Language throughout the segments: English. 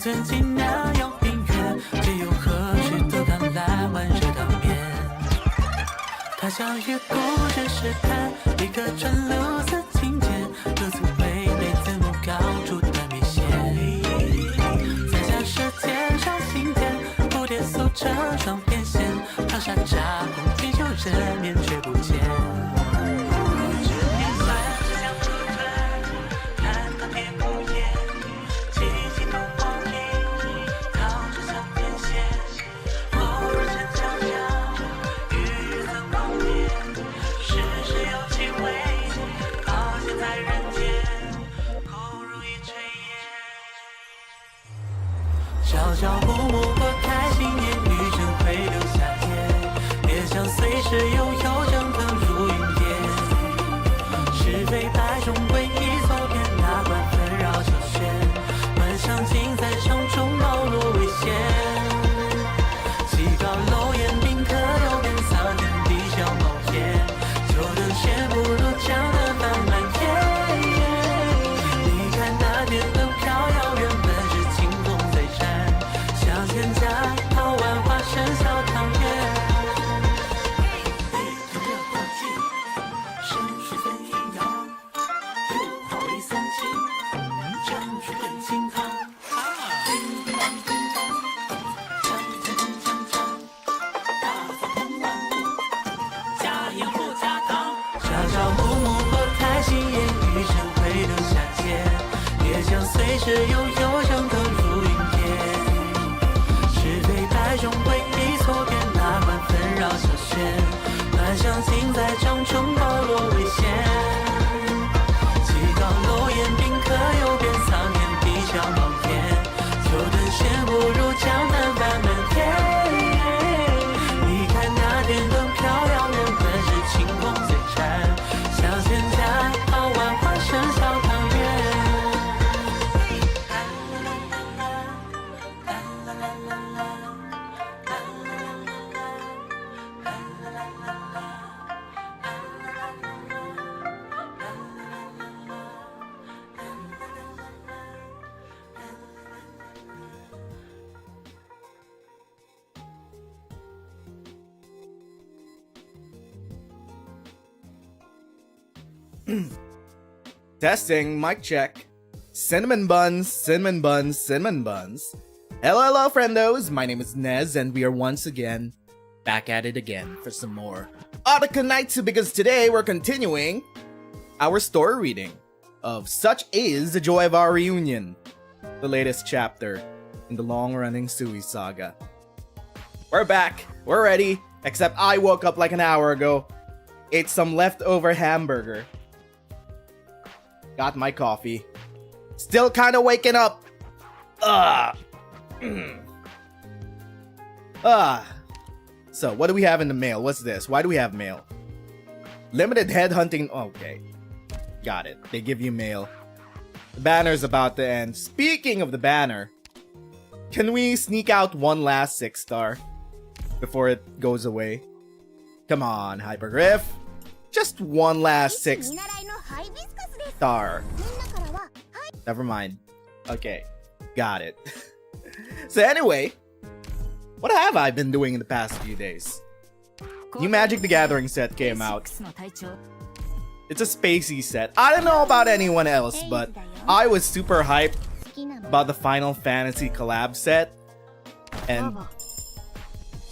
存几秒用音乐借由合适的橄榄温热当面。它像一故事诗坛，一个纯露丝情节，如此唯美字幕高出的明显。在假世界上心间，蝴蝶素成双边线，长沙茶红地球人面却不见。朝朝暮暮过开心夜，余生会留下夜，也想随时拥有蒸腾如云烟。是非败终归一错变，哪管纷扰小轩，幻想尽在场中暴露危险。起高楼檐宾客有变，苍天地小冒烟，就等闲不如江南漫漫夜。你看那点灯飘遥远，本是清风在闪，向前家桃万花生小汤圆。一头的花季，生水分阴阳，又好为三千，沾水更清汤。叮当叮当，锵锵锵锵，大放红万步，加盐或加糖。朝朝暮暮过开心夜，余生会留下结，也想随时拥有蒸腾如云烟。是非败终归一错变，哪管纷扰小轩，幻想尽在掌中暴露危险。起高楼檐宾客有变，苍天地小冒烟，就等闲不如江南漫漫夜。你看那点灯飘遥远，本是清风最闪，向前家桃万花生小汤圆。Testing, mic check. Cinnamon buns, cinnamon buns, cinnamon buns. Hello, friendos. My name is Nez, and we are once again back at it again for some more Arknights, because today we're continuing our story reading of Such Is the Joy of Our Reunion, the latest chapter in the long-running Sui saga. We're back. We're ready. Except I woke up like an hour ago, ate some leftover hamburger, got my coffee. Still kind of waking up. So, what do we have in the mail? What's this? Why do we have mail? Limited headhunting. Okay. Got it. They give you mail. The banner's about to end. Speaking of the banner, can we sneak out one last 6-star before it goes away? Come on, Hypergriff. Just one last 6-star. Never mind. Okay. Got it. So anyway, what have I been doing in the past few days? New Magic the Gathering set came out. It's a spacey set. I don't know about anyone else, but I was super hyped about the Final Fantasy collab set. And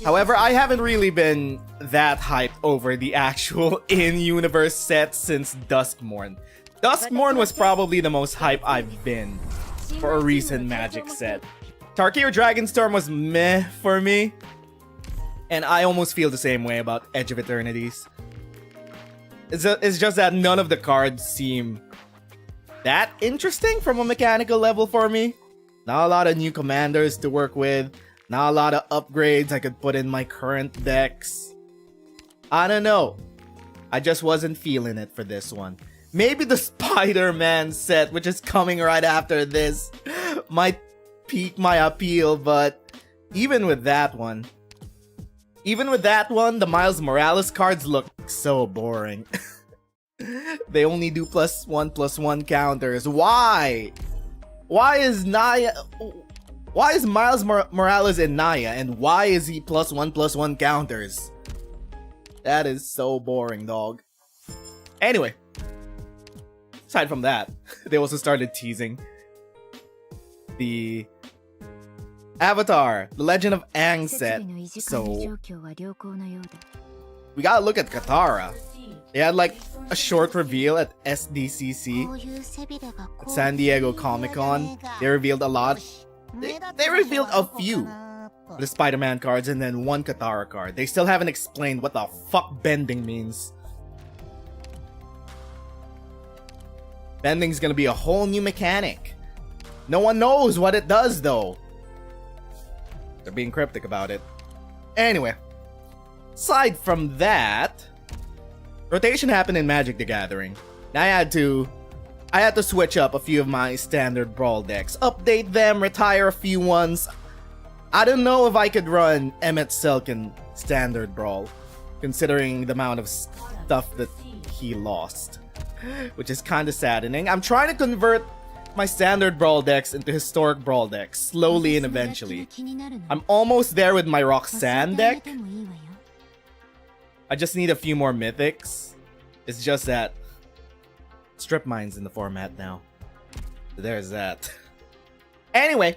however, I haven't really been that hyped over the actual in-universe set since Duskmorn. Duskmorn was probably the most hype I've been for a recent Magic set. Tarkir Dragonstorm was meh for me, and I almost feel the same way about Edge of Eternities. It's just that none of the cards seem that interesting from a mechanical level for me. Not a lot of new commanders to work with, not a lot of upgrades I could put in my current decks. I don't know. I just wasn't feeling it for this one. Maybe the Spider-Man set, which is coming right after this, might pique my appeal, but even with that one, the Miles Morales cards look so boring. They only do +1/+1 counters. Why? Why is Naya... Why is Miles Morales in Naya, and why is he +1/+1 counters? That is so boring, dog. Anyway, aside from that, they also started teasing the Avatar, The Legend of Aang set. So we gotta look at Katara. They had like a short reveal at SDCC, at San Diego Comic-Con. They revealed a lot. They revealed a few of the Spider-Man cards and then one Katara card. They still haven't explained what the fuck bending means. Bending's gonna be a whole new mechanic. No one knows what it does though. They're being cryptic about it. Anyway, aside from that, rotation happened in Magic the Gathering. Now I had to switch up a few of my standard brawl decks, update them, retire a few ones. I don't know if I could run Emmett Silk in standard brawl, considering the amount of stuff that he lost, which is kind of saddening. I'm trying to convert my standard brawl decks into historic brawl decks, slowly and eventually. I'm almost there with my Roxanne deck. I just need a few more mythics. It's just that Strip Mine's in the format now. So there's that. Anyway,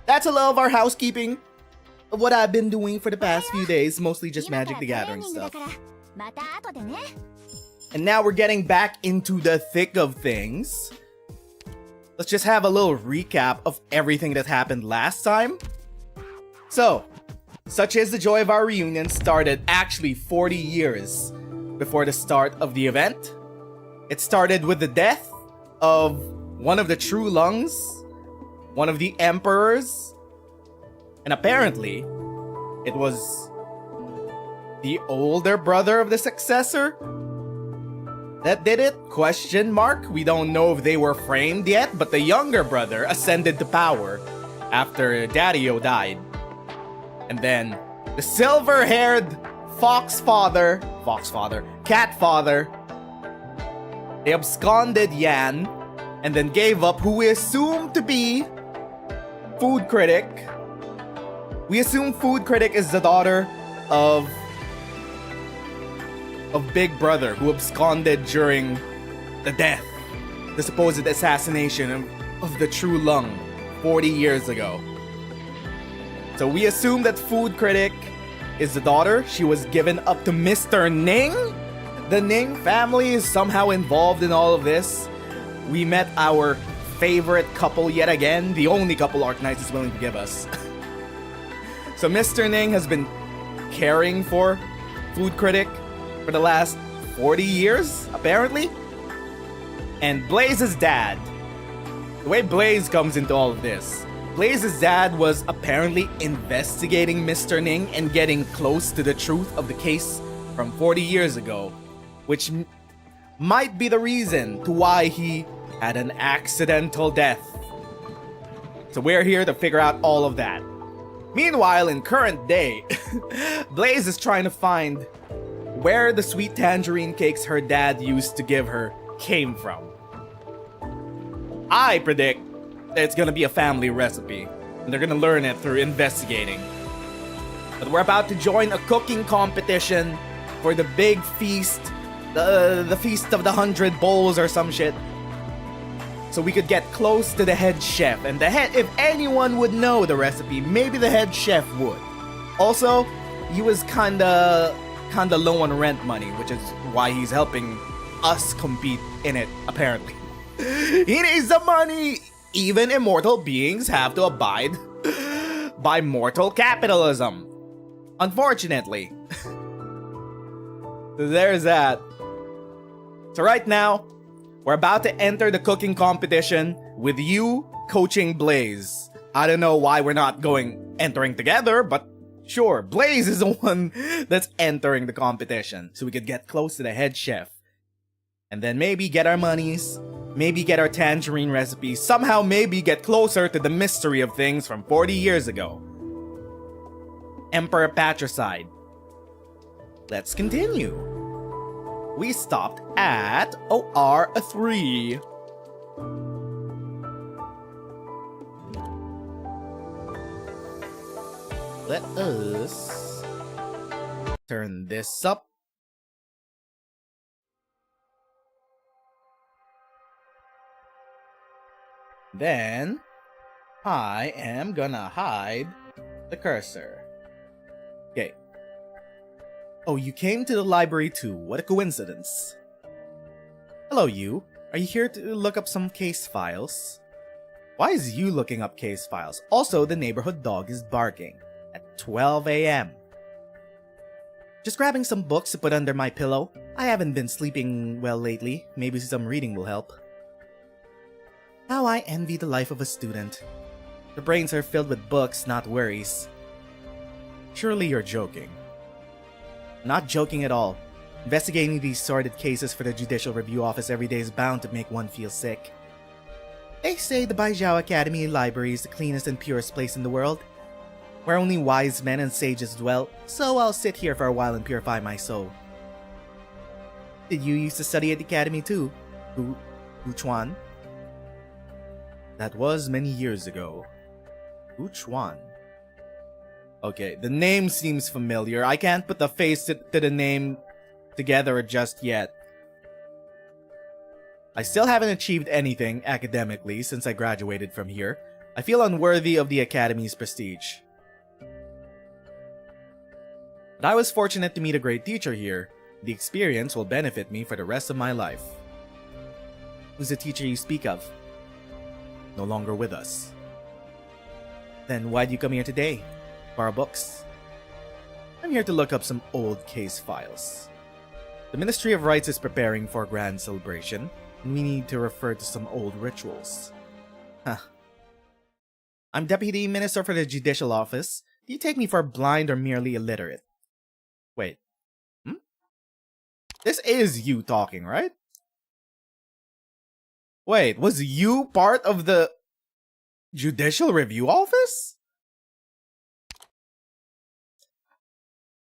that's a little of our housekeeping of what I've been doing for the past few days, mostly just Magic the Gathering stuff. And now we're getting back into the thick of things. Let's just have a little recap of everything that happened last time. So, Such Is the Joy of Our Reunion started actually 40 years before the start of the event. It started with the death of one of the true lungs, one of the emperors, and apparently it was the older brother of the successor that did it? Question mark. We don't know if they were framed yet, but the younger brother ascended to power after Daddy-O died. And then the silver-haired cat father, they absconded Yan and then gave up who we assume to be Food Critic. We assume Food Critic is the daughter of Big Brother, who absconded during the death, the supposed assassination of the true lung 40 years ago. So we assume that Food Critic is the daughter. She was given up to Mr. Ning. The Ning family is somehow involved in all of this. We met our favorite couple yet again, the only couple Arknights is willing to give us. So Mr. Ning has been caring for Food Critic for the last 40 years, apparently. And Blaze's dad, the way Blaze comes into all of this, Blaze's dad was apparently investigating Mr. Ning and getting close to the truth of the case from 40 years ago, which might be the reason to why he had an accidental death. So we're here to figure out all of that. Meanwhile, in current day, Blaze is trying to find where the sweet tangerine cakes her dad used to give her came from. I predict that it's gonna be a family recipe, and they're gonna learn it through investigating. But we're about to join a cooking competition for the big feast, the feast of the 100 bowls or some shit. So we could get close to the head chef, and if anyone would know the recipe, maybe the head chef would. Also, he was kinda low on rent money, which is why he's helping us compete in it, apparently. He needs the money! Even immortal beings have to abide by mortal capitalism. Unfortunately. So there's that. So right now, we're about to enter the cooking competition with you coaching Blaze. I don't know why we're not entering together, but sure, Blaze is the one that's entering the competition, so we could get close to the head chef. And then maybe get our monies, maybe get our tangerine recipe, somehow maybe get closer to the mystery of things from 40 years ago. Emperor Patricide. Let's continue. We stopped at OR-3. let us turn this up. Then I am gonna hide the cursor. Okay. Oh, you came to the library too. What a coincidence. Hello, you. Are you here to look up some case files? Why is you looking up case files? Also, the neighborhood dog is barking at 12 a.m. Just grabbing some books to put under my pillow. I haven't been sleeping well lately. Maybe some reading will help. How I envy the life of a student. Their brains are filled with books, not worries. Surely you're joking. Not joking at all. Investigating these sordid cases for the Judicial Review Office every day is bound to make one feel sick. They say the Baijiao Academy Library is the cleanest and purest place in the world, where only wise men and sages dwell, so I'll sit here for a while and purify my soul. Did you used to study at the academy too? Chuan? That was many years ago. Chuan. Okay, the name seems familiar. I can't put the face to the name together just yet. I still haven't achieved anything academically since I graduated from here. I feel unworthy of the academy's prestige. But I was fortunate to meet a great teacher here. The experience will benefit me for the rest of my life. Who's the teacher you speak of? No longer with us. Then why'd you come here today? Borrow books? I'm here to look up some old case files. The Ministry of Rights is preparing for a grand celebration, and we need to refer to some old rituals. Huh. I'm Deputy Minister for the Judicial Office. Do you take me for blind or merely illiterate? Wait. This is you talking, right? Wait, was you part of the Judicial Review Office?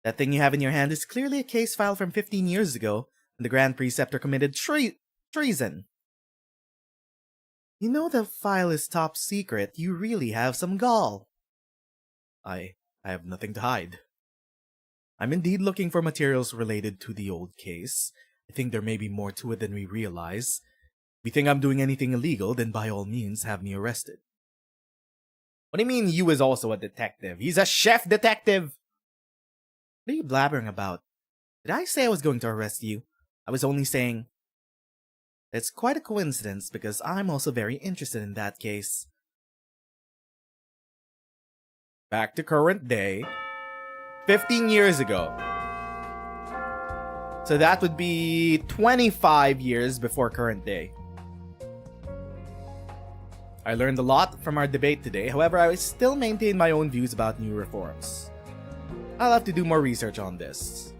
That thing you have in your hand is clearly a case file from 15 years ago, when the Grand Preceptor committed treason. You know the file is top secret. You really have some gall. I have nothing to hide. I'm indeed looking for materials related to the old case. I think there may be more to it than we realize. If you think I'm doing anything illegal, then by all means have me arrested. What do you mean you is also a detective? He's a chef detective! What are you blabbering about? Did I say I was going to arrest you? I was only saying... It's quite a coincidence because I'm also very interested in that case. Back to current day. 15 years ago. So that would be 25 years before current day. I learned a lot from our debate today, however I still maintain my own views about new reforms. I'll have to do more research on this.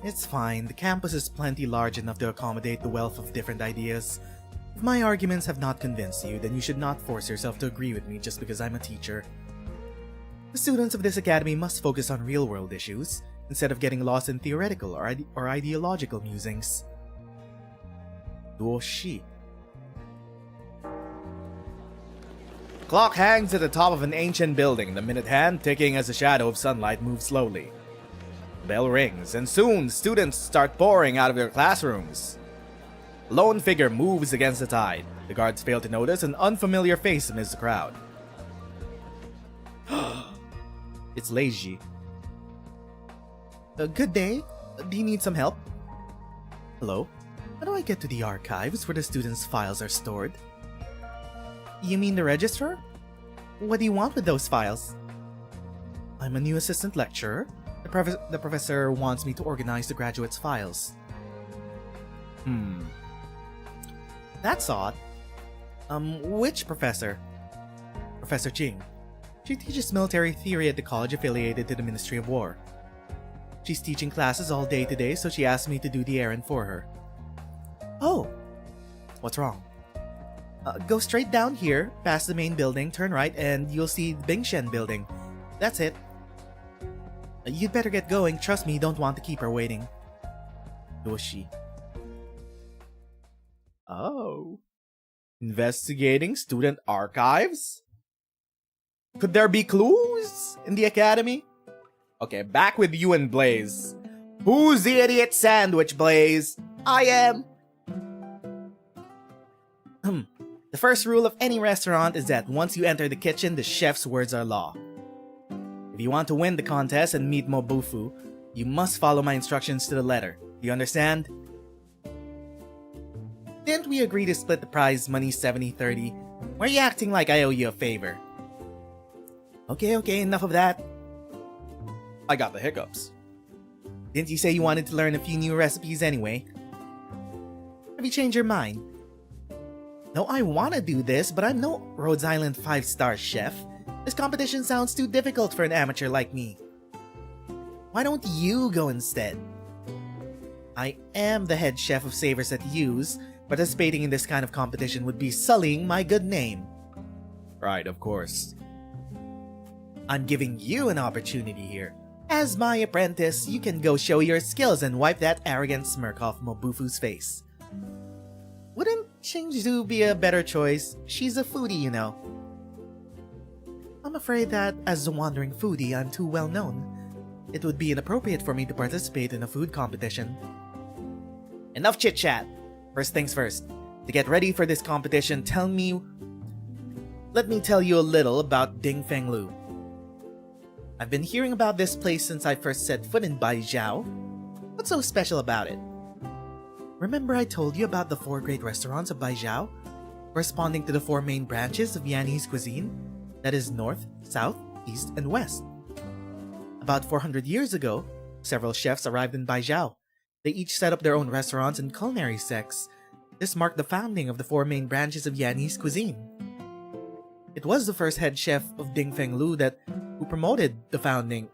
It's fine, the campus is plenty large enough to accommodate the wealth of different ideas. If my arguments have not convinced you, then you should not force yourself to agree with me just because I'm a teacher. The students of this academy must focus on real-world issues, instead of getting lost in theoretical or ideological musings. Duoshi. Clock hangs at the top of an ancient building, the minute hand ticking as the shadow of sunlight moves slowly. The bell rings, and soon students start pouring out of their classrooms. A lone figure moves against the tide. The guards fail to notice an unfamiliar face amidst the crowd. It's Leiji. Good day. Do you need some help? Hello? How do I get to the archives where the students' files are stored? You mean the registrar? What do you want with those files? I'm a new assistant lecturer. The professor wants me to organize the graduates' files. That's odd. Which professor? Professor Jing. She teaches military theory at the college affiliated to the Ministry of War. She's teaching classes all day today, so she asked me to do the errand for her. Oh! What's wrong? Go straight down here, past the main building, turn right, and you'll see the Bingshen building. That's it. You'd better get going. Trust me, you don't want to keep her waiting. Yoshi. Oh. Investigating student archives? Could there be clues in the academy? Okay, back with you and Blaze. Who's the idiot sandwich, Blaze? I am. The first rule of any restaurant is that once you enter the kitchen, the chef's words are law. If you want to win the contest and meet Mobufu, you must follow my instructions to the letter. Do you understand? Didn't we agree to split the prize money 70-30? Why are you acting like I owe you a favor? Okay, enough of that. I got the hiccups. Didn't you say you wanted to learn a few new recipes anyway? Have you changed your mind? No, I want to do this, but I'm no Rhodes Island 5-star chef. This competition sounds too difficult for an amateur like me. Why don't you go instead? I am the head chef of Savors at Hughes. Participating in this kind of competition would be sullying my good name. Right, of course. I'm giving you an opportunity here. As my apprentice, you can go show your skills and wipe that arrogant smirk off Mobufu's face. Wouldn't Shinju be a better choice? She's a foodie, you know. I'm afraid that, as a wandering foodie, I'm too well known. It would be inappropriate for me to participate in a food competition. Enough chit-chat! First things first. To get ready for this competition, let me tell you a little about Dingfeng-lu. I've been hearing about this place since I first set foot in Baijiao. What's so special about it? Remember I told you about the 4 great restaurants of Baijiao, corresponding to the 4 main branches of Yanese cuisine, that is North, South, East, and West. About 400 years ago, several chefs arrived in Baijiao. They each set up their own restaurants and culinary sects. This marked the founding of the 4 main branches of Yanese cuisine. It was the first head chef of Dingfeng-lu who promoted the founding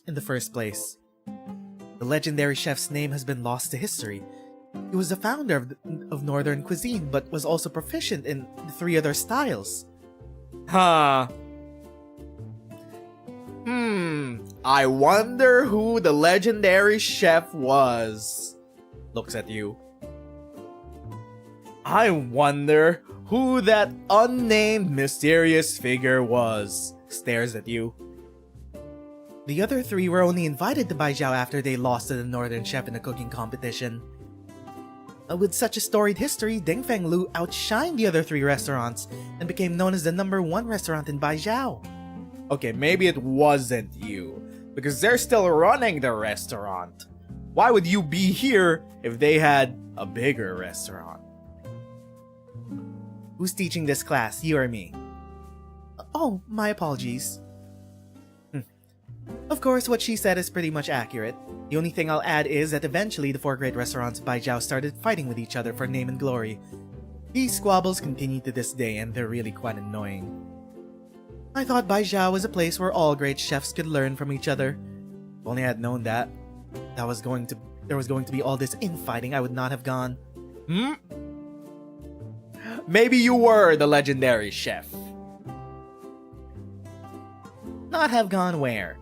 in the first place. The legendary chef's name has been lost to history. He was the founder of Northern cuisine, but was also proficient in the 3 other styles. I wonder who the legendary chef was. Looks at you. I wonder who that unnamed mysterious figure was. Stares at you. The other 3 were only invited to Baijiao after they lost to the Northern chef in a cooking competition. With such a storied history, Dingfeng-lu outshined the other 3 restaurants and became known as the #1 restaurant in Baijiao. Okay, maybe it wasn't you, because they're still running the restaurant. Why would you be here if they had a bigger restaurant? Who's teaching this class, you or me? Oh, my apologies. Of course, what she said is pretty much accurate. The only thing I'll add is that eventually the 4 great restaurants of Baijiao started fighting with each other for name and glory. These squabbles continue to this day, and they're really quite annoying. I thought Baijiao was a place where all great chefs could learn from each other. If only I had known that there was going to be all this infighting, I would not have gone. Maybe you were the legendary chef. Not have gone where?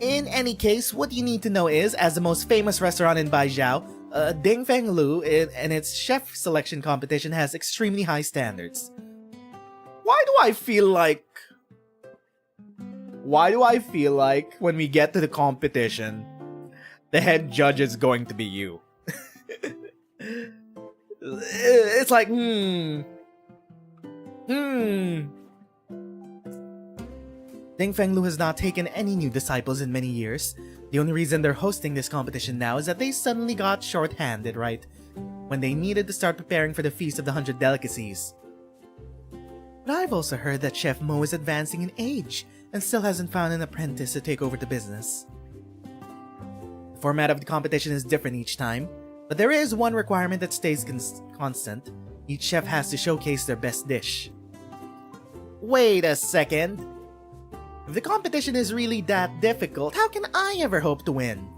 In any case, what you need to know is, as the most famous restaurant in Baijiao, Dingfeng-lu and its chef selection competition has extremely high standards. Why do I feel like when we get to the competition, the head judge is going to be you? It's like, Dingfeng-lu has not taken any new disciples in many years. The only reason they're hosting this competition now is that they suddenly got short-handed, right? When they needed to start preparing for the Feast of the 100 Delicacies. But I've also heard that Chef Mo is advancing in age and still hasn't found an apprentice to take over the business. The format of the competition is different each time, but there is one requirement that stays constant. Each chef has to showcase their best dish. Wait a second. If the competition is really that difficult, how can I ever hope to win?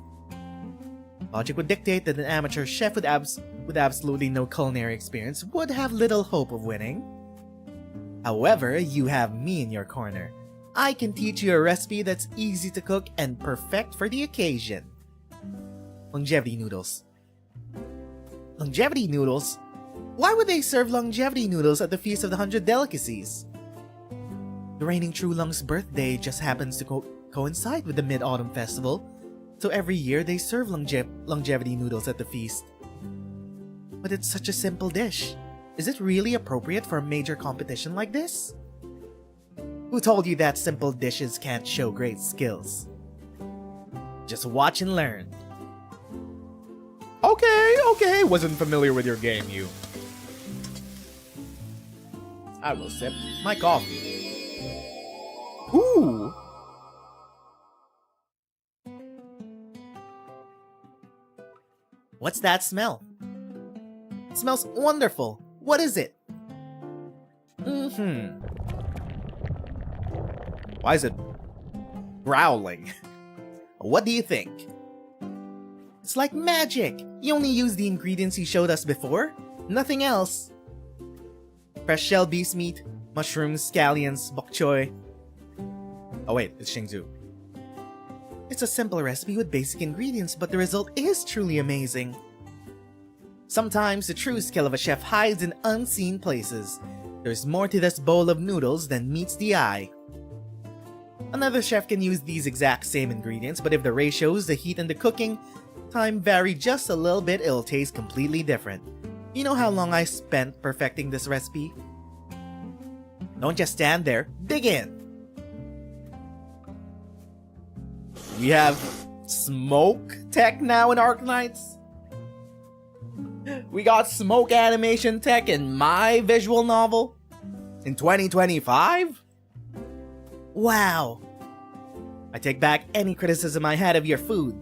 Logic would dictate that an amateur chef with absolutely no culinary experience would have little hope of winning. However, you have me in your corner. I can teach you a recipe that's easy to cook and perfect for the occasion. Longevity noodles. Longevity noodles? Why would they serve longevity noodles at the Feast of the 100 Delicacies? The reigning True Lung's birthday just happens to coincide with the Mid-Autumn Festival, so every year they serve longevity noodles at the feast. But it's such a simple dish. Is it really appropriate for a major competition like this? Who told you that simple dishes can't show great skills? Just watch and learn. Okay, wasn't familiar with your game, you. I will sip my coffee. Ooh! What's that smell? It smells wonderful. What is it? Why is it growling? What do you think? It's like magic! You only use the ingredients you showed us before? Nothing else. Fresh shell beast meat, mushrooms, scallions, bok choy. Oh wait, it's Shingzu. It's a simple recipe with basic ingredients, but the result is truly amazing. Sometimes the true skill of a chef hides in unseen places. There's more to this bowl of noodles than meets the eye. Another chef can use these exact same ingredients, but if the ratios, the heat, and the cooking time vary just a little bit, it'll taste completely different. You know how long I spent perfecting this recipe? Don't just stand there, dig in! We have smoke tech now in Arknights. We got smoke animation tech in my visual novel in 2025? Wow! I take back any criticism I had of your food.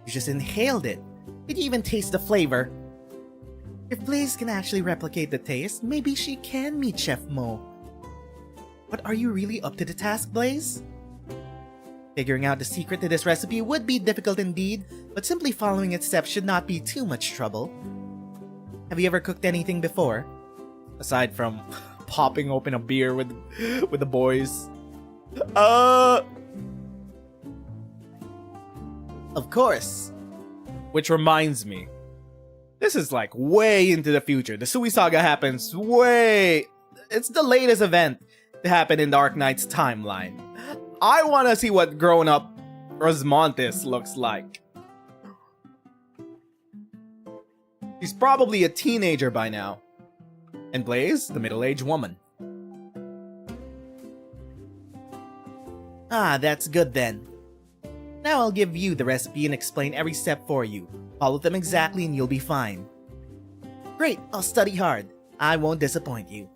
You just inhaled it. Did you even taste the flavor? If Blaze can actually replicate the taste, maybe she can meet Chef Mo. But are you really up to the task, Blaze? Figuring out the secret to this recipe would be difficult indeed, but simply following its steps should not be too much trouble. Have you ever cooked anything before? Aside from popping open a beer with the boys. Of course. Which reminds me, this is like way into the future. The Sui Saga happens way... It's the latest event to happen in the Arknights timeline. I want to see what grown-up Rosmontis looks like. He's probably a teenager by now. And Blaze, the middle-aged woman. Ah, that's good then. Now I'll give you the recipe and explain every step for you. Follow them exactly and you'll be fine. Great, I'll study hard. I won't disappoint you.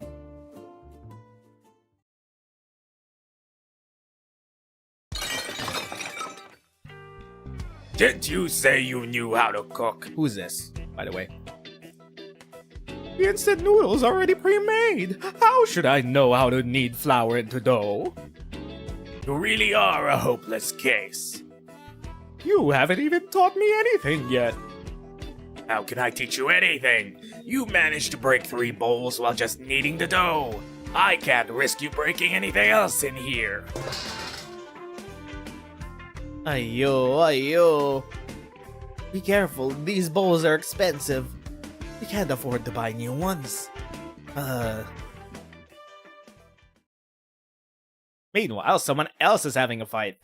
Didn't you say you knew how to cook? Who's this, by the way? The instant noodles already pre-made. How should I know how to knead flour into dough? You really are a hopeless case. You haven't even taught me anything yet. How can I teach you anything? You managed to break 3 bowls while just kneading the dough. I can't risk you breaking anything else in here. Ayo. Be careful, these bowls are expensive. We can't afford to buy new ones. Meanwhile, someone else is having a fight.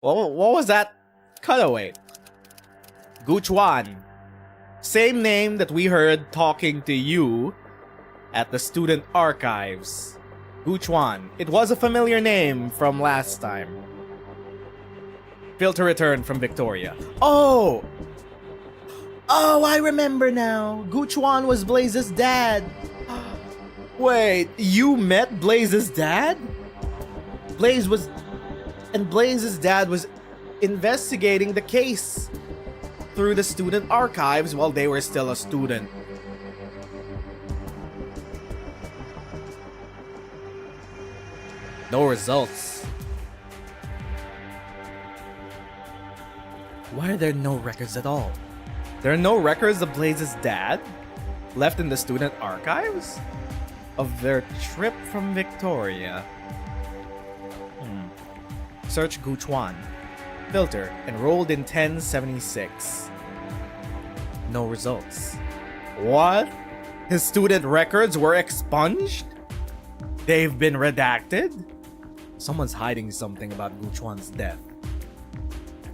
What was that cutaway? Guchuan. Same name that we heard talking to you at the student archives. Guchuan. It was a familiar name from last time. Filter returned from Victoria. Oh, I remember now. Guchuan was Blaze's dad. Wait, you met Blaze's dad? Blaze's dad was investigating the case through the student archives while they were still a student. No results. Why are there no records at all? There are no records of Blaze's dad left in the student archives of their trip from Victoria. Search Guchuan. Filter. Enrolled in 1076. No results. What? His student records were expunged? They've been redacted? Someone's hiding something about Gu Chuan's death.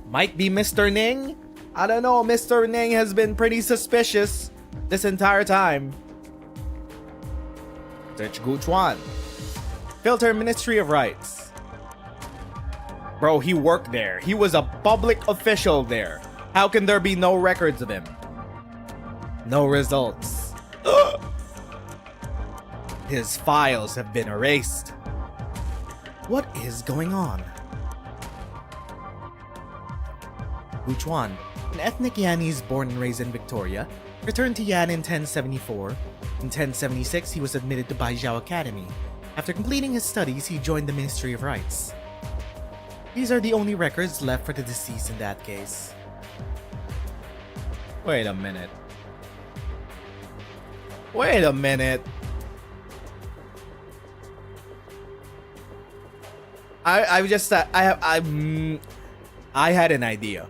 Might be Mr. Ning? I don't know, Mr. Ning has been pretty suspicious this entire time. Search Gu Chuan. Filter Ministry of Rights. Bro, he worked there. He was a public official there. How can there be no records of him? No results. His files have been erased. What is going on? Gu Chuan, an ethnic Yanese born and raised in Victoria, returned to Yan in 1074. In 1076, he was admitted to Baijiao Academy. After completing his studies, he joined the Ministry of Rights. These are the only records left for the deceased in that case. Wait a minute. Wait a minute. I had an idea.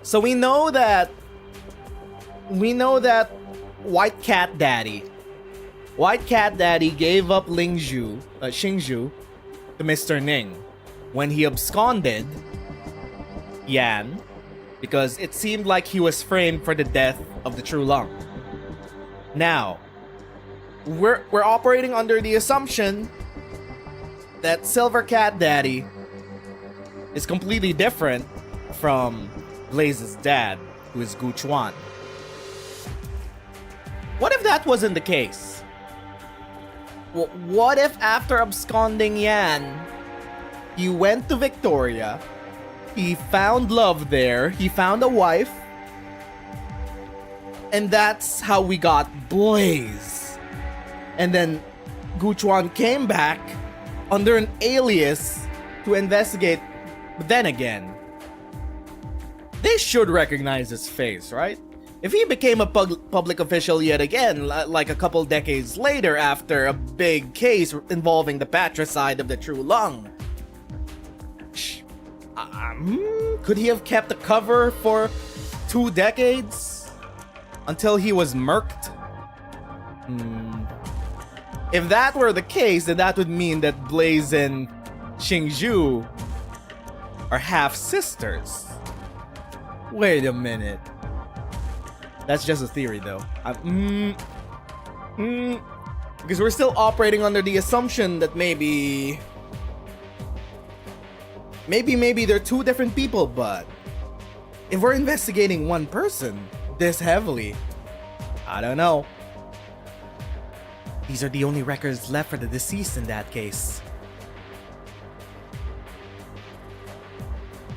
So we know that White Cat Daddy gave up Xingzhu to Mr. Ning when he absconded Yan because it seemed like he was framed for the death of the True Lung. Now, we're operating under the assumption that Silver Cat Daddy is completely different from Blaze's dad, who is Gu Chuan. What if that wasn't the case? What if after absconding Yan, he went to Victoria, he found love there, he found a wife, and that's how we got Blaze. And then Gu Chuan came back under an alias to investigate, but then again, they should recognize his face, right? If he became a public official yet again, like a couple decades later after a big case involving the patricide of the True Lung, could he have kept the cover for 2 decades until he was murked? If that were the case, then that would mean that Blaze and Xingzhu are half sisters. Wait a minute. That's just a theory, though. Because we're still operating under the assumption that maybe they're 2 different people, but if we're investigating one person this heavily, I don't know. These are the only records left for the deceased in that case.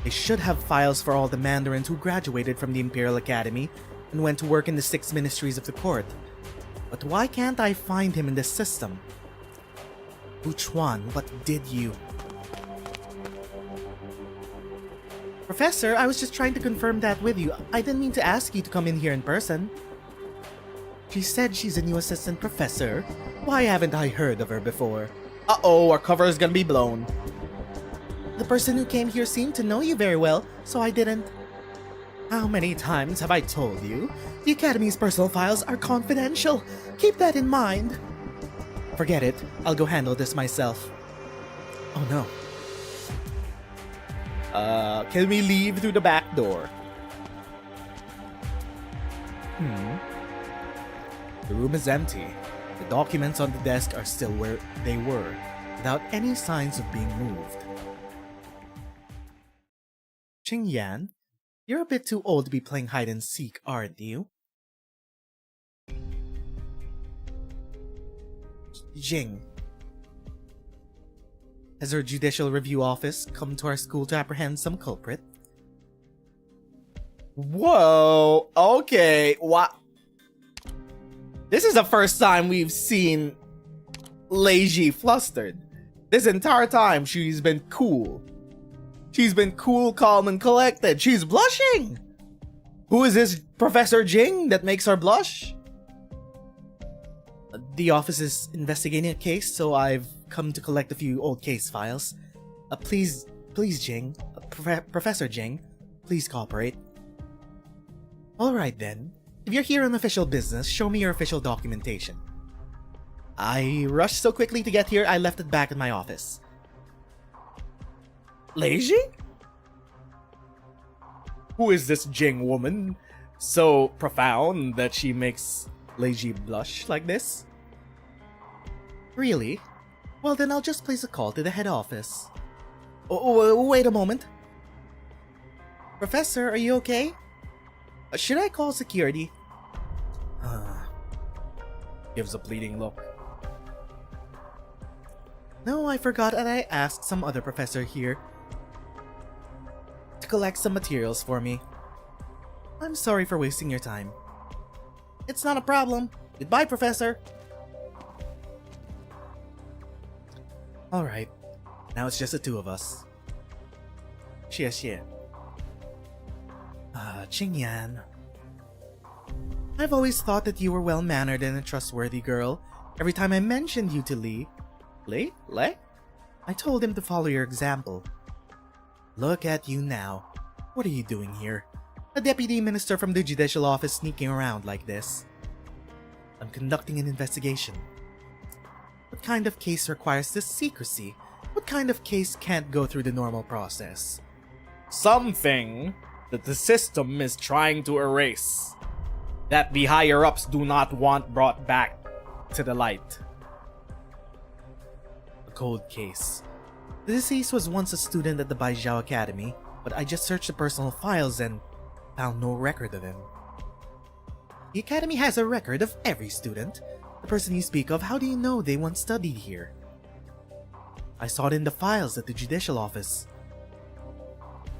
They should have files for all the Mandarins who graduated from the Imperial Academy and went to work in the 6 ministries of the court. But why can't I find him in this system? Gu Chuan, what did you? Professor, I was just trying to confirm that with you. I didn't mean to ask you to come in here in person. She said she's a new assistant professor. Why haven't I heard of her before? Uh-oh, our cover is gonna be blown. The person who came here seemed to know you very well, so I didn't. How many times have I told you? The Academy's personal files are confidential. Keep that in mind. Forget it. I'll go handle this myself. Oh no. Can we leave through the back door? The room is empty. The documents on the desk are still where they were, without any signs of being moved. Qing Yan, you're a bit too old to be playing hide and seek, aren't you? Jing. Has our judicial review office come to our school to apprehend some culprit? Whoa, okay, what? This is the first time we've seen Leiji flustered. This entire time she's been cool. She's been cool, calm, and collected. She's blushing! Who is this Professor Jing that makes her blush? The office is investigating a case, so I've come to collect a few old case files. Please Jing, Professor Jing, please cooperate. Alright then. If you're here on official business, show me your official documentation. I rushed so quickly to get here, I left it back in my office. Leiji? Who is this Jing woman? So profound that she makes Leiji blush like this? Really? Well then I'll just place a call to the head office. Wait a moment. Professor, are you okay? Should I call security? Gives a pleading look. No, I forgot that I asked some other professor here to collect some materials for me. I'm sorry for wasting your time. It's not a problem. Goodbye, Professor. Alright, now it's just the two of us. Xie. Qingyan. I've always thought that you were well-mannered and a trustworthy girl. Every time I mentioned you to Li, I told him to follow your example. Look at you now. What are you doing here? A deputy minister from the judicial office sneaking around like this. I'm conducting an investigation. What kind of case requires this secrecy? What kind of case can't go through the normal process? Something that the system is trying to erase. That the higher-ups do not want brought back to the light. A cold case. The deceased was once a student at the Baijiao Academy, but I just searched the personal files and found no record of him. The Academy has a record of every student. The person you speak of, how do you know they once studied here? I saw it in the files at the Judicial Office.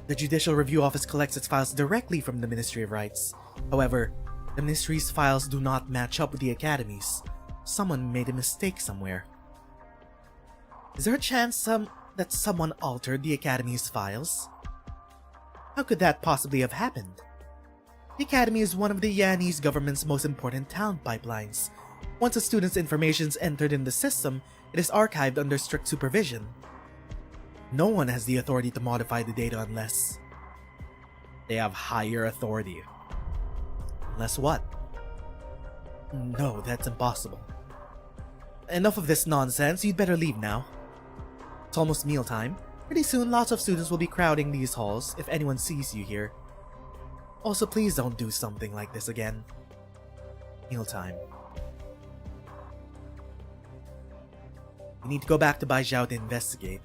The Judicial Review Office collects its files directly from the Ministry of Rights. However, the Ministry's files do not match up with the Academy's. Someone made a mistake somewhere. Is there a chance that someone altered the Academy's files? How could that possibly have happened? The Academy is one of the Yanese government's most important talent pipelines. Once a student's information is entered in the system, it is archived under strict supervision. No one has the authority to modify the data unless they have higher authority. Unless what? No, that's impossible. Enough of this nonsense, you'd better leave now. It's almost mealtime. Pretty soon, lots of students will be crowding these halls if anyone sees you here. Also, please don't do something like this again. Mealtime. You need to go back to Baijiao to investigate.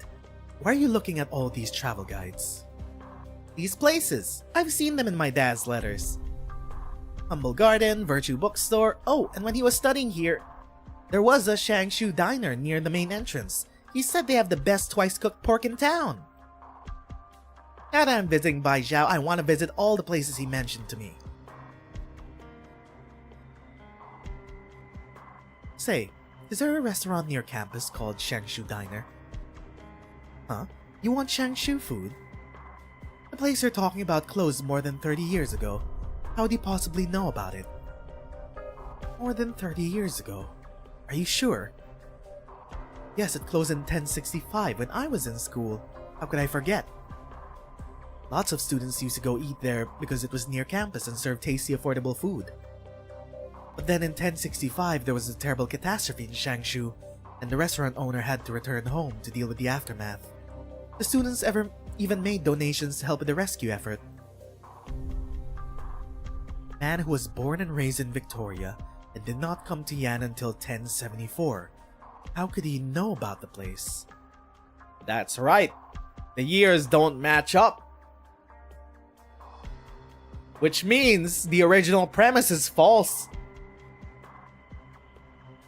Why are you looking at all these travel guides? These places! I've seen them in my dad's letters. Humble Garden, Virtue Bookstore. Oh, and when he was studying here, there was a Shangshu diner near the main entrance. He said they have the best twice-cooked pork in town. Now that I'm visiting Baijiao, I want to visit all the places he mentioned to me. Say, is there a restaurant near campus called Shangshu Diner? Huh? You want Shangshu food? The place you're talking about closed more than 30 years ago. How would you possibly know about it? More than 30 years ago. Are you sure? Yes, it closed in 1065 when I was in school. How could I forget? Lots of students used to go eat there because it was near campus and served tasty, affordable food. But then in 1065, there was a terrible catastrophe in Shangshu, and the restaurant owner had to return home to deal with the aftermath. The students even made donations to help with the rescue effort. A man who was born and raised in Victoria and did not come to Yan until 1074. How could he know about the place? That's right. The years don't match up. Which means the original premise is false.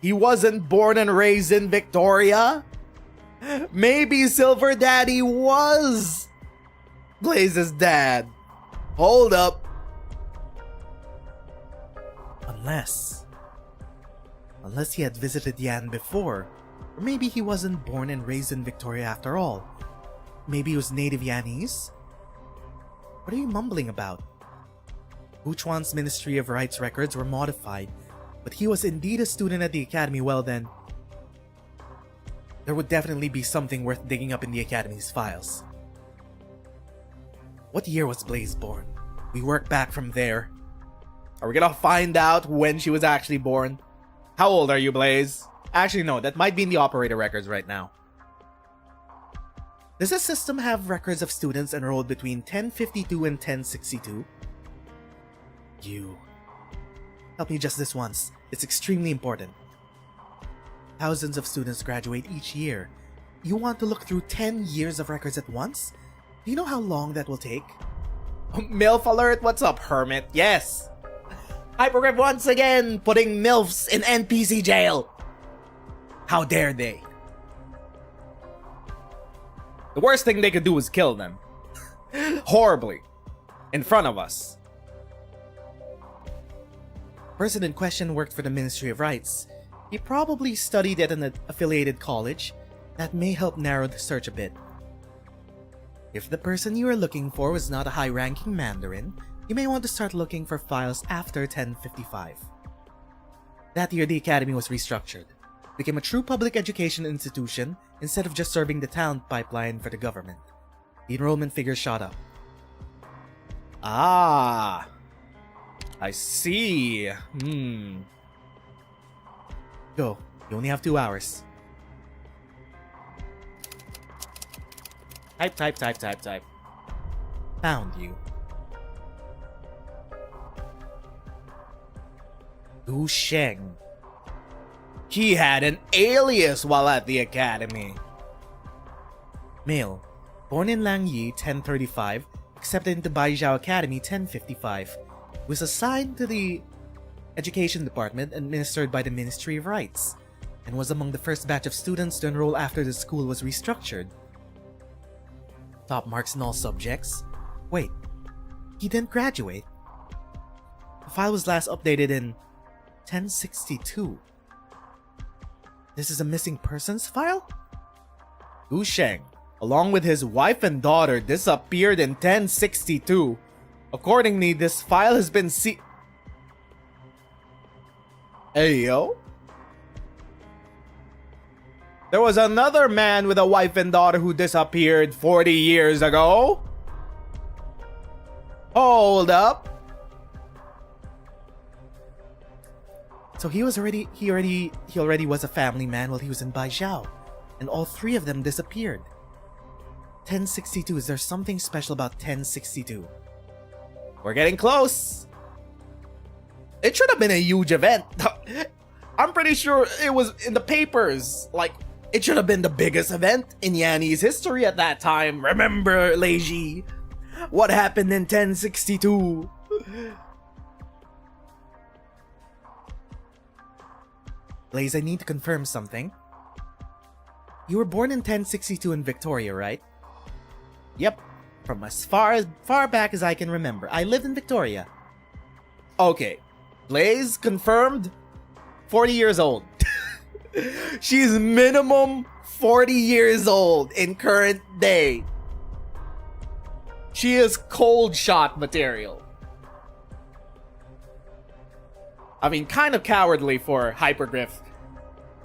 He wasn't born and raised in Victoria? Maybe Silver Daddy was Blaze's dad. Hold up. Unless he had visited Yan before. Or maybe he wasn't born and raised in Victoria after all. Maybe he was native Yanese? What are you mumbling about? Buchuan's Ministry of Rights records were modified, but he was indeed a student at the Academy. Well then, there would definitely be something worth digging up in the Academy's files. What year was Blaze born? We work back from there. Are we gonna find out when she was actually born? How old are you, Blaze? Actually, no, that might be in the operator records right now. Does this system have records of students enrolled between 1052 and 1062? You. Help me just this once. It's extremely important. Thousands of students graduate each year. You want to look through 10 years of records at once? Do you know how long that will take? MILF alert, what's up, Hermit? Yes! Hypergrip once again putting MILFs in NPC jail! How dare they? The worst thing they could do is kill them. Horribly. In front of us. The person in question worked for the Ministry of Rights. He probably studied at an affiliated college. That may help narrow the search a bit. If the person you are looking for was not a high-ranking Mandarin, you may want to start looking for files after 1055. That year, the academy was restructured, became a true public education institution instead of just serving the talent pipeline for the government. The enrollment figures shot up. Ah, I see. Go. You only have 2 hours. Type. Found you. Du Sheng. He had an alias while at the academy. Male. Born in Langyi 1035, accepted into Baijiao Academy 1055. Was assigned to the Education Department administered by the Ministry of Rights, and was among the first batch of students to enroll after the school was restructured. Top marks in all subjects. Wait, he didn't graduate? The file was last updated in 1062. This is a missing persons file? Wu Sheng, along with his wife and daughter, disappeared in 1062. Accordingly, this file has been Hey, yo? There was another man with a wife and daughter who disappeared 40 years ago. Hold up. So he already was a family man while he was in Baijiao, and all 3 of them disappeared. 1062, is there something special about 1062? We're getting close. It should have been a huge event. I'm pretty sure it was in the papers. Like, it should have been the biggest event in Yanni's history at that time. Remember, Leiji? What happened in 1062? Blaze, I need to confirm something. You were born in 1062 in Victoria, right? Yep. From as far back as I can remember. I lived in Victoria. Okay. Blaze confirmed 40 years old. She's minimum 40 years old in current day. She is cold shot material. I mean, kind of cowardly for Hypergriff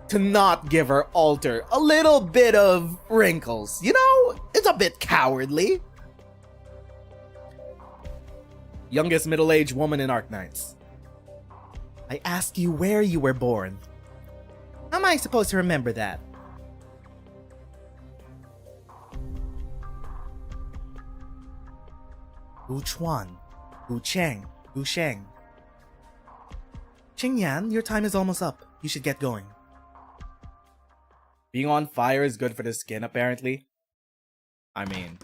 to not give her alter a little bit of wrinkles. You know, it's a bit cowardly. Youngest middle-aged woman in Arknights. I asked you where you were born. How am I supposed to remember that? Wu Chuan, Wu Cheng, Wu Sheng. Qingyan, your time is almost up. You should get going. Being on fire is good for the skin, apparently. I mean...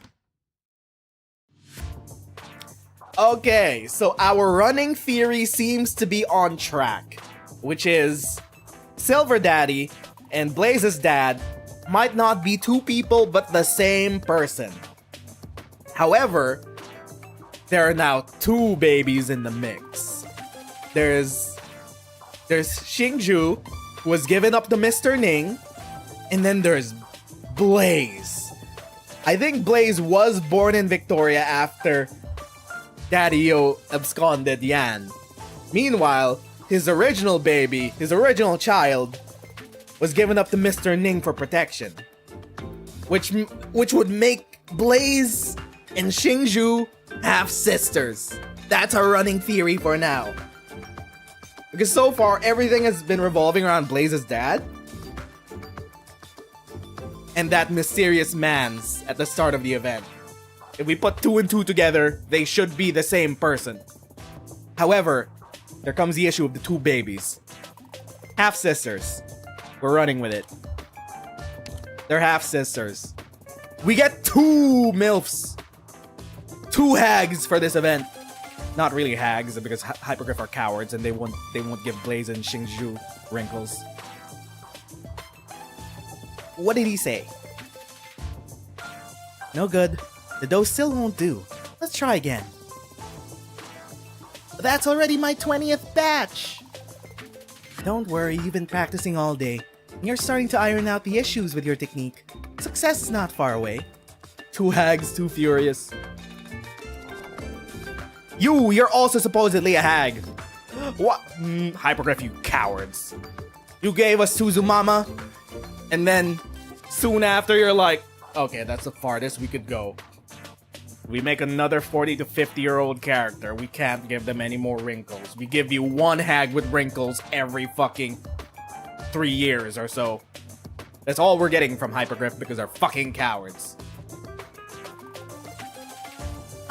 Okay, so our running theory seems to be on track, which is Silver Daddy and Blaze's dad might not be 2 people but the same person. However, there are now 2 babies in the mix. There's Xingju, who was given up to Mr. Ning, and then there's Blaze. I think Blaze was born in Victoria after Daddy-o absconded Yan. Meanwhile, his original baby, his original child, was given up to Mr. Ning for protection. Which would make Blaze and Xingju half-sisters. That's our running theory for now. Because so far, everything has been revolving around Blaze's dad. And that mysterious man's at the start of the event. If we put 2 and 2 together, they should be the same person. However, there comes the issue of the 2 babies. Half-sisters. We're running with it. They're half-sisters. We get 2 MILFs. 2 hags for this event. Not really hags, because Hypergriff are cowards and they won't give Blaze and Xingzhu wrinkles. What did he say? No good. The dough still won't do. Let's try again. That's already my 20th batch! Don't worry, you've been practicing all day. And you're starting to iron out the issues with your technique. Success is not far away. 2 hags, too furious. You're also supposedly a hag. What? Hypergriff, you cowards. You gave us Suzumama, and then soon after you're like, okay, that's the farthest we could go. We make another 40 to 50-year-old character. We can't give them any more wrinkles. We give you 1 hag with wrinkles every fucking 3 years or so. That's all we're getting from Hypergriff because they're fucking cowards.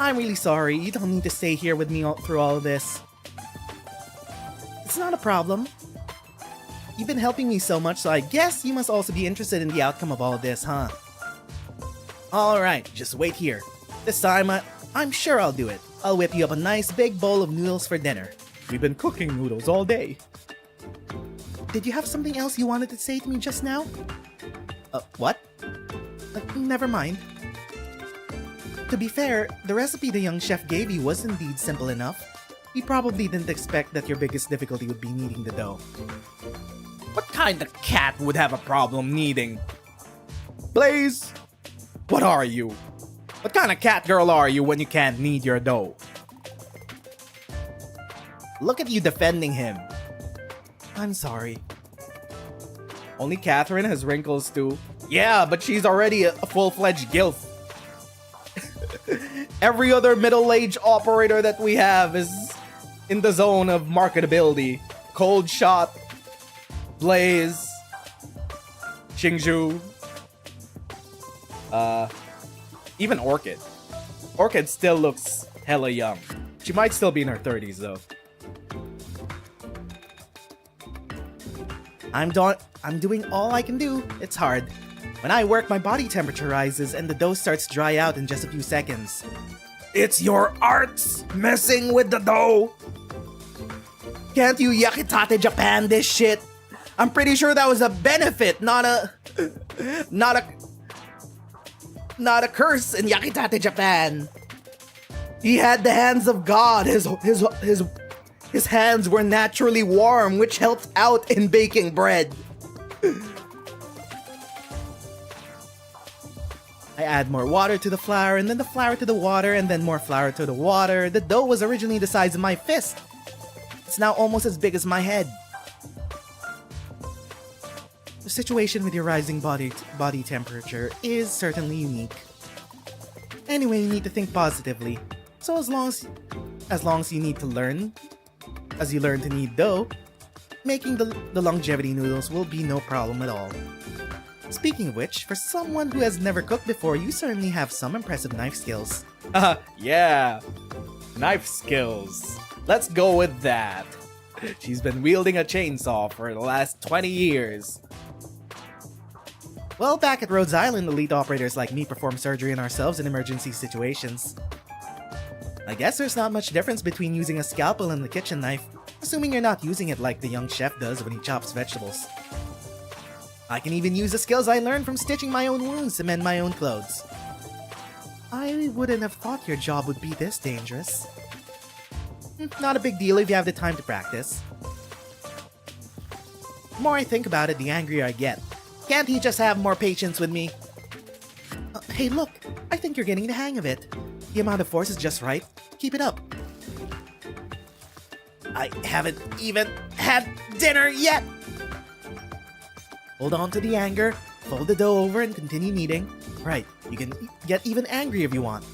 I'm really sorry. You don't need to stay here with me through all of this. It's not a problem. You've been helping me so much, so I guess you must also be interested in the outcome of all of this, huh? Alright, just wait here. This time, I'm sure I'll do it. I'll whip you up a nice big bowl of noodles for dinner. We've been cooking noodles all day. Did you have something else you wanted to say to me just now? What? Never mind. To be fair, the recipe the young chef gave you was indeed simple enough. He probably didn't expect that your biggest difficulty would be kneading the dough. What kind of cat would have a problem kneading? Blaze, what are you? What kind of cat girl are you when you can't knead your dough? Look at you defending him. I'm sorry. Only Catherine has wrinkles too. Yeah, but she's already a full-fledged gilf. Every other middle-aged operator that we have is in the zone of marketability. Cold Shot, Blaze, Xingzhu, even Orchid. Orchid still looks hella young. She might still be in her 30s though. I'm doing all I can do. It's hard. When I work, my body temperature rises and the dough starts to dry out in just a few seconds. It's your arts messing with the dough. Can't you Yakitate Japan this shit? I'm pretty sure that was a benefit, not a curse in Yakitate Japan. He had the hands of God. His hands were naturally warm, which helped out in baking bread. I add more water to the flour, and then the flour to the water, and then more flour to the water. The dough was originally the size of my fist. It's now almost as big as my head. The situation with your rising body temperature is certainly unique. Anyway, you need to think positively. So as long as you need to learn, as you learn to knead dough, making the longevity noodles will be no problem at all. Speaking of which, for someone who has never cooked before, you certainly have some impressive knife skills. Yeah. Knife skills. Let's go with that. She's been wielding a chainsaw for the last 20 years. Well, back at Rhodes Island, elite operators like me perform surgery on ourselves in emergency situations. I guess there's not much difference between using a scalpel and the kitchen knife, assuming you're not using it like the young chef does when he chops vegetables. I can even use the skills I learned from stitching my own wounds to mend my own clothes. I wouldn't have thought your job would be this dangerous. Not a big deal if you have the time to practice. The more I think about it, the angrier I get. Can't he just have more patience with me? Hey look, I think you're getting the hang of it. The amount of force is just right. Keep it up. I haven't even had dinner yet! Hold on to the anger, fold the dough over and continue kneading. Right, you can get even angry if you want.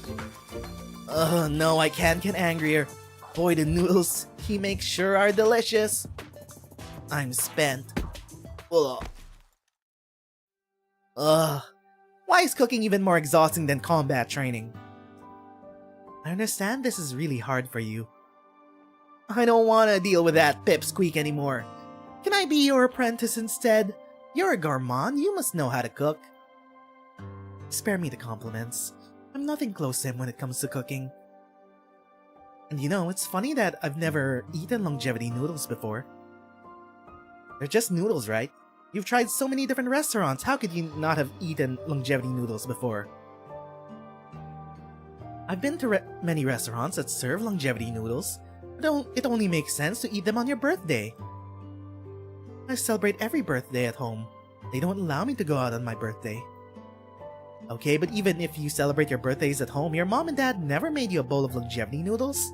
No, I can't get angrier. Boy, the noodles he makes sure are delicious. I'm spent. Ugh. Ugh. Why is cooking even more exhausting than combat training? I understand this is really hard for you. I don't want to deal with that pipsqueak anymore. Can I be your apprentice instead? You're a gourmand, you must know how to cook. Spare me the compliments. I'm nothing close to him when it comes to cooking. And you know, it's funny that I've never eaten longevity noodles before. They're just noodles, right? You've tried so many different restaurants, how could you not have eaten longevity noodles before? I've been to many restaurants that serve longevity noodles, but it only makes sense to eat them on your birthday. I celebrate every birthday at home. They don't allow me to go out on my birthday. Okay, but even if you celebrate your birthdays at home, your mom and dad never made you a bowl of longevity noodles?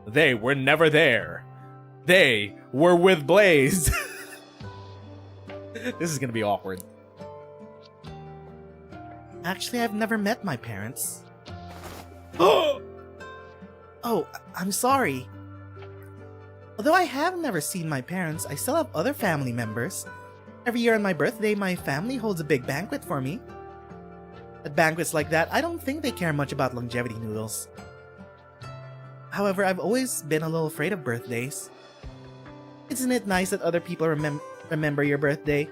They were never there. They were with Blaze. This is gonna be awkward. Actually, I've never met my parents. Oh, I'm sorry. Although I have never seen my parents, I still have other family members. Every year on my birthday, my family holds a big banquet for me. At banquets like that, I don't think they care much about longevity noodles. However, I've always been a little afraid of birthdays. Isn't it nice that other people remember your birthday?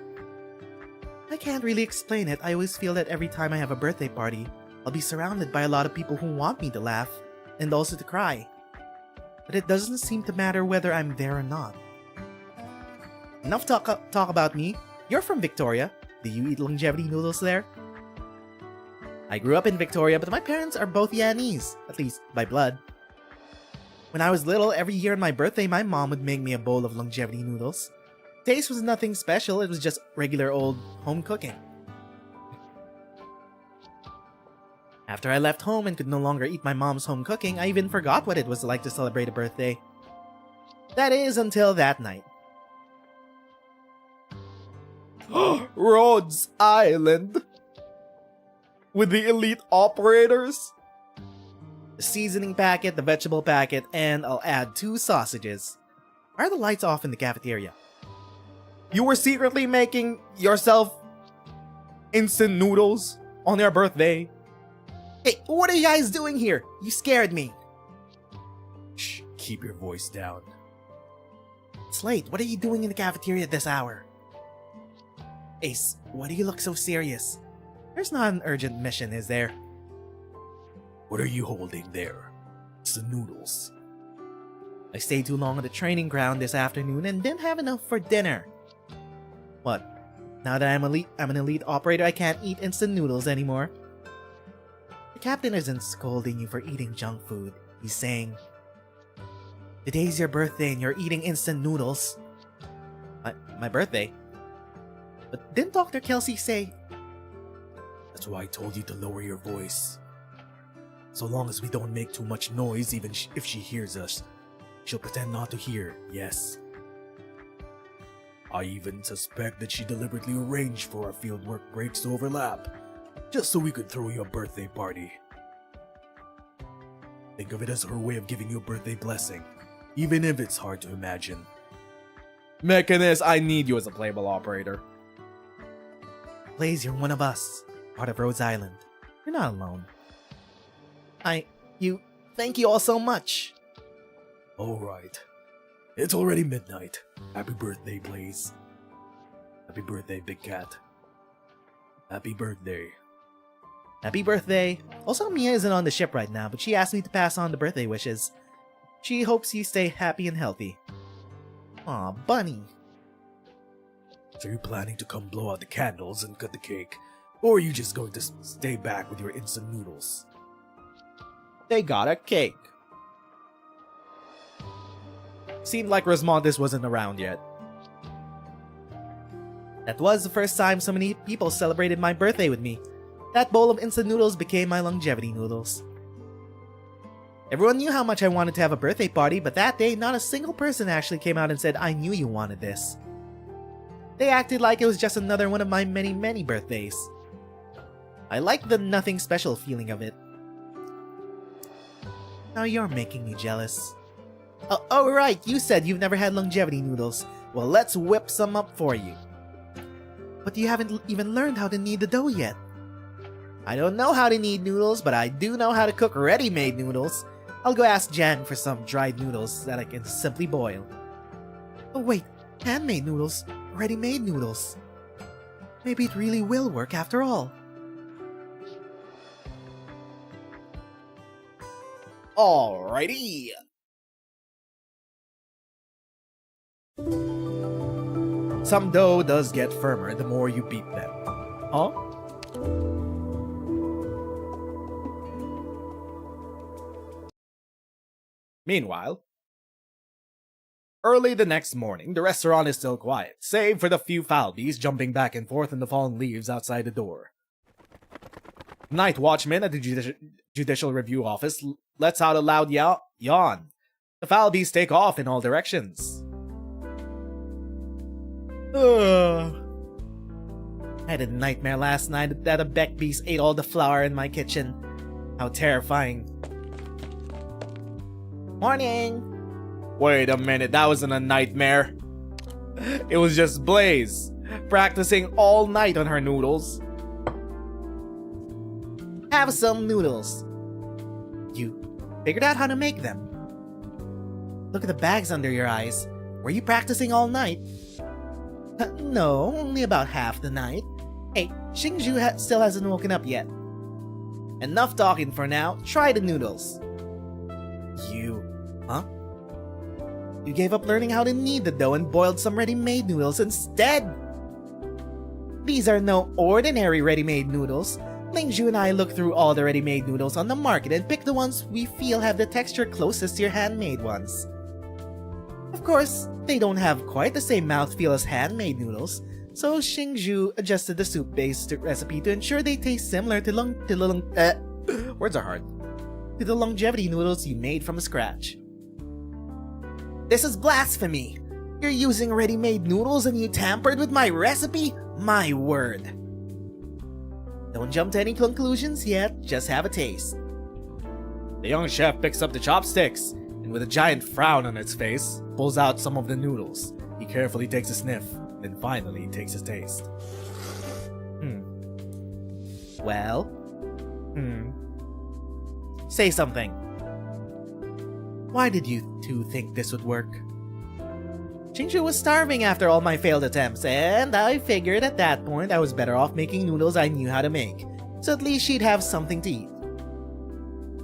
I can't really explain it. I always feel that every time I have a birthday party, I'll be surrounded by a lot of people who want me to laugh, and also to cry. But it doesn't seem to matter whether I'm there or not. Enough talk about me. You're from Victoria. Do you eat longevity noodles there? I grew up in Victoria, but my parents are both Yanese, at least by blood. When I was little, every year on my birthday, my mom would make me a bowl of longevity noodles. Taste was nothing special, it was just regular old home cooking. After I left home and could no longer eat my mom's home cooking, I even forgot what it was like to celebrate a birthday. That is, until that night. Rhodes Island. With the elite operators? The seasoning packet, the vegetable packet, and I'll add 2 sausages. Why are the lights off in the cafeteria? You were secretly making yourself instant noodles on your birthday? Hey, what are you guys doing here? You scared me. Shh, keep your voice down. It's late. What are you doing in the cafeteria at this hour? Ace, why do you look so serious? There's not an urgent mission, is there? What are you holding there? It's the noodles. I stayed too long at the training ground this afternoon and didn't have enough for dinner. What? Now that I'm an elite operator, I can't eat instant noodles anymore? The captain isn't scolding you for eating junk food. He's saying, today's your birthday and you're eating instant noodles. My birthday? But didn't Dr. Kelsey say... That's why I told you to lower your voice. So long as we don't make too much noise, even if she hears us, she'll pretend not to hear, yes. I even suspect that she deliberately arranged for our fieldwork breaks to overlap, just so we could throw you a birthday party. Think of it as her way of giving you a birthday blessing, even if it's hard to imagine. Mechanist, I need you as a playable operator. Blaze, you're one of us, part of Rhodes Island. You're not alone. Thank you all so much. Alright. It's already midnight. Happy birthday, Blaze. Happy birthday, Big Cat. Happy birthday. Happy birthday. Also, Mia isn't on the ship right now, but she asked me to pass on the birthday wishes. She hopes you stay happy and healthy. Aw, Bunny. So you're planning to come blow out the candles and cut the cake? Or are you just going to stay back with your instant noodles? They got a cake. Seemed like Rosmontis wasn't around yet. That was the first time so many people celebrated my birthday with me. That bowl of instant noodles became my longevity noodles. Everyone knew how much I wanted to have a birthday party, but that day, not a single person actually came out and said, I knew you wanted this. They acted like it was just another one of my many, many birthdays. I liked the nothing special feeling of it. Now you're making me jealous. Oh, right, you said you've never had longevity noodles. Well, let's whip some up for you. But you haven't even learned how to knead the dough yet. I don't know how to knead noodles, but I do know how to cook ready-made noodles. I'll go ask Jan for some dried noodles that I can simply boil. Oh wait, handmade noodles, ready-made noodles. Maybe it really will work after all. Alrighty. Some dough does get firmer the more you beat them. Huh? Meanwhile, early the next morning, the restaurant is still quiet, save for the few foul bees jumping back and forth in the fallen leaves outside the door. Night watchman at the Judicial Review Office lets out a loud yawn. The foul bees take off in all directions. I had a nightmare last night that a beck beast ate all the flour in my kitchen. How terrifying. Morning! Wait a minute, that wasn't a nightmare. It was just Blaze, practicing all night on her noodles. Have some noodles. You figured out how to make them. Look at the bags under your eyes. Were you practicing all night? No, only about half the night. Hey, Xingzhu still hasn't woken up yet. Enough talking for now. Try the noodles. Huh? You gave up learning how to knead the dough and boiled some ready-made noodles instead. These are no ordinary ready-made noodles. Lingzhu and I looked through all the ready-made noodles on the market and picked the ones we feel have the texture closest to your handmade ones. Of course, they don't have quite the same mouthfeel as handmade noodles, so Xingzhu adjusted the soup-based recipe to ensure they taste similar to words are hard. To the longevity noodles you made from scratch. This is blasphemy! You're using ready-made noodles and you tampered with my recipe? My word. Don't jump to any conclusions yet, just have a taste. The young chef picks up the chopsticks, and with a giant frown on its face, pulls out some of the noodles. He carefully takes a sniff, then finally takes a taste. Well? Say something. Why did you two think this would work? Xingzhu was starving after all my failed attempts, and I figured at that point I was better off making noodles I knew how to make, so at least she'd have something to eat.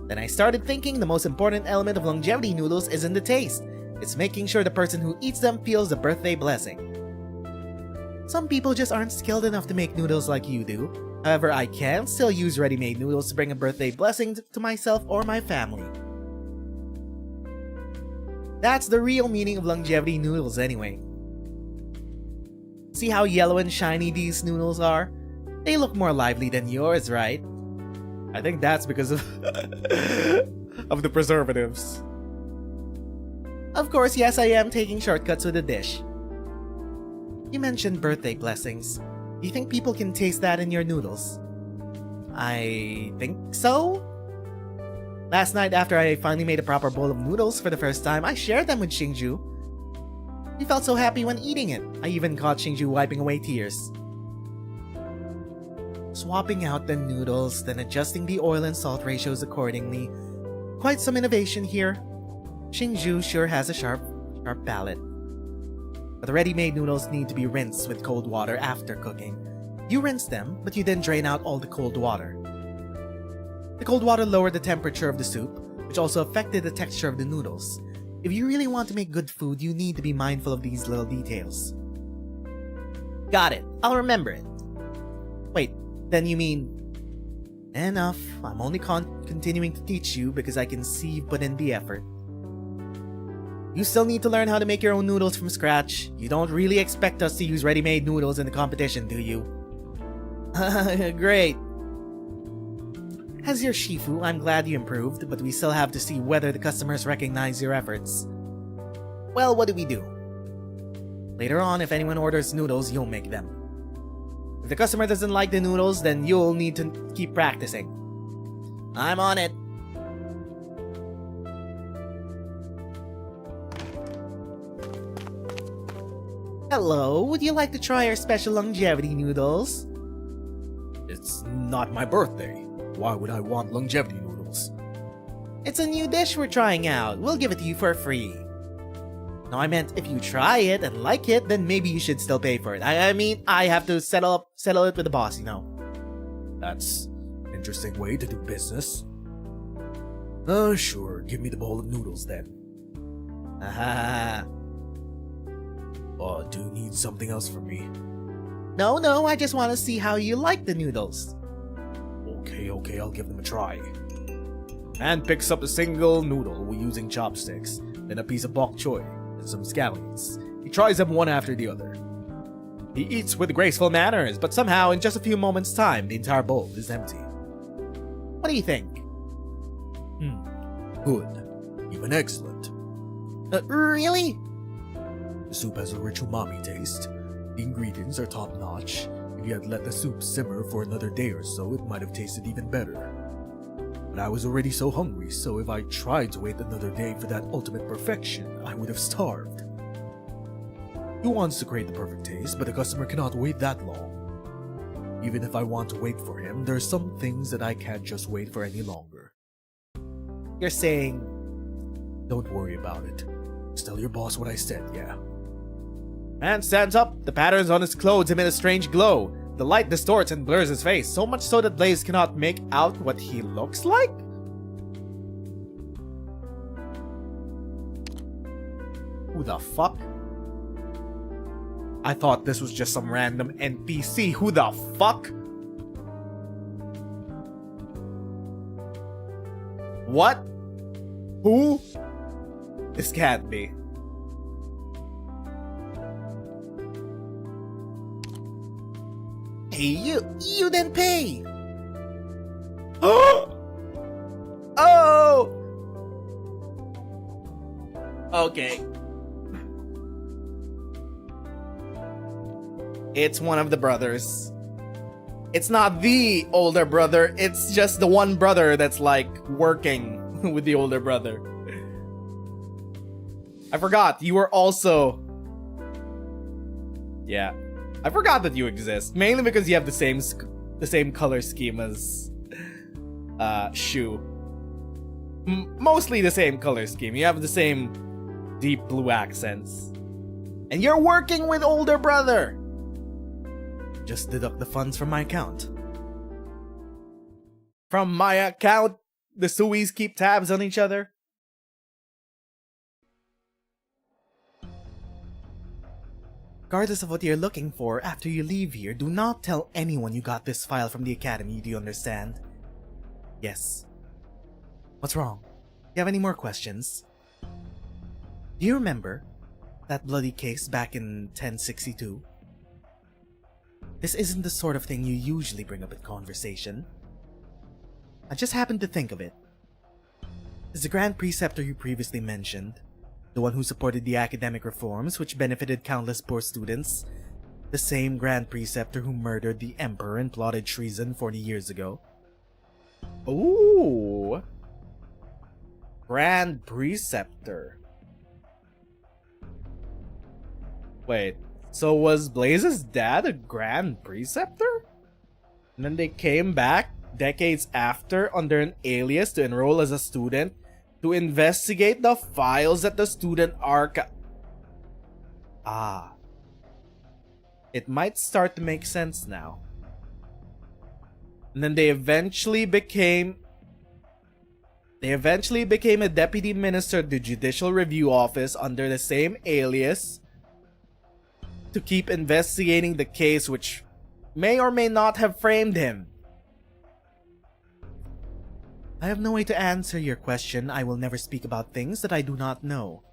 Then I started thinking the most important element of longevity noodles isn't the taste, it's making sure the person who eats them feels the birthday blessing. Some people just aren't skilled enough to make noodles like you do. However, I can still use ready-made noodles to bring a birthday blessing to myself or my family. That's the real meaning of longevity noodles anyway. See how yellow and shiny these noodles are? They look more lively than yours, right? I think that's because of of the preservatives. Of course, yes, I am taking shortcuts with the dish. You mentioned birthday blessings. Do you think people can taste that in your noodles? I think so? Last night, after I finally made a proper bowl of noodles for the first time, I shared them with Xingzhu. He felt so happy when eating it. I even caught Xingzhu wiping away tears. Swapping out the noodles, then adjusting the oil and salt ratios accordingly. Quite some innovation here. Xingzhu sure has a sharp palate. But the ready-made noodles need to be rinsed with cold water after cooking. You rinse them, but you then drain out all the cold water. The cold water lowered the temperature of the soup, which also affected the texture of the noodles. If you really want to make good food, you need to be mindful of these little details. Got it. I'll remember it. Wait, then you mean... Enough. I'm only continuing to teach you because I can see you put in the effort. You still need to learn how to make your own noodles from scratch. You don't really expect us to use ready-made noodles in the competition, do you? Great. As your Shifu, I'm glad you improved, but we still have to see whether the customers recognize your efforts. Well, what do we do? Later on, if anyone orders noodles, you'll make them. If the customer doesn't like the noodles, then you'll need to keep practicing. I'm on it. Hello, would you like to try our special longevity noodles? It's not my birthday. Why would I want longevity noodles? It's a new dish we're trying out. We'll give it to you for free. No, I meant if you try it and like it, then maybe you should still pay for it. I mean, I have to settle it with the boss, you know. That's an interesting way to do business. Sure, give me the bowl of noodles then. Ah. Do you need something else from me? No, I just want to see how you like the noodles. Okay, I'll give them a try. And picks up a single noodle using chopsticks, then a piece of bok choy, and some scallions. He tries them one after the other. He eats with graceful manners, but somehow in just a few moments' time, the entire bowl is empty. What do you think? Good. Even excellent. Really? The soup has a rich umami taste. The ingredients are top-notch. If you had let the soup simmer for another day or so, it might have tasted even better. But I was already so hungry, so if I tried to wait another day for that ultimate perfection, I would have starved. Who wants to create the perfect taste, but a customer cannot wait that long? Even if I want to wait for him, there are some things that I can't just wait for any longer. You're saying... Don't worry about it. Just tell your boss what I said, yeah. Man stands up. The patterns on his clothes emit a strange glow. The light distorts and blurs his face, so much so that Blaze cannot make out what he looks like? Who the fuck? I thought this was just some random NPC. Who the fuck? What? Who? This can't be. Hey, you didn't pay! Oh! Okay. It's one of the brothers. It's not the older brother, it's just the one brother that's like working with the older brother. I forgot, you were also... Yeah. I forgot that you exist, mainly because you have the same color scheme as Shu. Mostly the same color scheme. You have the same deep blue accents. And you're working with older brother. Just deduct the funds from my account. From my account, the Suis keep tabs on each other. Regardless of what you're looking for, after you leave here, do not tell anyone you got this file from the academy, do you understand? Yes. What's wrong? Do you have any more questions? Do you remember that bloody case back in 1062? This isn't the sort of thing you usually bring up in conversation. I just happened to think of it. Is the Grand Preceptor you previously mentioned, the one who supported the academic reforms which benefited countless poor students, the same Grand Preceptor who murdered the Emperor and plotted treason 40 years ago? Ooh! Grand Preceptor. Wait, so was Blaze's dad a Grand Preceptor? And then they came back decades after under an alias to enroll as a student to investigate the files at the student archive. Ah. It might start to make sense now. And then they eventually became a deputy minister of the Judicial Review Office under the same alias to keep investigating the case which may or may not have framed him. I have no way to answer your question. I will never speak about things that I do not know.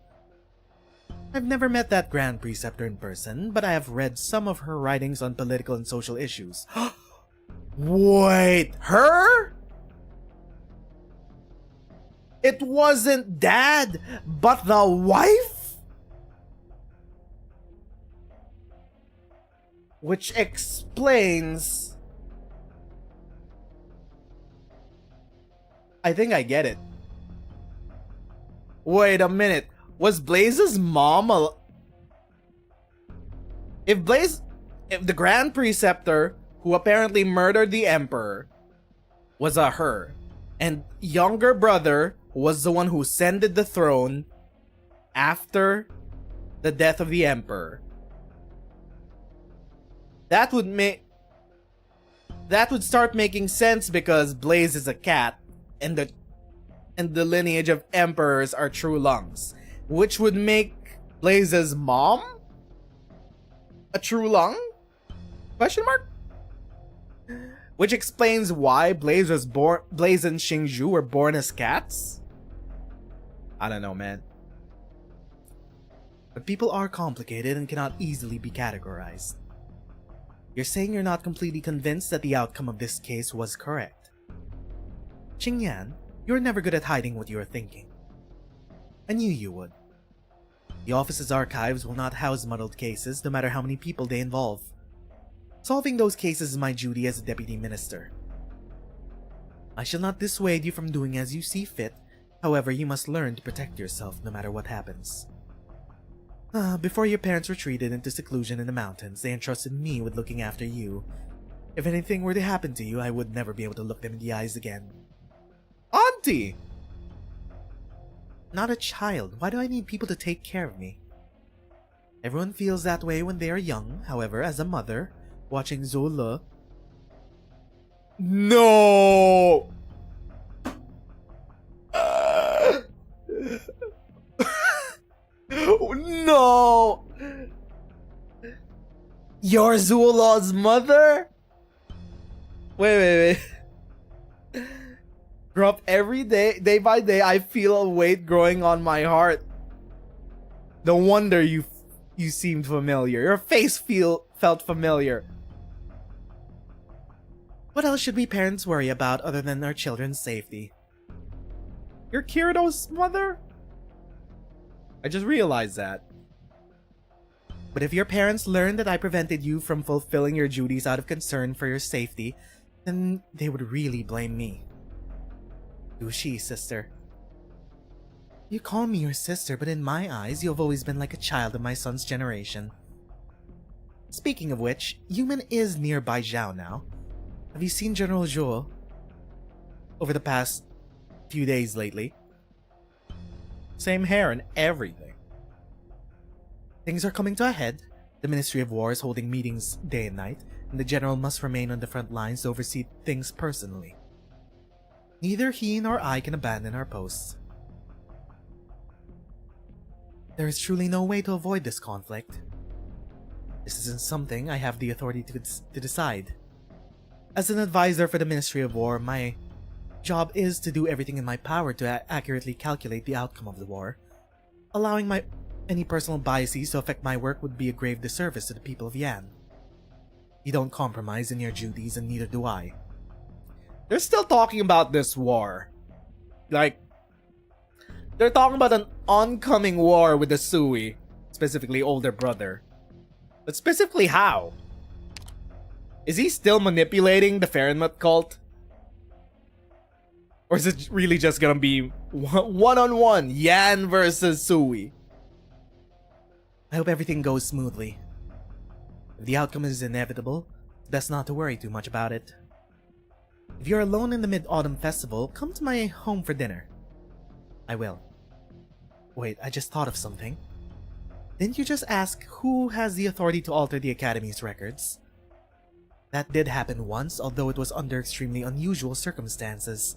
I've never met that Grand Preceptor in person, but I have read some of her writings on political and social issues. Wait, her? It wasn't Dad, but the wife? Which explains... I think I get it. Wait a minute. Was Blaze's mom If the Grand Preceptor, who apparently murdered the Emperor, was a her, and younger brother was the one who ascended the throne after the death of the Emperor, that would start making sense because Blaze is a cat, and the lineage of emperors are true lungs, which would make Blaze's mom a true lung? Question mark? Which explains why Blaze and Xingju were born as cats? I don't know, man. But people are complicated and cannot easily be categorized. You're saying you're not completely convinced that the outcome of this case was correct. Qingyan, you're never good at hiding what you're thinking. I knew you would. The office's archives will not house muddled cases, no matter how many people they involve. Solving those cases is my duty as a deputy minister. I shall not dissuade you from doing as you see fit, however you must learn to protect yourself no matter what happens. Before your parents retreated into seclusion in the mountains, they entrusted me with looking after you. If anything were to happen to you, I would never be able to look them in the eyes again. Auntie! Not a child. Why do I need people to take care of me? Everyone feels that way when they are young. However, as a mother, watching Zola... No! No! You're Zulaw's mother? Wait. Grow up every day by day, I feel a weight growing on my heart. No wonder you seemed familiar. Your face felt familiar. What else should we parents worry about other than our children's safety? You're Kirido's mother? I just realized that. But if your parents learned that I prevented you from fulfilling your duties out of concern for your safety, then they would really blame me. Do she, sister? You call me your sister, but in my eyes, you have always been like a child of my son's generation. Speaking of which, Yuman is nearby Zhao now. Have you seen General Zhou over the past few days lately? Same hair and everything. Things are coming to a head. The Ministry of War is holding meetings day and night, and the General must remain on the front lines to oversee things personally. Neither he nor I can abandon our posts. There is truly no way to avoid this conflict. This isn't something I have the authority to decide. As an advisor for the Ministry of War, my job is to do everything in my power to accurately calculate the outcome of the war. Allowing any personal biases to affect my work would be a grave disservice to the people of Yan. You don't compromise in your duties, and neither do I. They're still talking about this war. Like, they're talking about an oncoming war with the Sui, specifically older brother. But specifically how? Is he still manipulating the Fahrenheit cult? Or is it really just gonna be one-on-one, Yan versus Sui? I hope everything goes smoothly. If the outcome is inevitable, it's best not to worry too much about it. If you're alone in the Mid-Autumn Festival, come to my home for dinner. I will. Wait, I just thought of something. Didn't you just ask who has the authority to alter the Academy's records? That did happen once, although it was under extremely unusual circumstances.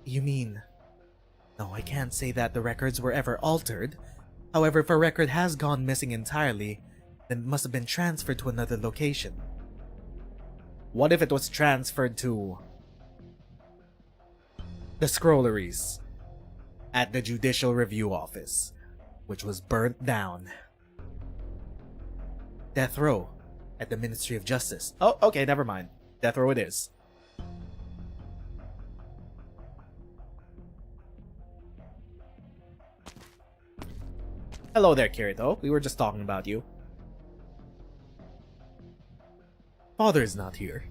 You mean... No, I can't say that the records were ever altered. However, if a record has gone missing entirely, then it must have been transferred to another location. What if it was transferred to the scrolleries at the Judicial Review Office, which was burnt down? Death Row at the Ministry of Justice. Oh, okay, never mind. Death Row it is. Hello there, Kirito. We were just talking about you. Father is not here.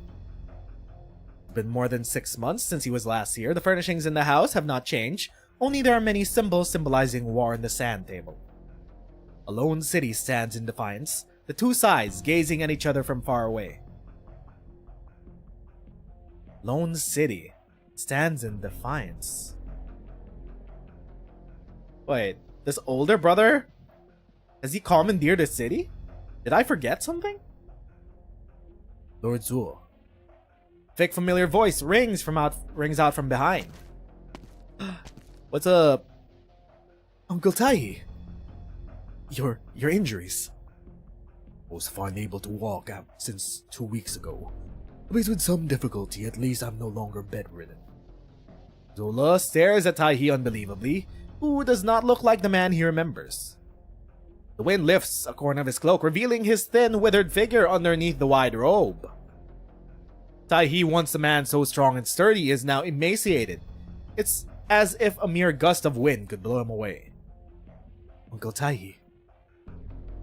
It's been more than 6 months since he was last here. The furnishings in the house have not changed. Only there are many symbols symbolizing war on the sand table. A lone city stands in defiance. the two sides gazing at each other from far away. Lone City stands in defiance. Wait, this older brother? Has he commandeered a city? Did I forget something? Lord Zuo. Thick familiar voice rings out from behind. What's up? Uncle Tai. Your injuries. I was finally able to walk out since 2 weeks ago. But with some difficulty, at least I'm no longer bedridden. Zola stares at Taihi unbelievably, who does not look like the man he remembers. The wind lifts a corner of his cloak, revealing his thin, withered figure underneath the wide robe. Taihi, once a man so strong and sturdy, is now emaciated. It's as if a mere gust of wind could blow him away. Uncle Tai.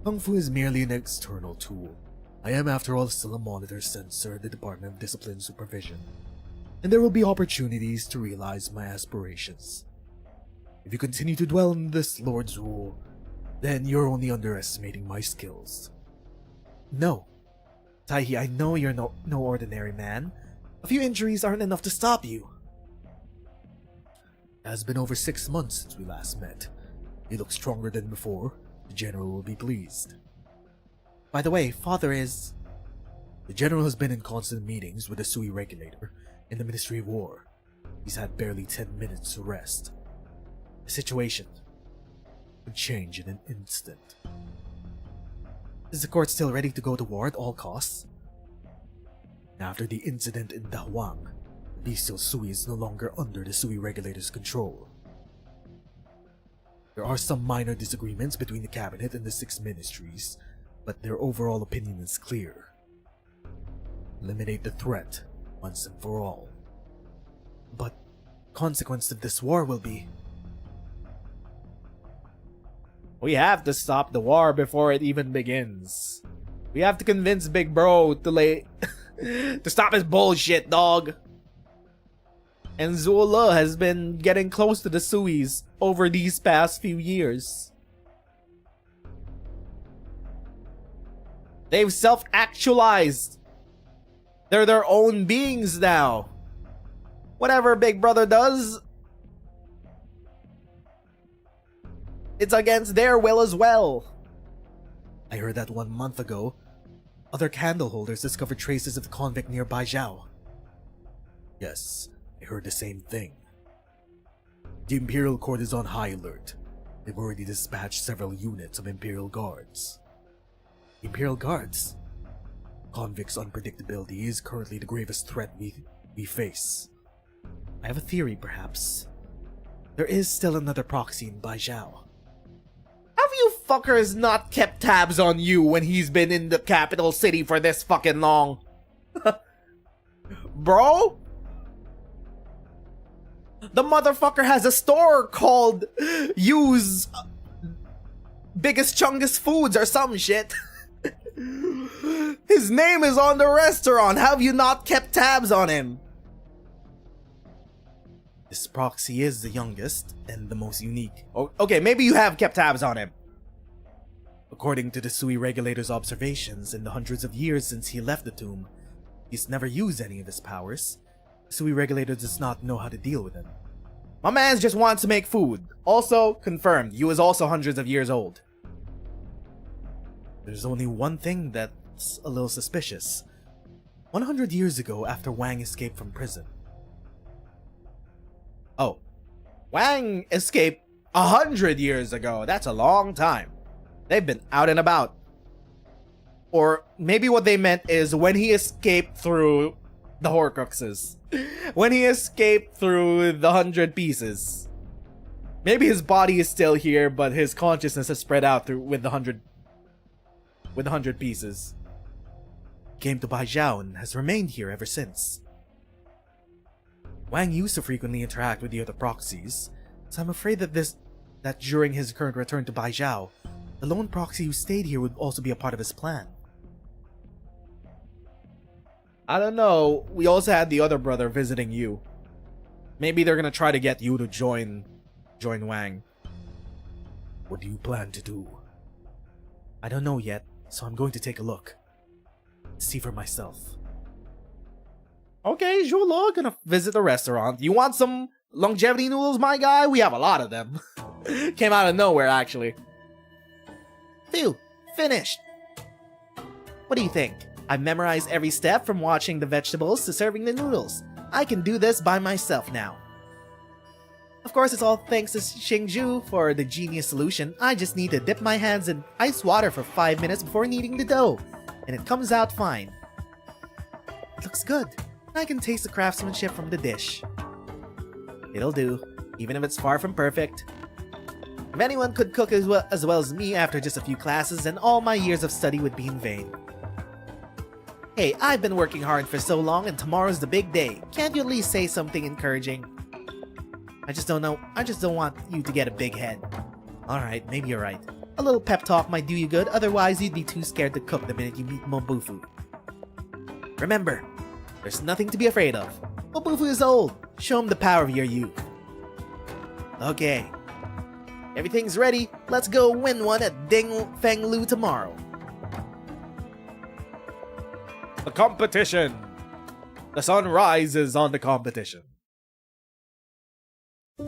Kung Fu is merely an external tool. I am, after all, still a monitor censor in the Department of Discipline Supervision, and there will be opportunities to realize my aspirations. If you continue to dwell in this, Lord Zuo, then you're only underestimating my skills. No. Taihi, I know you're no ordinary man. A few injuries aren't enough to stop you. It has been over 6 months since we last met. You look stronger than before. The General will be pleased. By the way, Father is... The General has been in constant meetings with the Sui regulator in the Ministry of War. He's had barely 10 minutes to rest. The situation would change in an instant. Is the court still ready to go to war at all costs? After the incident in Dahwang, the bestial Sui is no longer under the Sui regulator's control. There are some minor disagreements between the cabinet and the 6 ministries, but their overall opinion is clear. Eliminate the threat once and for all. But consequence of this war will be... We have to stop the war before it even begins. We have to convince Big Bro to to stop his bullshit, dog. And Zola has been getting close to the Suis over these past few years. They've self-actualized. They're their own beings now. Whatever Big Brother does, it's against their will as well. I heard that 1 month ago, other candle holders discovered traces of the convict near Baizhou. Yes, I heard the same thing. The Imperial Court is on high alert. They've already dispatched several units of Imperial Guards. Imperial Guards? Convicts' unpredictability is currently the gravest threat we face. I have a theory, perhaps. There is still another proxy in Baizhou. Have you fuckers not kept tabs on you when he's been in the capital city for this fucking long? Bro? The motherfucker has a store called Use Biggest Chungus Foods or some shit. His name is on the restaurant. Have you not kept tabs on him? This proxy is the youngest and the most unique. Oh, okay, maybe you have kept tabs on him. According to the Sui regulator's observations, in the hundreds of years since he left the tomb, he's never used any of his powers. The Sui regulator does not know how to deal with him. My man just wants to make food. Also, confirmed, you is also hundreds of years old. There's only one thing that's a little suspicious. 100 years ago, after Wang escaped from prison. Oh, Wang escaped 100 years ago. That's a long time. They've been out and about. Or maybe what they meant is when he escaped through the Horcruxes. When he escaped through the 100 pieces. Maybe his body is still here, but his consciousness has spread out through with the 100 pieces. He came to Baizhou and has remained here ever since. Wang used to frequently interact with the other proxies, so I'm afraid that during his current return to Baizhou, the lone proxy who stayed here would also be a part of his plan. I don't know, we also had the other brother visiting you. Maybe they're gonna try to get you to join Wang. What do you plan to do? I don't know yet. so I'm going to take a look. See for myself. Okay, Jolo, gonna visit the restaurant. You want some longevity noodles, my guy? We have a lot of them. Came out of nowhere, actually. Phew, finished. What do you think? I've memorized every step from watching the vegetables to serving the noodles. I can do this by myself now. Of course, it's all thanks to Xingju for the genius solution. I just need to dip my hands in ice water for 5 minutes before kneading the dough, and it comes out fine. It looks good. I can taste the craftsmanship from the dish. It'll do, even if it's far from perfect. If anyone could cook as well as me after just a few classes, then all my years of study would be in vain. Hey, I've been working hard for so long and tomorrow's the big day. Can't you at least say something encouraging? I just don't want you to get a big head. Alright, maybe you're right. A little pep talk might do you good, otherwise you'd be too scared to cook the minute you meet Mobufu. Remember, there's nothing to be afraid of. Mobufu is old. Show him the power of your youth. Okay. Everything's ready. Let's go win one at Ding Feng Lu tomorrow. The competition. The sun rises on the competition.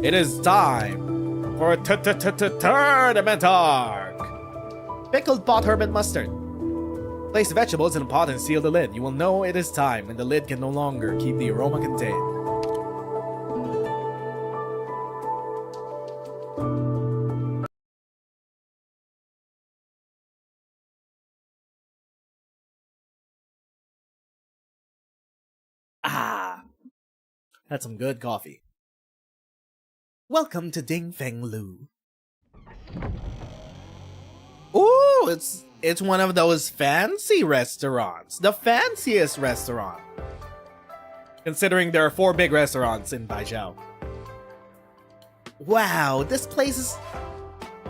It is time for a tournament arc. Pickled pot herb and mustard. Place the vegetables in a pot and seal the lid. You will know it is time when the lid can no longer keep the aroma contained. Ah, that's some good coffee. Welcome to Ding Feng Lu. Ooh, it's one of those fancy restaurants. The fanciest restaurant. Considering there are 4 big restaurants in Baijiao. Wow, this place is...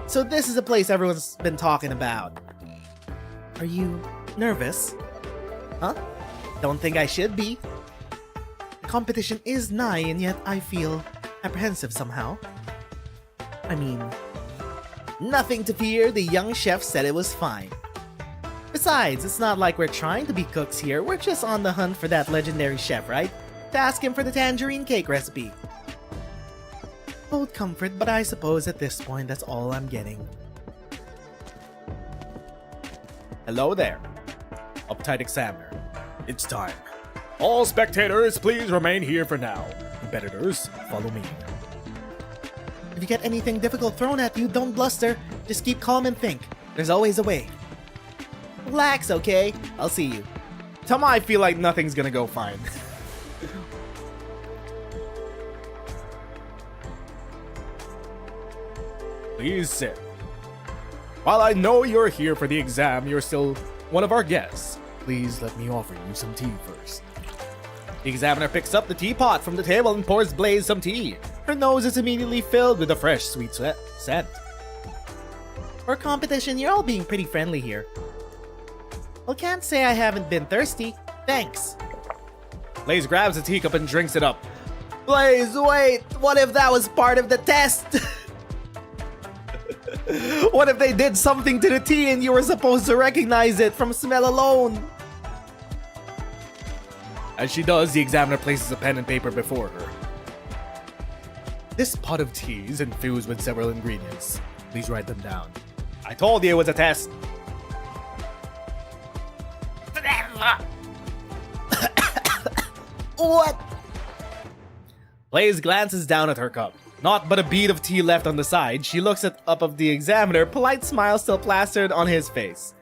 So this is the place everyone's been talking about. Are you nervous? Huh? Don't think I should be. The competition is nigh and yet I feel apprehensive somehow. I mean, nothing to fear, the young chef said it was fine. Besides, it's not like we're trying to be cooks here, we're just on the hunt for that legendary chef, right? To ask him for the tangerine cake recipe. Old comfort, but I suppose at this point that's all I'm getting. Hello there, uptight examiner. It's time. All spectators, please remain here for now. Competitors, follow me. If you get anything difficult thrown at you, don't bluster. Just keep calm and think. There's always a way. Relax, okay? I'll see you. Tell me I feel like nothing's gonna go fine. Please sit. While I know you're here for the exam, you're still one of our guests. Please let me offer you some tea first. The examiner picks up the teapot from the table and pours Blaze some tea. Her nose is immediately filled with a fresh, sweet scent. For a competition, you're all being pretty friendly here. Well, can't say I haven't been thirsty. Thanks. Blaze grabs a teacup and drinks it up. Blaze, wait! What if that was part of the test? What if they did something to the tea and you were supposed to recognize it from smell alone? As she does, the examiner places a pen and paper before her. This pot of tea is infused with several ingredients. Please write them down. I told you it was a test. What? Blaze glances down at her cup. Not but a bead of tea left on the side. She looks up of the examiner, polite smile still plastered on his face.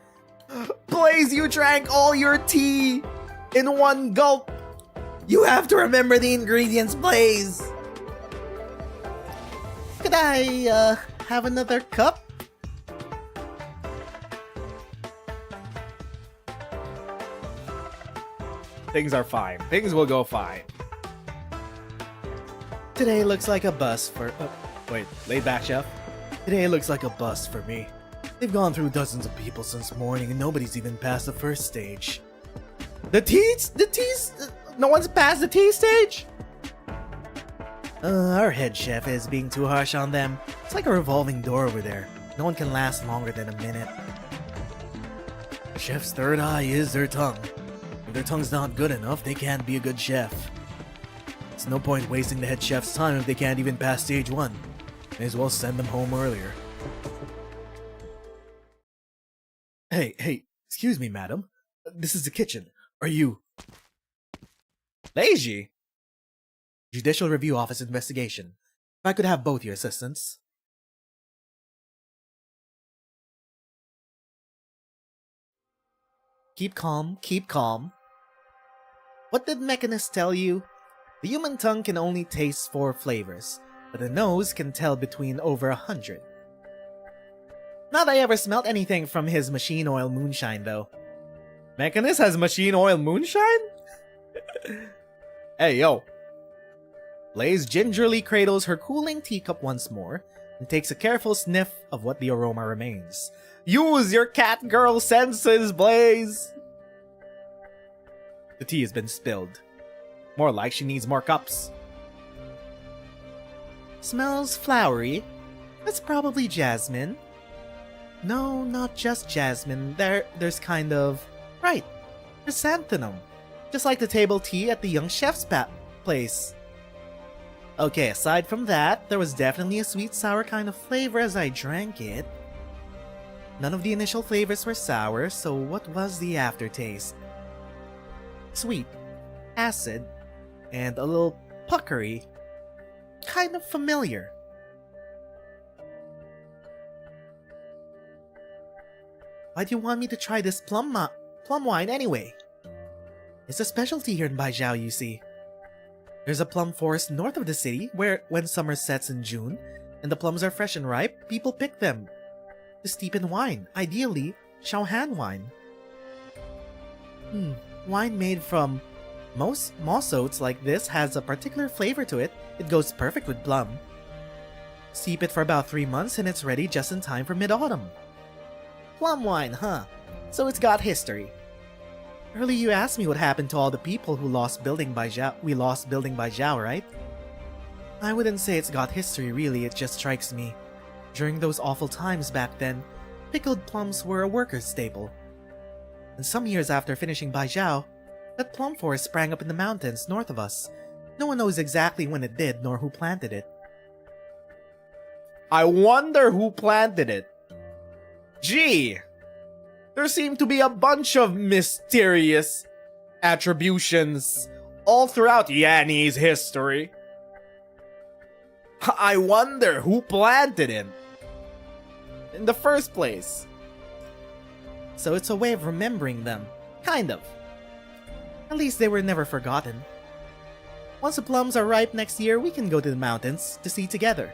Blaze, you drank all your tea in one gulp. You have to remember the ingredients, Blaze. Could I, have another cup? Things are fine. Things will go fine. Today looks like a bust for... wait, laid back, chef? Today looks like a bust for me. They've gone through dozens of people since morning and nobody's even passed the first stage. The teas? No one's passed the tea stage? Our head chef is being too harsh on them. It's like a revolving door over there. No one can last longer than a minute. A chef's third eye is their tongue. If their tongue's not good enough, they can't be a good chef. It's no point wasting the head chef's time if they can't even pass stage 1. May as well send them home earlier. Hey, excuse me, madam. This is the kitchen. Are you... Leiji? Judicial Review Office investigation. If I could have both your assistants. Keep calm, keep calm. What did Mechanist tell you? The human tongue can only taste 4 flavors, but the nose can tell between over 100. Not I ever smelt anything from his machine oil moonshine, though. Mechanist has machine oil moonshine? Hey, yo. Blaze gingerly cradles her cooling teacup once more and takes a careful sniff of what the aroma remains. Use your catgirl senses, Blaze! The tea has been spilled. More like she needs more cups. Smells flowery. That's probably jasmine. No, not just jasmine. There's kind of... Right, chrysanthemum. Just like the table tea at the young chef's place. Okay, aside from that, there was definitely a sweet-sour kind of flavor as I drank it. None of the initial flavors were sour, so what was the aftertaste? Sweet, acid, and a little puckery. Kind of familiar. Why do you want me to try this plum wine anyway? It's a specialty here in Baijiao, you see. There's a plum forest north of the city where, when summer sets in June and the plums are fresh and ripe, people pick them to steep in wine, ideally Shaohan wine. Wine made from most moss oats like this has a particular flavor to it. It goes perfect with plum. Steep it for about 3 months and it's ready just in time for mid-autumn. Plum wine, huh? So it's got history. Earlier you asked me what happened to all the people who lost building Baijiao, right? I wouldn't say it's got history really, it just strikes me. During those awful times back then, pickled plums were a worker's staple. And some years after finishing Baijiao, that plum forest sprang up in the mountains north of us. No one knows exactly when it did, nor who planted it. I wonder who planted it. Gee! There seem to be a bunch of mysterious attributions all throughout Yanni's history. I wonder who planted it in the first place. So it's a way of remembering them. Kind of. At least they were never forgotten. Once the plums are ripe next year, we can go to the mountains to see together.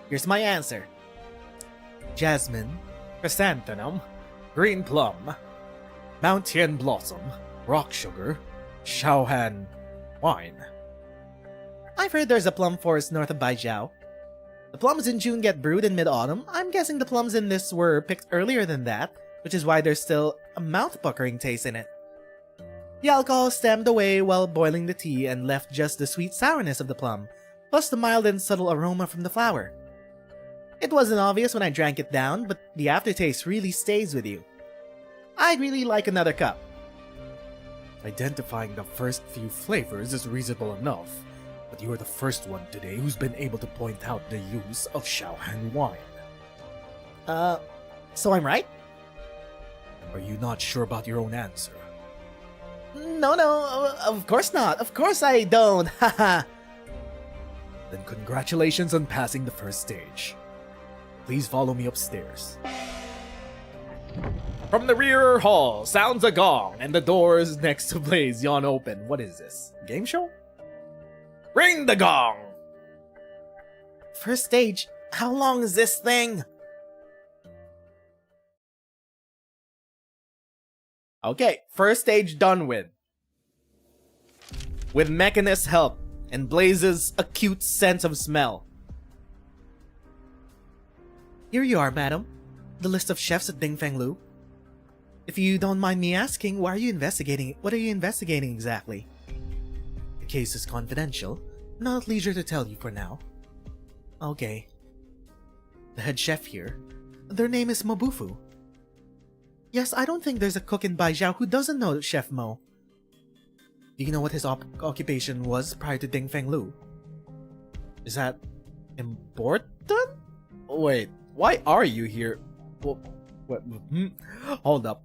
Here's my answer. Jasmine, chrysanthemum, green plum, mountain blossom, rock sugar, Shaohan wine. I've heard there's a plum forest north of Baijiao. The plums in June get brewed in mid-autumn. I'm guessing the plums in this were picked earlier than that, which is why there's still a mouth-puckering taste in it. The alcohol stemmed away while boiling the tea and left just the sweet sourness of the plum, plus the mild and subtle aroma from the flower. It wasn't obvious when I drank it down, but the aftertaste really stays with you. I'd really like another cup. Identifying the first few flavors is reasonable enough, but you're the first one today who's been able to point out the use of Shaohan wine. So I'm right? Are you not sure about your own answer? No, of course not. Of course I don't, haha. Then congratulations on passing the first stage. Please follow me upstairs. From the rear hall sounds a gong, and the doors next to Blaze yawn open. What is this? Game show? Ring the gong! First stage? How long is this thing? Okay, first stage done with. With Mechanist's help and Blaze's acute sense of smell. Here you are, madam. The list of chefs at Ding Feng Lu. If you don't mind me asking, why are you investigating? What are you investigating exactly? The case is confidential. Not at leisure to tell you for now. Okay. the head chef here. Their name is Mobufu. Yes, I don't think there's a cook in Baijiao who doesn't know Chef Mo. Do you know what his occupation was prior to Ding Feng Lu? Is that important? Wait, why are you here? What? Hold up.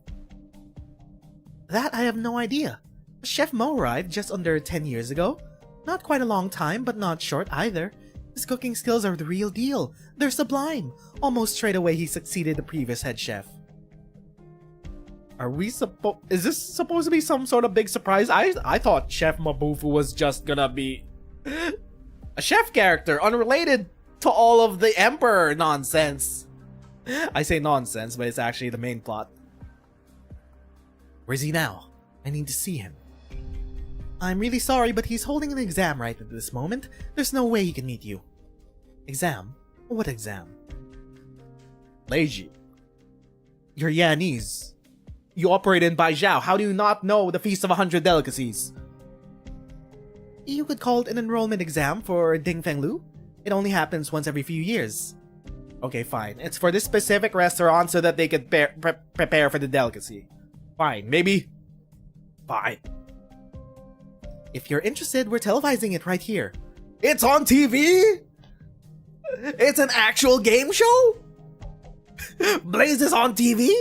That I have no idea. Chef Mo arrived just under 10 years ago. Not quite a long time, but not short either. His cooking skills are the real deal. They're sublime. Almost straight away he succeeded the previous head chef. Is this supposed to be some sort of big surprise? I thought Chef Mobufu was just gonna be a chef character unrelated to all of the Emperor nonsense. I say nonsense, but it's actually the main plot. Where's he now? I need to see him. I'm really sorry, but he's holding an exam right at this moment. There's no way he can meet you. Exam? What exam? Leiji. You're Yanese. You operate in Baijiao. How do you not know the Feast of 100 Delicacies? You could call it an enrollment exam for Ding Feng Lu. It only happens once every few years. Okay, fine. It's for this specific restaurant so that they could prepare for the delicacy. Fine, maybe. Fine. If you're interested, we're televising it right here. It's on TV? It's an actual game show? Blaze is on TV?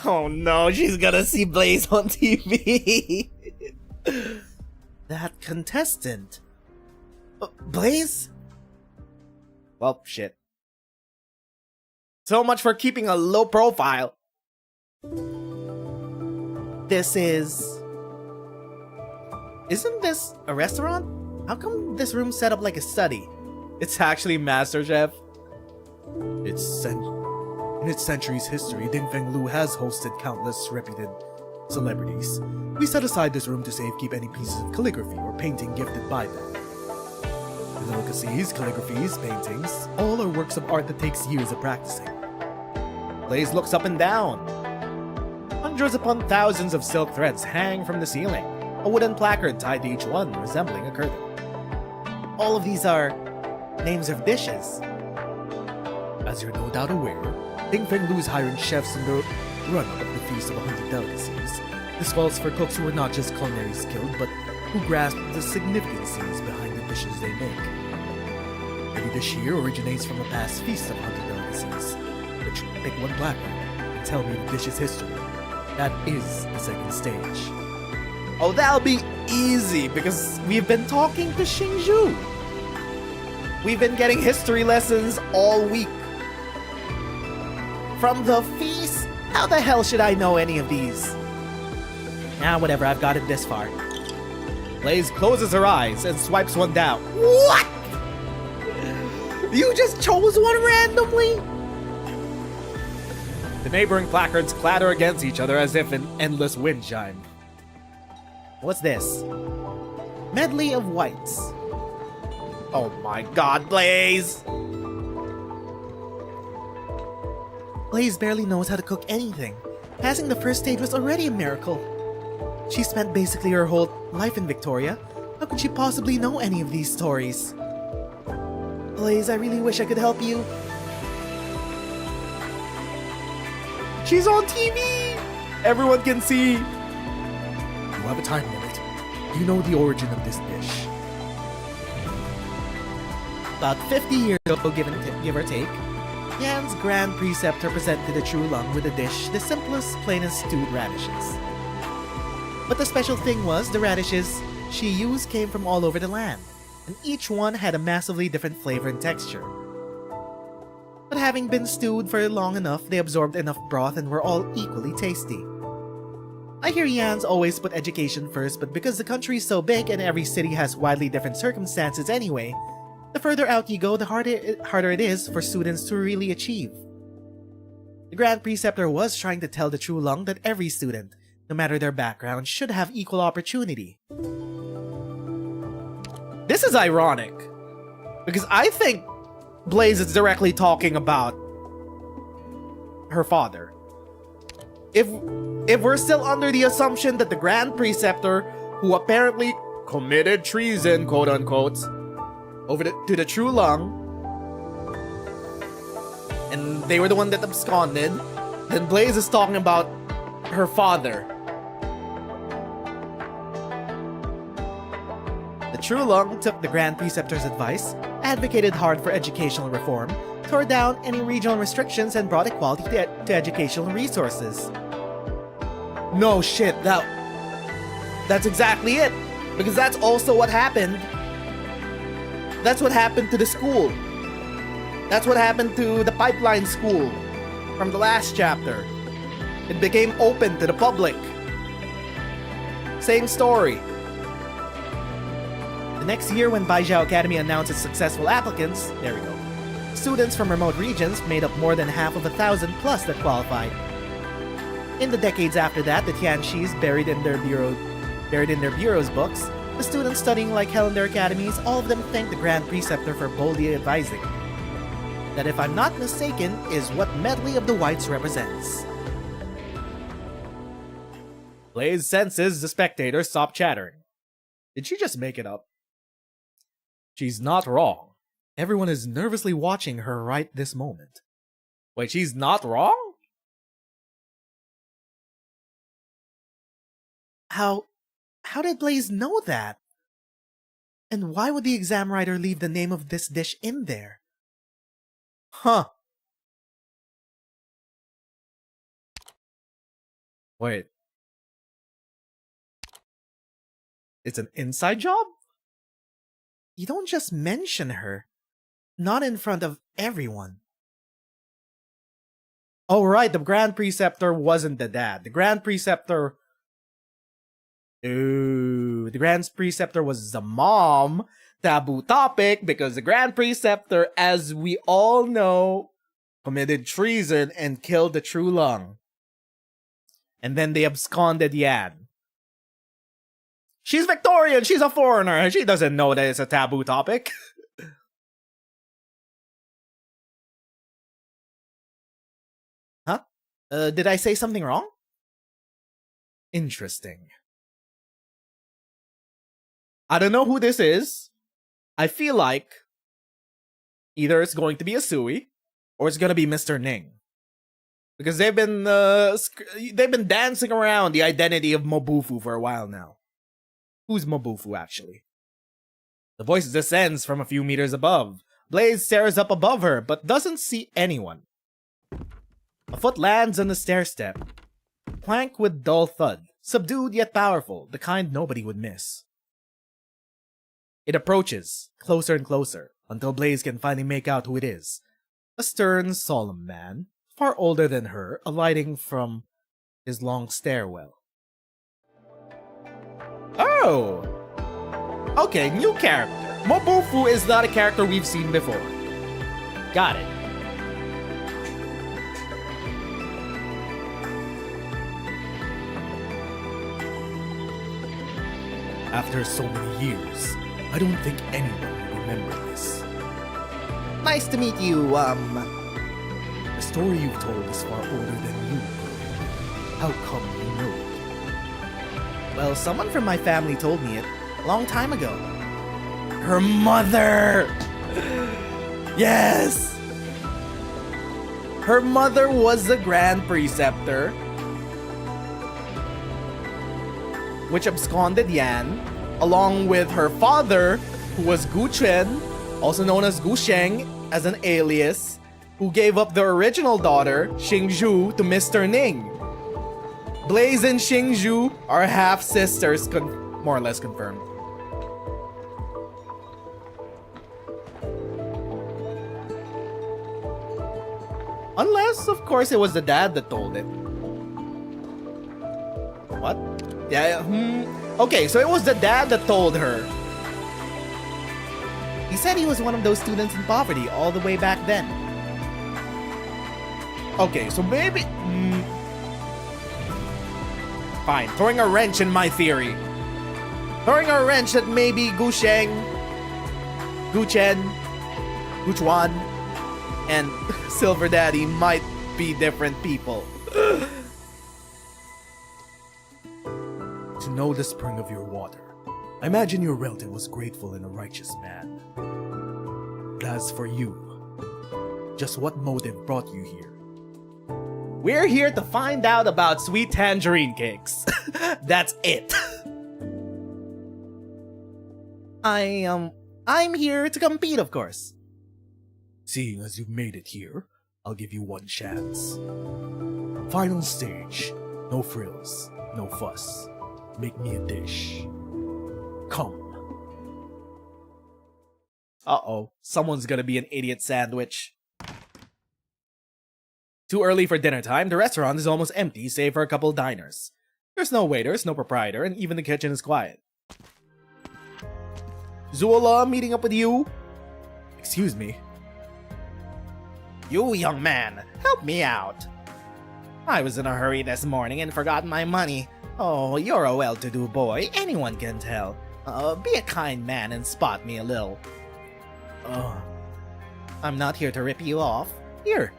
Oh no, she's gonna see Blaze on TV. That contestant. Blaze? Well, shit. So much for keeping a low profile. This is... Isn't this a restaurant? How come this room's set up like a study? It's actually MasterChef. In its centuries' history, Ding Feng Lu has hosted countless reputed celebrities. We set aside this room to safekeep any pieces of calligraphy or painting gifted by them. The delicacies, calligraphies, paintings, all are works of art that takes years of practicing. Blaze looks up and down. Hundreds upon thousands of silk threads hang from the ceiling, a wooden placard tied to each one resembling a curtain. All of these are names of dishes. As you're no doubt aware, Ding Feng Lu is hiring chefs in the run-up of the Feast of 100 Delicacies. This calls for cooks who are not just culinary skilled, but who grasp the significances behind the dishes they make. Every dish here originates from a past Feast of 100 Delicacies. Pick one placard and tell me the dish's history. That is the second stage. Oh, that'll be easy because we've been talking to Xingzhu. We've been getting history lessons all week. From the feast? How the hell should I know any of these? Nah, whatever, I've got it this far. Blaze closes her eyes and swipes one down. What? You just chose one randomly? The neighboring placards clatter against each other as if an endless wind chime. What's this? Medley of whites. Oh my god, Blaze! Blaze barely knows how to cook anything. Passing the first stage was already a miracle. She spent basically her whole life in Victoria. How could she possibly know any of these stories? Blaze, I really wish I could help you. She's on TV! Everyone can see! You have a time limit. Do you know the origin of this dish? About 50 years ago, give or take, Yan's grand preceptor presented a true lung with a dish the simplest, plainest stewed radishes. But the special thing was, the radishes she used came from all over the land, and each one had a massively different flavor and texture. But having been stewed for long enough, they absorbed enough broth and were all equally tasty. I hear Yan's always put education first, but because the country is so big and every city has widely different circumstances anyway, the further out you go, the harder it is for students to really achieve. The Grand Preceptor was trying to tell the true lung that every student, no matter their background, should have equal opportunity. This is ironic, because I think Blaze is directly talking about her father. If we're still under the assumption that the Grand Preceptor, who apparently committed treason, quote-unquote, over to the True Lung. And they were the one that absconded. Then Blaze is talking about her father. The True Lung took the Grand Preceptor's advice, advocated hard for educational reform, tore down any regional restrictions, and brought equality to educational resources. No shit, that's exactly it. Because that's also what happened. That's what happened to the school. That's what happened to the pipeline school from the last chapter. It became open to the public. Same story. The next year, when Baijiao Academy announced its successful applicants, there we go. Students from remote regions made up more than half of 1,000 plus that qualified. In the decades after that, the Tianxis buried in their bureau's books, the students studying like hell in their academies, all of them thank the Grand Preceptor for boldly advising. That, if I'm not mistaken, is what Medley of the Whites represents. Blaze senses the spectators stop chattering. Did she just make it up? She's not wrong. Everyone is nervously watching her right this moment. Wait, she's not wrong? How did Blaze know that? And why would the exam writer leave the name of this dish in there? Huh. Wait. It's an inside job? You don't just mention her. Not in front of everyone. Oh right, the Grand Preceptor wasn't the dad. The Grand Preceptor... Ooh, the Grand Preceptor was the mom. Taboo topic, because the Grand Preceptor, as we all know, committed treason and killed the True Lung. And then they absconded Yan. She's Victorian, she's a foreigner, she doesn't know that it's a taboo topic. Huh? Did I say something wrong? Interesting. I don't know who this is. I feel like either it's going to be a Sui or it's gonna be Mr. Ning, because they've been dancing around the identity of Mobufu for a while now. Who's Mobufu actually? The voice descends from a few meters above. Blaze stares up above her but doesn't see anyone. A foot lands on the stair step. Plank with dull thud, subdued yet powerful, the kind nobody would miss. It approaches, closer and closer, until Blaze can finally make out who it is. A stern, solemn man, far older than her, alighting from his long stairwell. Oh! Okay, new character. Mobufu is not a character we've seen before. Got it. After so many years, I don't think anyone will remember this. Nice to meet you, The story you've told is far older than you, girl. How come you know it? Well, someone from my family told me it a long time ago. Her mother! Yes! Her mother was the Grand Preceptor, which absconded Yan, along with her father, who was Gu Chen, also known as Gu Sheng, as an alias, who gave up their original daughter, Xingzhu, to Mr. Ning. Blaze and Xingzhu are half-sisters, more or less confirmed. Unless, of course, it was the dad that told it. What? Yeah, Okay, so it was the dad that told her. He said he was one of those students in poverty all the way back then. Okay, so maybe... Fine, throwing a wrench in my theory. Throwing a wrench that maybe Gu Sheng, Gu Chen, Gu Chuan, and Silver Daddy might be different people. To know the spring of your water, I imagine your relative was grateful and a righteous man. But as for you, just what motive brought you here? We're here to find out about sweet tangerine cakes. That's it. I'm here to compete, of course. Seeing as you've made it here, I'll give you one chance. Final stage. No frills, no fuss. Make me a dish. Come. Uh-oh, someone's gonna be an idiot sandwich. Too early for dinner time, the restaurant is almost empty save for a couple diners. There's no waiters, no proprietor, and even the kitchen is quiet. Zula, meeting up with you? Excuse me. You, young man, help me out. I was in a hurry this morning and forgot my money. Oh, you're a well-to-do boy, anyone can tell. Be a kind man and spot me a little. I'm not here to rip you off. Here,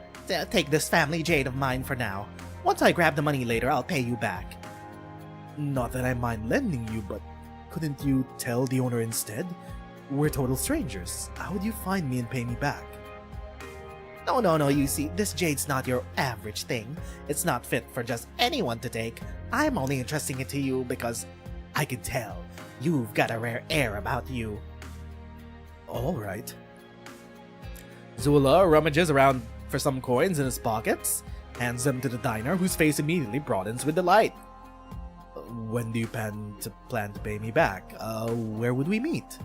take this family jade of mine for now. Once I grab the money later, I'll pay you back. Not that I mind lending you, but couldn't you tell the owner instead? We're total strangers. How would you find me and pay me back? No, you see, this jade's not your average thing. It's not fit for just anyone to take. I'm only entrusting it to you because I can tell you've got a rare air about you. Alright. Zula rummages around for some coins in his pockets, hands them to the diner, whose face immediately broadens with delight. When do you plan to pay me back? Where would we meet?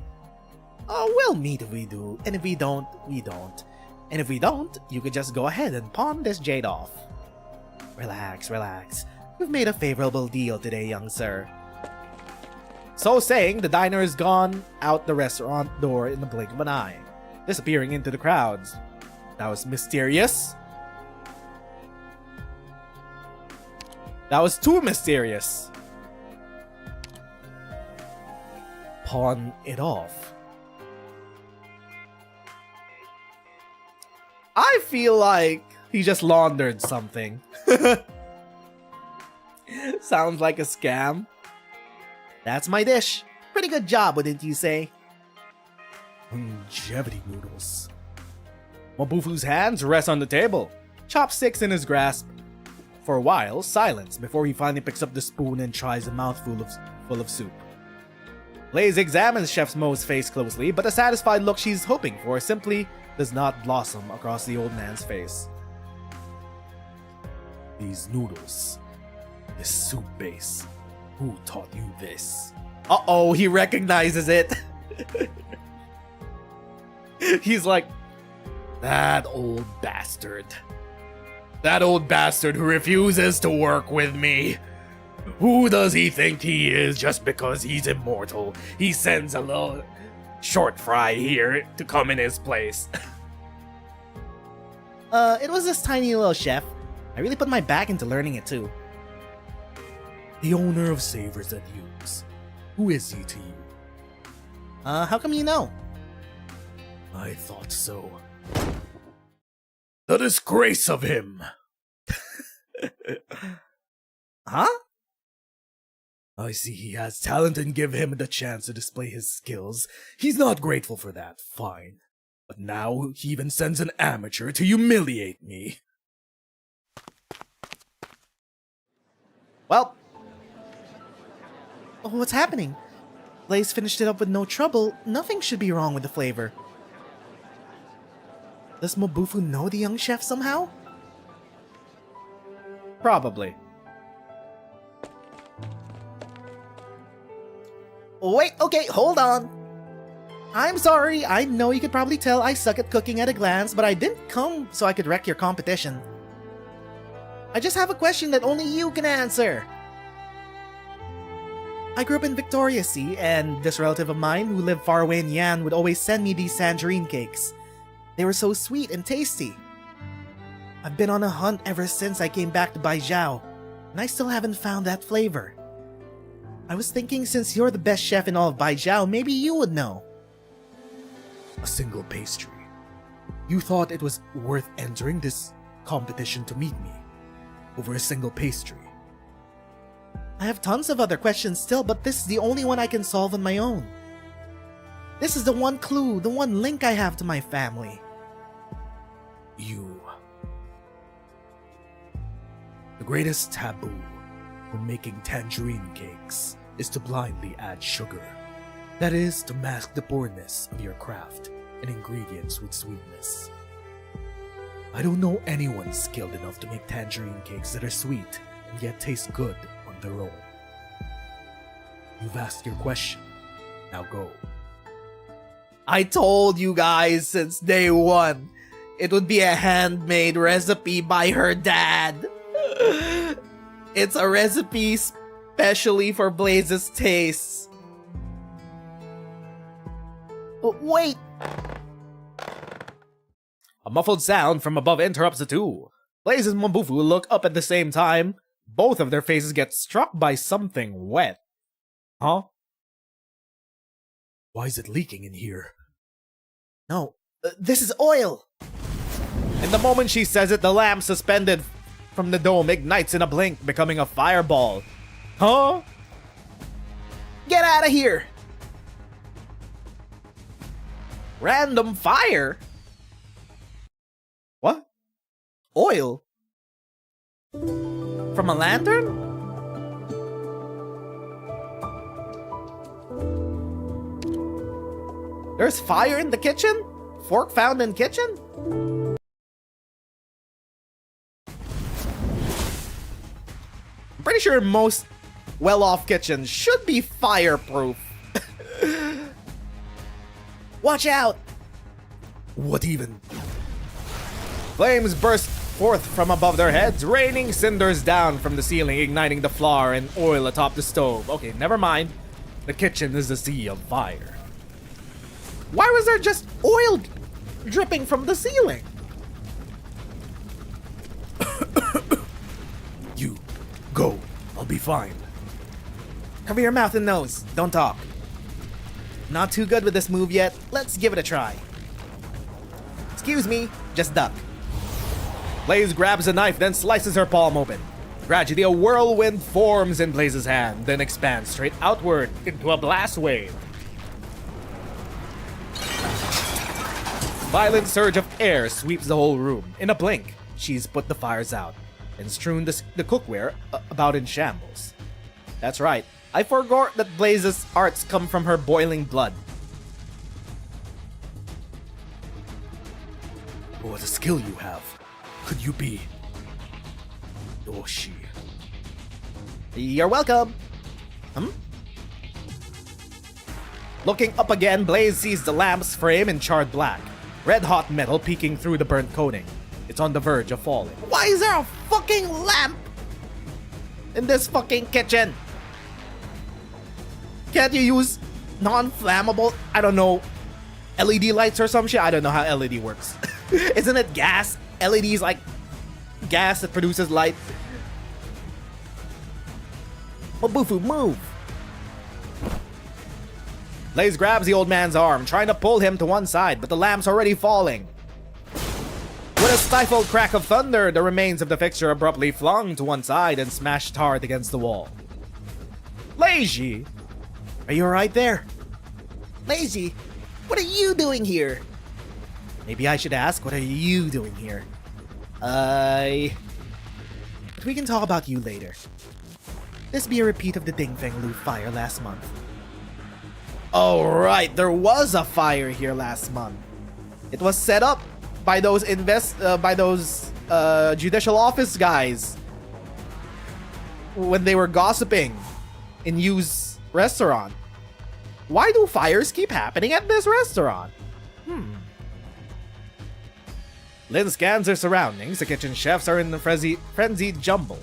We'll meet if we do, and if we don't, we don't. And if we don't, you could just go ahead and pawn this jade off. Relax. We've made a favorable deal today, young sir. So saying, the diner is gone out the restaurant door in the blink of an eye, disappearing into the crowds. That was mysterious. That was too mysterious. Pawn it off. I feel like he just laundered something. Sounds like a scam. That's my dish. Pretty good job, wouldn't you say? Longevity noodles. Mabufu's hands rest on the table, chopsticks in his grasp. For a while, silence before he finally picks up the spoon and tries a mouthful full of soup. Blaze examines Chef Mo's face closely, but the satisfied look she's hoping for simply does not blossom across the old man's face. These noodles. This soup base. Who taught you this? Uh-oh, he recognizes it. He's like, that old bastard. That old bastard who refuses to work with me. Who does he think he is just because he's immortal? He sends a little short fry here to come in his place. It was this tiny little chef. I really put my back into learning it too. The owner of Savers at Hughes. Who is he to you? How come you know? I thought so. The disgrace of him! Huh? I see he has talent and give him the chance to display his skills. He's not grateful for that, fine. But now he even sends an amateur to humiliate me. Well, what's happening? Blaze finished it up with no trouble. Nothing should be wrong with the flavor. Does Mobufu know the young chef somehow? Probably. Wait, okay, hold on. I'm sorry, I know you could probably tell I suck at cooking at a glance, but I didn't come so I could wreck your competition. I just have a question that only you can answer. I grew up in Victoria, see, and this relative of mine who lived far away in Yan would always send me these tangerine cakes. They were so sweet and tasty. I've been on a hunt ever since I came back to Baijiao, and I still haven't found that flavor. I was thinking since you're the best chef in all of Baijiao, maybe you would know. A single pastry. You thought it was worth entering this competition to meet me over a single pastry. I have tons of other questions still, but this is the only one I can solve on my own. This is the one clue, the one link I have to my family. You. The greatest taboo when making tangerine cakes is to blindly add sugar. That is to mask the poorness of your craft and ingredients with sweetness. I don't know anyone skilled enough to make tangerine cakes that are sweet and yet taste good on their own. You've asked your question. Now go. I told you guys since day one, it would be a handmade recipe by her dad. It's a recipe specially for Blaze's tastes. Wait! A muffled sound from above interrupts the two. Blaze and Mabufu look up at the same time. Both of their faces get struck by something wet. Huh? Why is it leaking in here? No, this is oil! In the moment she says it, the lamp suspended from the dome ignites in a blink, becoming a fireball. Huh? Get out of here! Random fire? What? Oil? From a lantern? There's fire in the kitchen? Fork found in kitchen? I'm pretty sure most well-off kitchens should be fireproof. Watch out! What even? Flames burst forth from above their heads, raining cinders down from the ceiling, igniting the flour and oil atop the stove. Okay, never mind. The kitchen is a sea of fire. Why was there just oil dripping from the ceiling? You. Go. I'll be fine. Cover your mouth and nose. Don't talk. Not too good with this move yet. Let's give it a try. Excuse me. Just duck. Blaze grabs a knife, then slices her palm open. Gradually, a whirlwind forms in Blaze's hand, then expands straight outward into a blast wave. Violent surge of air sweeps the whole room. In a blink, she's put the fires out and strewn the cookware about in shambles. That's right, I forgot that Blaze's arts come from her boiling blood. What a skill you have. Could you be Yoshi? You're welcome. Looking up again, Blaze sees the lamp's frame in charred black. Red-hot metal peeking through the burnt coating. It's on the verge of falling. Why is there a fucking lamp in this fucking kitchen? Can't you use non-flammable, I don't know, LED lights or some shit? I don't know how LED works. Isn't it gas? LED's like gas that produces light. Mabufu, move! Blaze grabs the old man's arm, trying to pull him to one side, but the lamp's already falling. With a stifled crack of thunder, the remains of the fixture abruptly flung to one side and smashed hard against the wall. Lazy! Are you alright there? Lazy, what are you doing here? Maybe I should ask, what are you doing here? But we can talk about you later. This be a repeat of the Ding Feng Lu fire last month. Oh right, there was a fire here last month. It was set up by those judicial office guys when they were gossiping in Yu's restaurant. Why do fires keep happening at this restaurant? Lynn scans her surroundings. The kitchen chefs are in the frenzied jumble,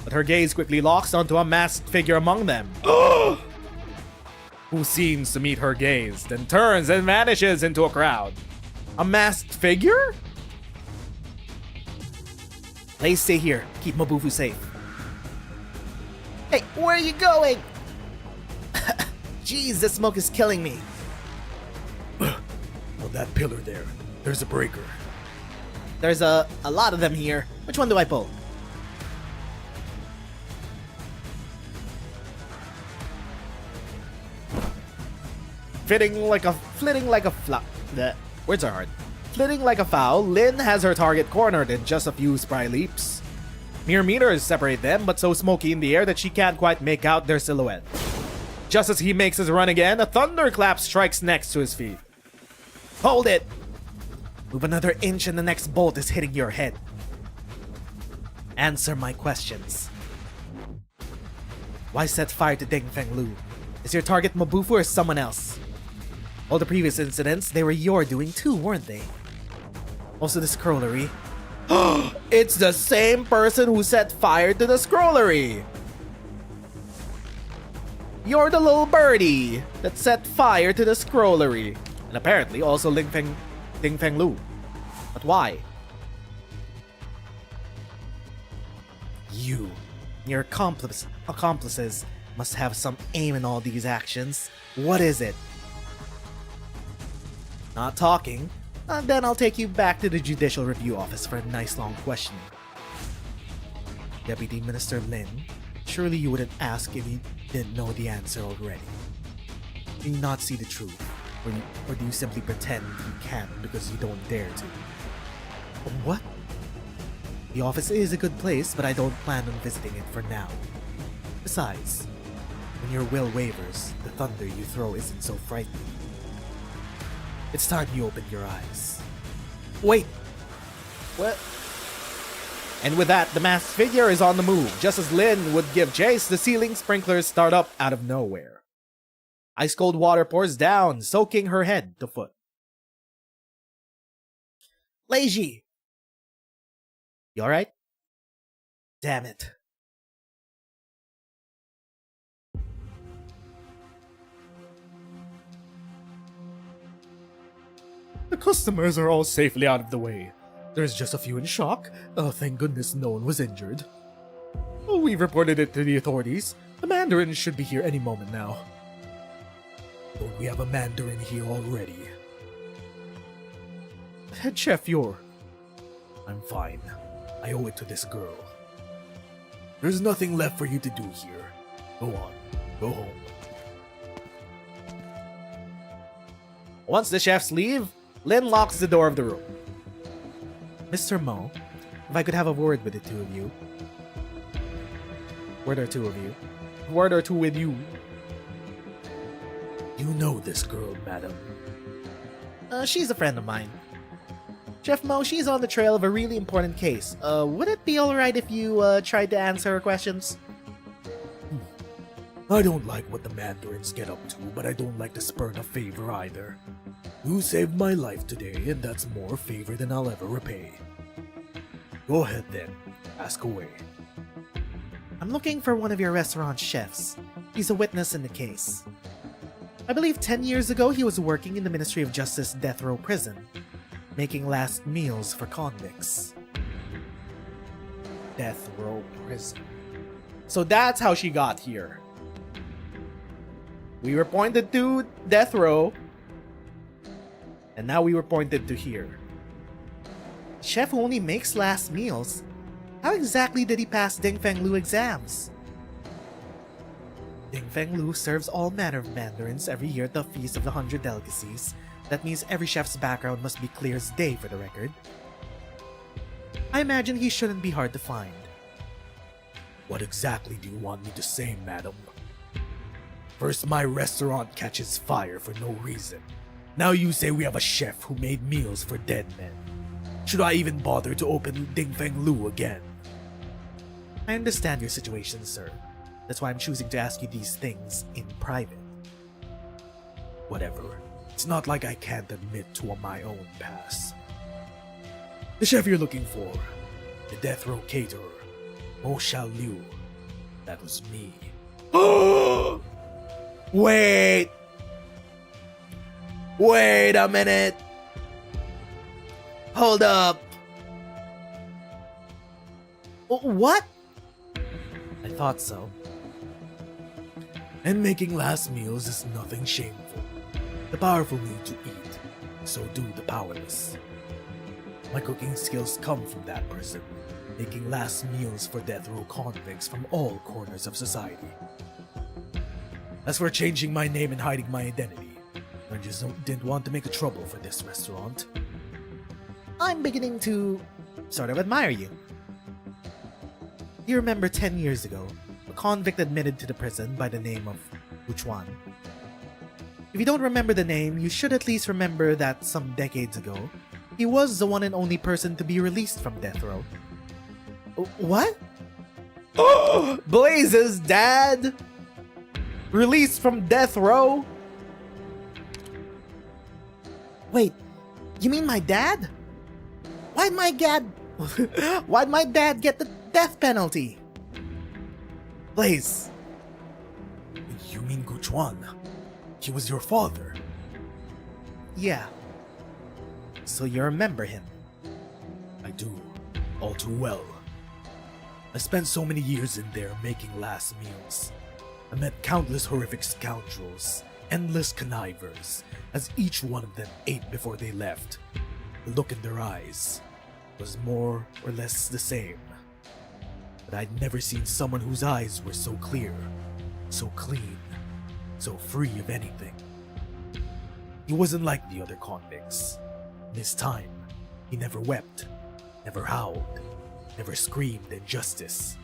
but her gaze quickly locks onto a masked figure among them. Who seems to meet her gaze, then turns and vanishes into a crowd. A masked figure? Please stay here. Keep Mabufu safe. Hey, where are you going? Jeez, the smoke is killing me. On that pillar there, there's a breaker. There's a lot of them here. Which one do I pull? Flitting like a words are hard. Flitting like a fowl, Lin has her target cornered in just a few spry leaps. Mere meters separate them, but so smoky in the air that she can't quite make out their silhouette. Just as he makes his run again, a thunderclap strikes next to his feet. Hold it! Move another inch and the next bolt is hitting your head. Answer my questions. Why set fire to Deng Feng Lu? Is your target Mabufu or someone else? All the previous incidents, they were your doing too, weren't they? Also the scrollery. It's the same person who set fire to the scrollery! You're the little birdie that set fire to the scrollery. And apparently also Deng Feng Lu. But why? You, your accomplices must have some aim in all these actions. What is it? Not talking? Then I'll take you back to the Judicial Review Office for a nice long questioning. Deputy Minister Lin, surely you wouldn't ask if you didn't know the answer already. Do you not see the truth? Or do you simply pretend you can't because you don't dare to? What? The office is a good place, but I don't plan on visiting it for now. Besides, when your will wavers, the thunder you throw isn't so frightening. It's time you opened your eyes. Wait! What? And with that, the masked figure is on the move, just as Lin would give chase, the ceiling sprinklers start up out of nowhere. Ice cold water pours down, soaking her head to foot. Leiji! You alright? Damn it. The customers are all safely out of the way. There's just a few in shock. Thank goodness no one was injured. Oh, we've reported it to the authorities. The Mandarin should be here any moment now. Don't we have a Mandarin here already? Head chef, I'm fine. I owe it to this girl. There's nothing left for you to do here. Go on. Go home. Once the chefs leave, Lin locks the door of the room. Mr. Mo, if I could have a word with the two of you. Word or two of you. Word or two with you. You know this girl, madam. She's a friend of mine. Chef Mo, she's on the trail of a really important case. Would it be alright if you tried to answer her questions? I don't like what the Mandarins get up to, but I don't like to spurn a favor either. You saved my life today, and that's more favor than I'll ever repay. Go ahead then, ask away. I'm looking for one of your restaurant chefs. He's a witness in the case. I believe 10 years ago he was working in the Ministry of Justice death row prison, making last meals for convicts. Death row prison. So that's how she got here. We were pointed to death row, and now we were pointed to here. Chef who only makes last meals? How exactly did he pass Deng Feng Lu exams? Deng Feng Lu serves all manner of mandarins every year at the Feast of the 100 Delicacies. That means every chef's background must be clear as day for the record. I imagine he shouldn't be hard to find. What exactly do you want me to say, madam? First, my restaurant catches fire for no reason. Now you say we have a chef who made meals for dead men. Should I even bother to open Deng Feng Lu again? I understand your situation, sir. That's why I'm choosing to ask you these things in private. Whatever. It's not like I can't admit to my own past. The chef you're looking for, the death row caterer, Mo Xiao Liu, that was me. Wait! Wait a minute! Hold up! What? I thought so. And making last meals is nothing shameful. The powerful need to eat, so do the powerless. My cooking skills come from that prison, making last meals for death row convicts from all corners of society. As for changing my name and hiding my identity, I just didn't want to make a trouble for this restaurant. I'm beginning to sort of admire you. You remember 10 years ago, a convict admitted to the prison by the name of Guchuan. If you don't remember the name, you should at least remember that some decades ago, he was the one and only person to be released from death row. What? Blaze's dad? Released from death row? Wait, you mean my dad? Why'd my dad get the death penalty? Blaze. You mean Guchuan? He was your father. Yeah. So you remember him? I do, all too well. I spent so many years in there making last meals. I met countless horrific scoundrels, endless connivers, as each one of them ate before they left. The look in their eyes was more or less the same. But I'd never seen someone whose eyes were so clear, so clean, so free of anything. He wasn't like the other convicts. This time, he never wept, never howled, never screamed injustice,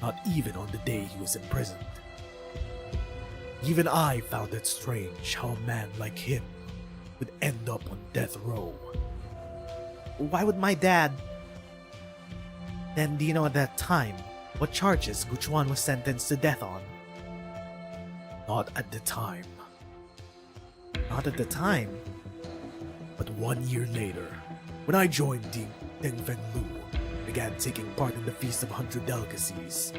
not even on the day he was imprisoned. Even I found it strange how a man like him would end up on death row. Why would my dad... Then do you know at that time what charges Guchuan was sentenced to death on? Not at the time. Not at the time. But 1 year later, when I joined Deng Fenglu, began taking part in the Feast of 100 Delicacies,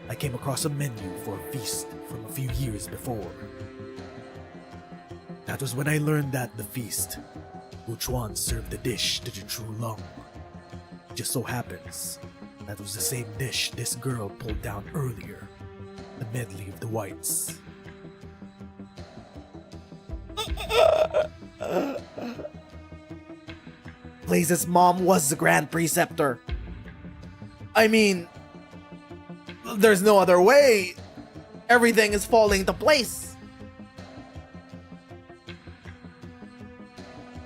I came across a menu for a feast from a few years before. That was when I learned that the feast, Guchuan served the dish to the true lung. It just so happens, that was the same dish this girl pulled down earlier, the medley of the whites. Blaze's mom was the Grand Preceptor. I mean, there's no other way. Everything is falling into place.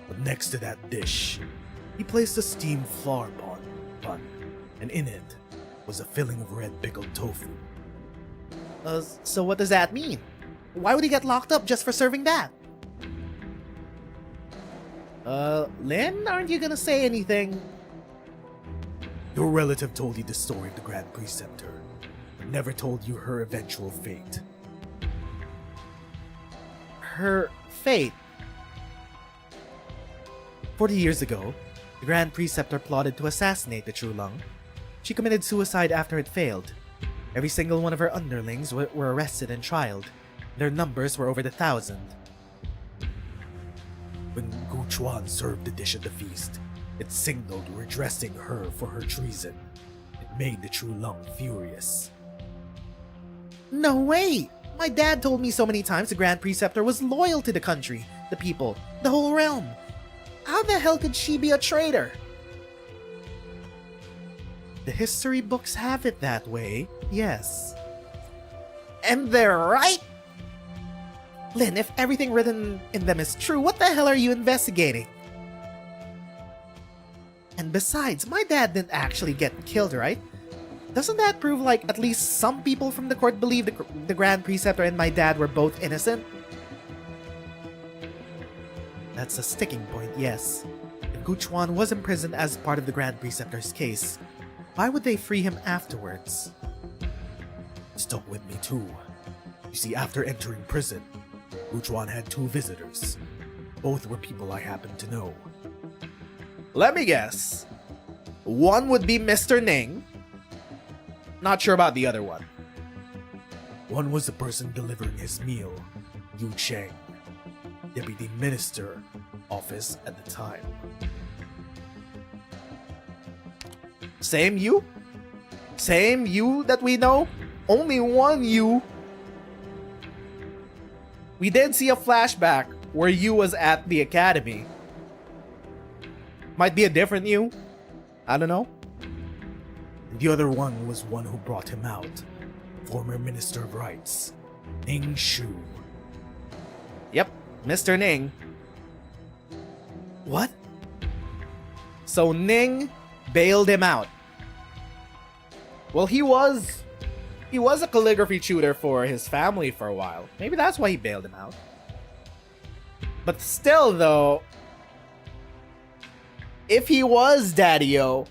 But next to that dish, he placed a steamed flour bun, and in it was a filling of red pickled tofu. So what does that mean? Why would he get locked up just for serving that? Lynn, aren't you gonna say anything? Your relative told you the story of the Grand Preceptor, but never told you her eventual fate. Her fate? 40 years ago, the Grand Preceptor plotted to assassinate the True Lung. She committed suicide after it failed. Every single one of her underlings were arrested and trialed. Their numbers were over 1,000. When Guchuan served the dish at the feast, it signaled redressing her for her treason. It made the True Lung furious. No way! My dad told me so many times the Grand Preceptor was loyal to the country, the people, the whole realm. How the hell could she be a traitor? The history books have it that way, yes. And they're right? Lynn, if everything written in them is true, what the hell are you investigating? And besides, my dad didn't actually get killed, right? Doesn't that prove like at least some people from the court believe the Grand Preceptor and my dad were both innocent? That's a sticking point, yes. If Guchuan was imprisoned as part of the Grand Preceptor's case, why would they free him afterwards? Stuck with me too. You see, after entering prison, Guchuan had 2 visitors. Both were people I happened to know. Let me guess. One would be Mr. Ning. Not sure about the other one. One was the person delivering his meal, Yu Cheng, Deputy Minister office at the time. Same you? Same you that we know? Only one you. We did see a flashback where you was at the academy. Might be a different you. I don't know. The other one was one who brought him out, former Minister of Rights, Ning Shu. Yep, Mr. Ning. What? So Ning bailed him out. Well, he was a calligraphy tutor for his family for a while. Maybe that's why he bailed him out. But still, though, if he was Daddy-O,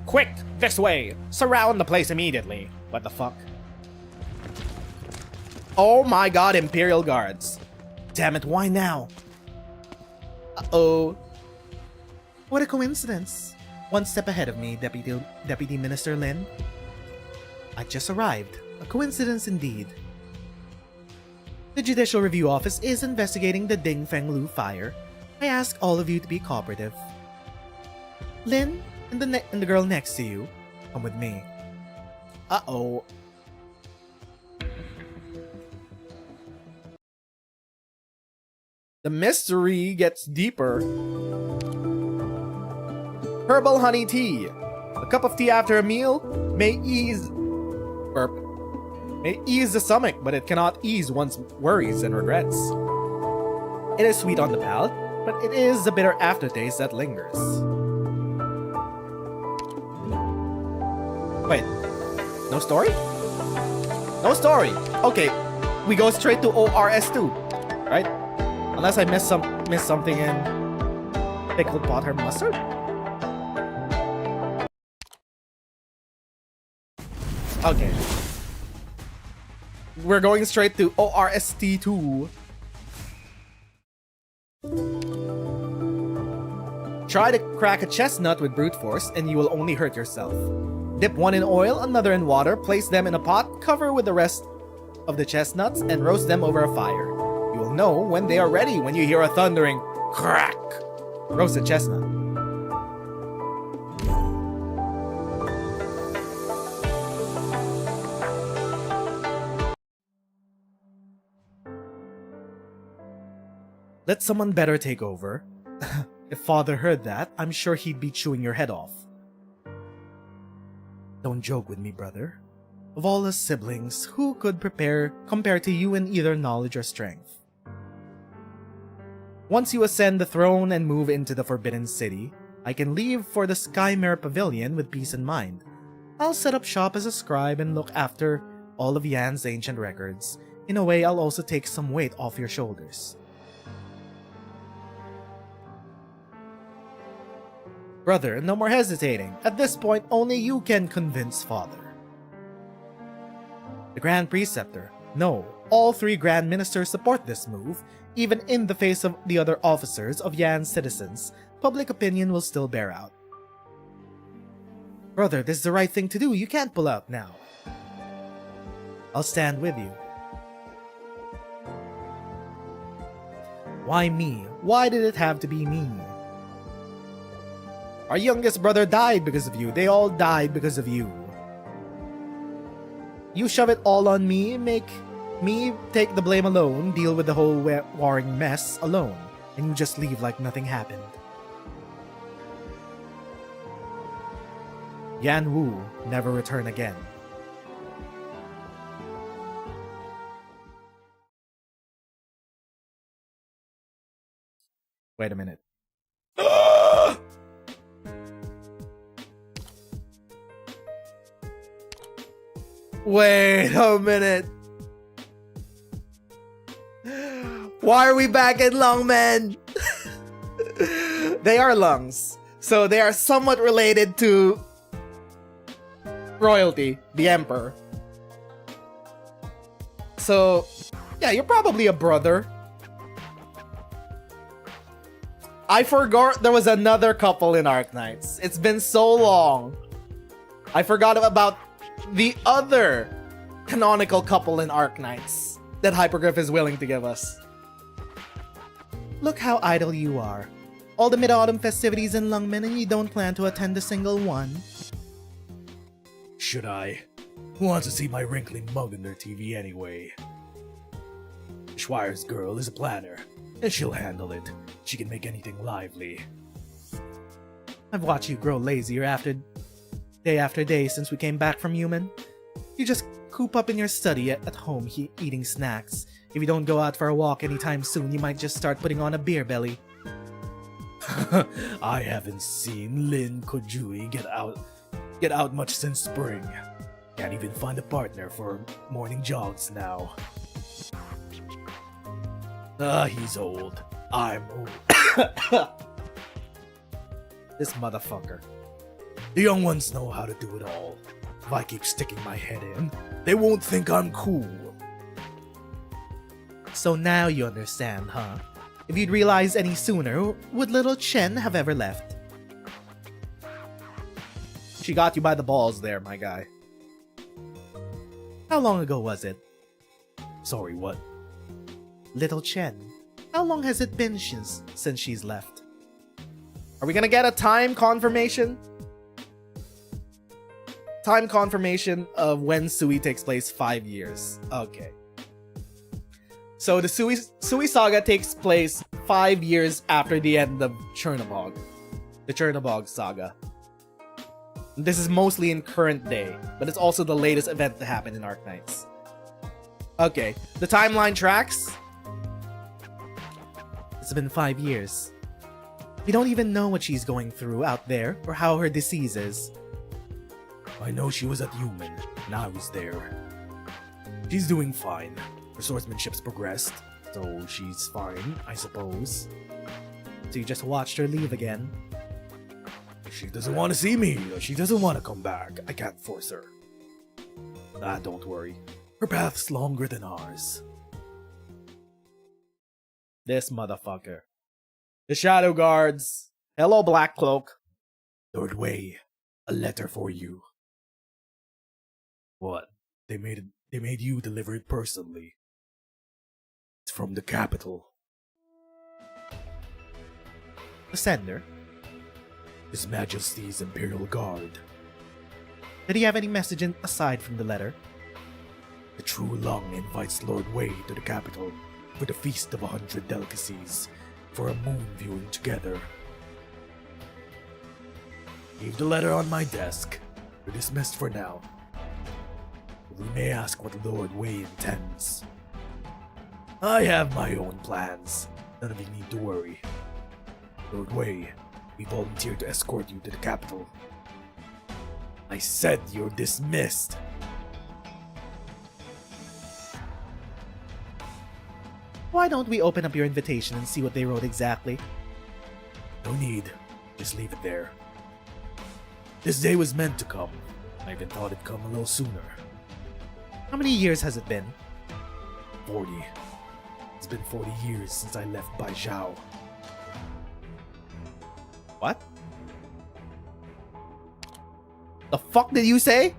quick, this way! Surround the place immediately. What the fuck? Oh my god, Imperial Guards. Damn it, why now? Uh-oh. What a coincidence. One step ahead of me, Deputy Minister Lin. I just arrived. A coincidence indeed. The Judicial Review Office is investigating the Ding Feng Lu fire. I ask all of you to be cooperative. Lin and the girl next to you, come with me. Uh-oh. The mystery gets deeper. Herbal honey tea. A cup of tea after a meal may ease the stomach, but it cannot ease one's worries and regrets. It is sweet on the palate, but it is a bitter aftertaste that lingers. Wait, no story? No story. Okay, we go straight to OR-ST-2, right? Unless I missed something in pickled butter mustard. Okay. We're going straight to OR-ST-2. Try to crack a chestnut with brute force and you will only hurt yourself. Dip one in oil, another in water, place them in a pot, cover with the rest of the chestnuts, and roast them over a fire. You will know when they are ready when you hear a thundering crack. Roasted chestnut. Let someone better take over. If Father heard that, I'm sure he'd be chewing your head off. Don't joke with me, brother. Of all us siblings, who could compare to you in either knowledge or strength? Once you ascend the throne and move into the Forbidden City, I can leave for the Skymare Pavilion with peace in mind. I'll set up shop as a scribe and look after all of Yan's ancient records. In a way, I'll also take some weight off your shoulders. Brother, no more hesitating. At this point, only you can convince Father. The Grand Preceptor. No, all three Grand Ministers support this move. Even in the face of the other officers of Yan's citizens, public opinion will still bear out. Brother, this is the right thing to do. You can't pull out now. I'll stand with you. Why me? Why did it have to be me? Our youngest brother died because of you. They all died because of you. You shove it all on me, make me take the blame alone, deal with the whole warring mess alone, and you just leave like nothing happened. Yan Wu never return again. Wait a minute. Wait a minute. Why are we back in Lungmen? They are lungs, so they are somewhat related to royalty, the emperor. So, yeah, you're probably a brother. I forgot there was another couple in Arknights. It's been so long. I forgot about the other canonical couple in Arknights that Hypergriff is willing to give us. Look how idle you are. All the mid-autumn festivities in Lungmen and you don't plan to attend a single one. Should I? Who wants to see my wrinkly mug on their TV anyway? Schweier's girl is a planner, and she'll handle it. She can make anything lively. I've watched you grow lazier after day since we came back from Human. You just coop up in your study at home eating snacks. If you don't go out for a walk anytime soon, you might just start putting on a beer belly. I haven't seen Lin Kojui get out much since spring. Can't even find a partner for morning jogs now. He's old. I'm old. This motherfucker. The young ones know how to do it all. If I keep sticking my head in, they won't think I'm cool. So now you understand, huh? If you'd realized any sooner, would little Chen have ever left? She got you by the balls there, my guy. How long ago was it? Sorry, what? Little Chen. How long has it been since she's left? Are we gonna get a time confirmation? Time confirmation of when Sui takes place, 5 years. Okay. So the Sui saga takes place 5 years after the end of Chernobog. The Chernobog saga. This is mostly in current day, but it's also the latest event to happen in Arknights. Okay, the timeline tracks. It's been 5 years. We don't even know what she's going through out there or how her disease is. I know she was at Human, and I was there. She's doing fine. Her swordsmanship's progressed, so she's fine, I suppose. So you just watched her leave again? If she doesn't want to see me, or she doesn't want to come back, I can't force her. Don't worry. Her path's longer than ours. This motherfucker. The Shadow Guards. Hello, Black Cloak. Lord Wei, a letter for you. What? They made you deliver it personally. It's from the capital. The sender? His Majesty's Imperial Guard. Did he have any message aside from the letter? The True Lung invites Lord Wei to the capital for the Feast of 100 Delicacies for a moon viewing together. Leave the letter on my desk. We're dismissed for now. We may ask what Lord Wei intends. I have my own plans. None of you need to worry. Lord Wei, we volunteered to escort you to the capital. I said you're dismissed. Why don't we open up your invitation and see what they wrote exactly? No need. Just leave it there. This day was meant to come. I even thought it'd come a little sooner. How many years has it been? 40. It's been 40 years since I left Baizhou. What? The fuck did you say?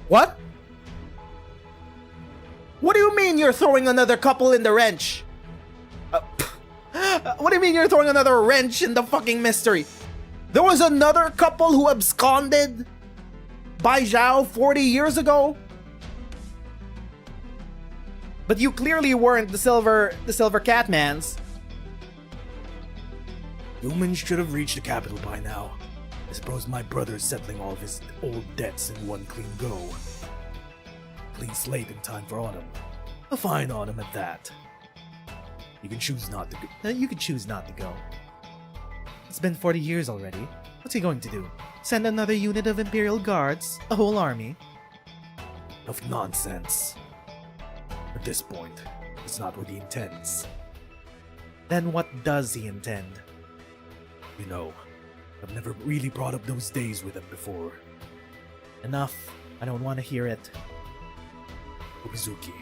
What? What do you mean you're throwing another couple in the wrench? What do you mean you're throwing another wrench in the fucking mystery? There was another couple who absconded Baizhou 40 years ago? But you clearly weren't the Silver Catmans. Humans should have reached the capital by now. I suppose my brother's settling all of his old debts in one clean go. Clean slate in time for autumn. A fine autumn at that. You can choose not to go. You could choose not to go. It's been 40 years already. What's he going to do? Send another unit of Imperial Guards? A whole army? Enough nonsense. At this point, it's not what he intends. Then what does he intend? You know, I've never really brought up those days with him before. Enough. I don't want to hear it. Ubizuki,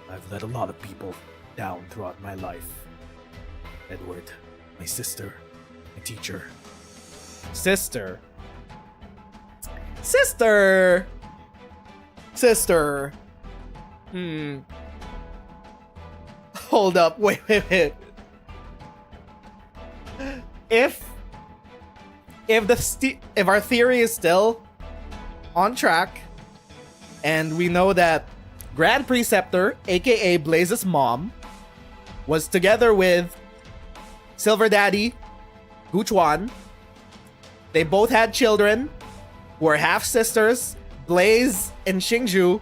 I've let a lot of people down throughout my life. Edward, my sister, my teacher. Sister? Sister! Sister! Hold up, wait. If our theory is still on track, and we know that Grand Preceptor, aka Blaze's mom, was together with Silver Daddy, Guchuan. They both had children who are half sisters, Blaze and Xingju,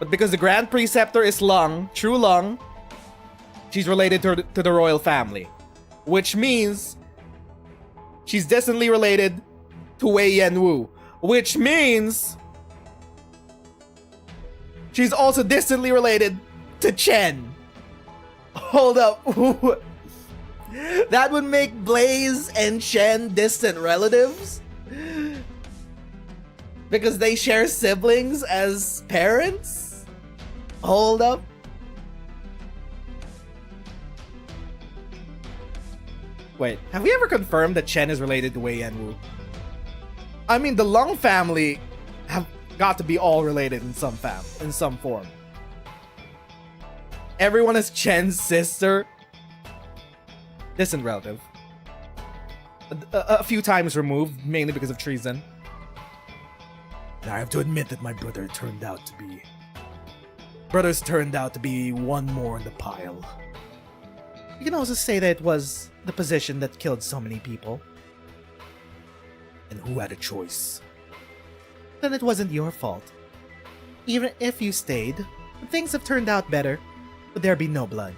But because the Grand Preceptor is Lung, true Lung, she's related to the royal family. Which means she's distantly related to Wei Yenwu. Which means she's also distantly related to Chen. Hold up. That would make Blaze and Chen distant relatives? Because they share siblings as parents? Hold up. Wait, have we ever confirmed that Chen is related to Wei Yenwu? I mean, the Lung family have got to be all related in some form. Everyone is Chen's sister. Distant relative. A few times removed, mainly because of treason. And I have to admit that my brothers turned out to be one more in the pile. You can also say that it was the position that killed so many people. And who had a choice? Then it wasn't your fault. Even if you stayed, things have turned out better. Would there be no blood?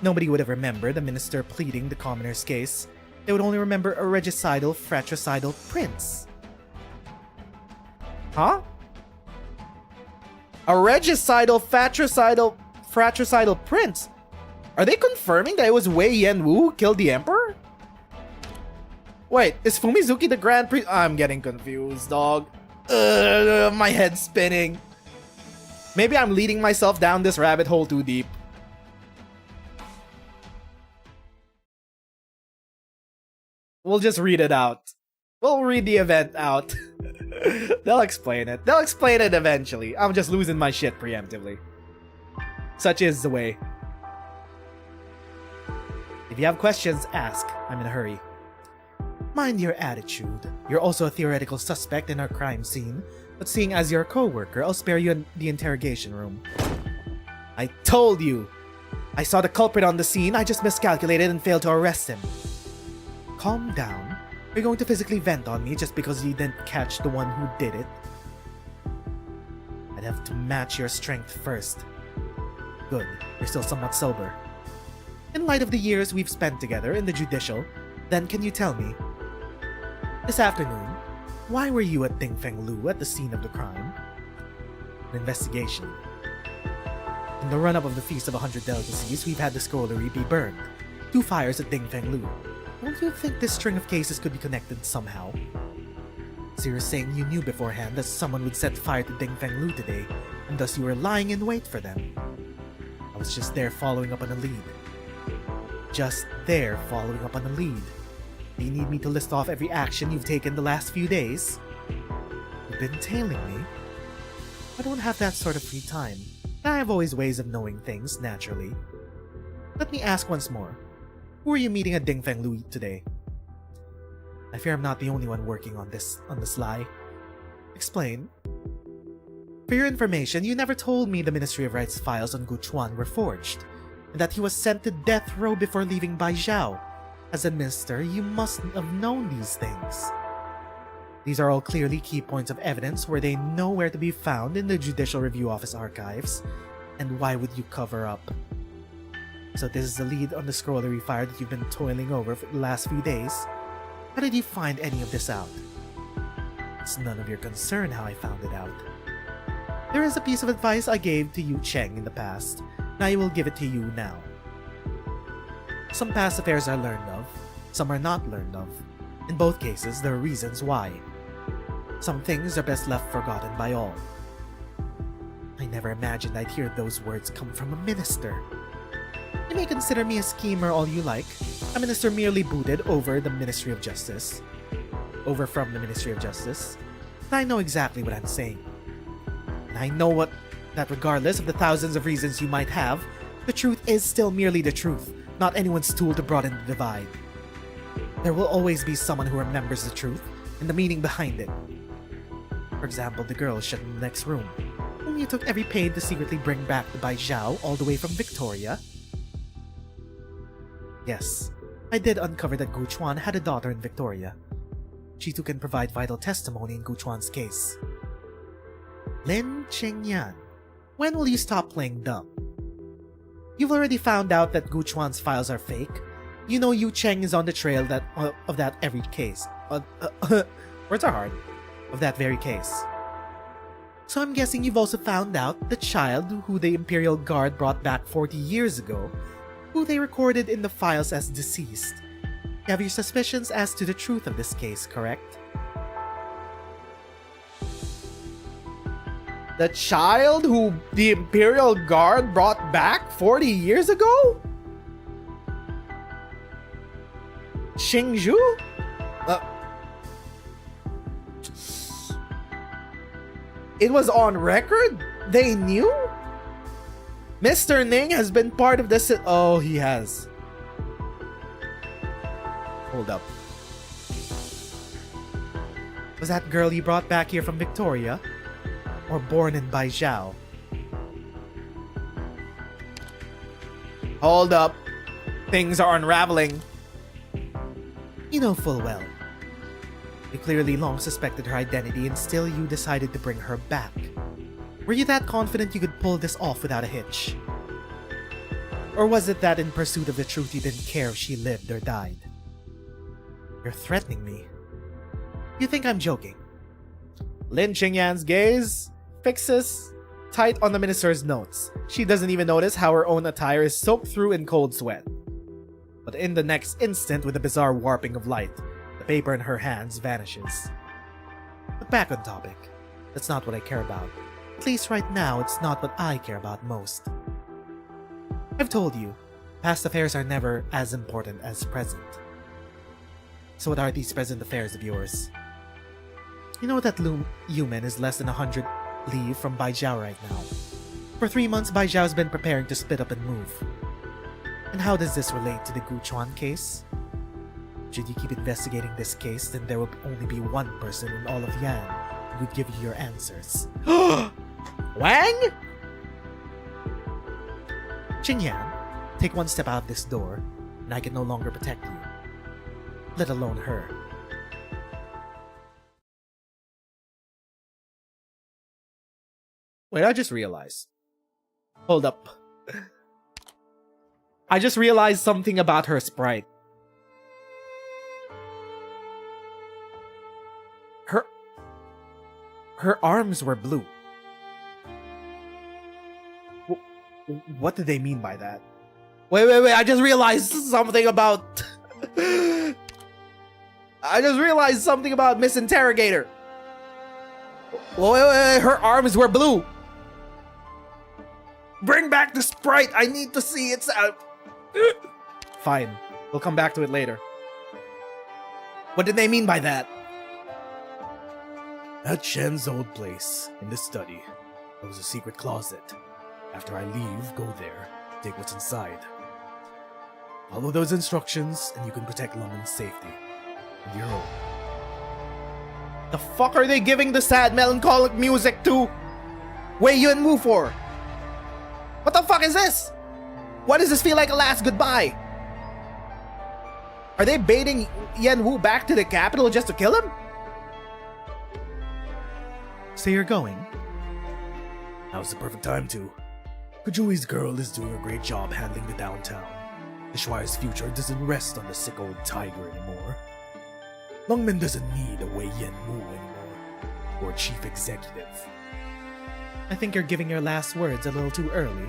Nobody would have remembered the minister pleading the commoner's case. They would only remember a regicidal, fratricidal prince. Huh? A regicidal, fratricidal prince? Are they confirming that it was Wei Yenwu who killed the emperor? Wait, is Fumizuki the Grand Priest? I'm getting confused, dog. My head's spinning. Maybe I'm leading myself down this rabbit hole too deep. We'll just read it out. We'll read the event out. They'll explain it. They'll explain it eventually. I'm just losing my shit preemptively. Such is the way. If you have questions, ask. I'm in a hurry. Mind your attitude. You're also a theoretical suspect in our crime scene, but seeing as you're a co-worker, I'll spare you in the interrogation room. I told you! I saw the culprit on the scene, I just miscalculated and failed to arrest him. Calm down. You're going to physically vent on me just because you didn't catch the one who did it. I'd have to match your strength first. Good, you're still somewhat sober. In light of the years we've spent together in the judicial, then can you tell me, this afternoon, why were you at Dingfeng Lu at the scene of the crime? An investigation. In the run-up of the Feast of 100 Delicacies, we've had the scrollery be burned. 2 fires at Dingfeng Lu. Don't you think this string of cases could be connected somehow? So you're saying you knew beforehand that someone would set fire to Dingfeng Lu today, and thus you were lying in wait for them. I was just there following up on a lead. Just there following up on a lead. Do you need me to list off every action you've taken the last few days? You've been tailing me? I don't have that sort of free time. I have always ways of knowing things, naturally. Let me ask once more. Who are you meeting at Dingfeng Lu today? I fear I'm not the only one working on the sly. Explain. For your information, you never told me the Ministry of Rights files on Gu Chuan were forged, and that he was sent to death row before leaving Baijiao. As a minister, you must have known these things. These are all clearly key points of evidence where they know where to be found in the Judicial Review Office archives. And why would you cover up? So this is the lead on the scrollery fire that you've been toiling over for the last few days. How did you find any of this out? It's none of your concern how I found it out. There is a piece of advice I gave to Yu Cheng in the past, and I will give it to you now. Some past affairs are learned of, some are not learned of. In both cases, there are reasons why. Some things are best left forgotten by all. I never imagined I'd hear those words come from a minister. You may consider me a schemer all you like. A minister merely booted over the Ministry of Justice. Over from the Ministry of Justice. And I know exactly what I'm saying. And I know that regardless of the thousands of reasons you might have, the truth is still merely the truth, not anyone's tool to broaden the divide. There will always be someone who remembers the truth and the meaning behind it. For example, the girl shut in the next room, whom you took every pain to secretly bring back to Baijiao all the way from Victoria. Yes, I did uncover that Gu Chuan had a daughter in Victoria. She too can provide vital testimony in Gu Chuan's case. Lin Qingyan. When will you stop playing dumb? You've already found out that Gu Chuan's files are fake. You know Yu Cheng is on the trail of that every case. Words are hard. Of that very case. So I'm guessing you've also found out the child who the Imperial Guard brought back 40 years ago, who they recorded in the files as deceased. You have your suspicions as to the truth of this case, correct? The child who the Imperial Guard brought back 40 years ago? Xingzhu? It was on record? They knew? Mr. Ning has been part of this. Oh, he has. Hold up. Was that girl you brought back here from Victoria? Or born in Baijiao? Hold up. Things are unraveling. You know full well. You clearly long suspected her identity and still you decided to bring her back. Were you that confident you could pull this off without a hitch? Or was it that in pursuit of the truth you didn't care if she lived or died? You're threatening me. You think I'm joking? Lin Qingyan's gaze fixes tight on the minister's notes. She doesn't even notice how her own attire is soaked through in cold sweat. But in the next instant, with a bizarre warping of light, the paper in her hands vanishes. But back on topic. That's not what I care about. At least right now, it's not what I care about most. I've told you, past affairs are never as important as present. So what are these present affairs of yours? You know that Yumen is less than 100 li from Baijiao right now. For 3 months, Baijiao's been preparing to split up and move. And how does this relate to the Gu Chuan case? Should you keep investigating this case, then there will only be one person in all of Yan who would give you your answers. Wang? Qingyan, take one step out of this door, and I can no longer protect you. Let alone her. Wait, I just realized. Hold up. I just realized something about her sprite. Her arms were blue. What did they mean by that? Wait, I just realized something about... I just realized something about Miss Interrogator. Wait, her arms were blue. Bring back the sprite, I need to see its out. Fine, we'll come back to it later. What did they mean by that? At Shen's old place, in the study, there was a secret closet. After I leave, go there, take what's inside. Follow those instructions, and you can protect Lungmen's safety. And your own. The fuck are they giving the sad melancholic music to? Wei Yun Wu for? What the fuck is this? Why does this feel like a last goodbye? Are they baiting Yan Wu back to the capital just to kill him? So you're going? Now's the perfect time to. Kajui's girl is doing a great job handling the downtown. The Shuai's future doesn't rest on the sick old tiger anymore. Lungmen doesn't need a Wei Yan Wu anymore, or a chief executive. I think you're giving your last words a little too early.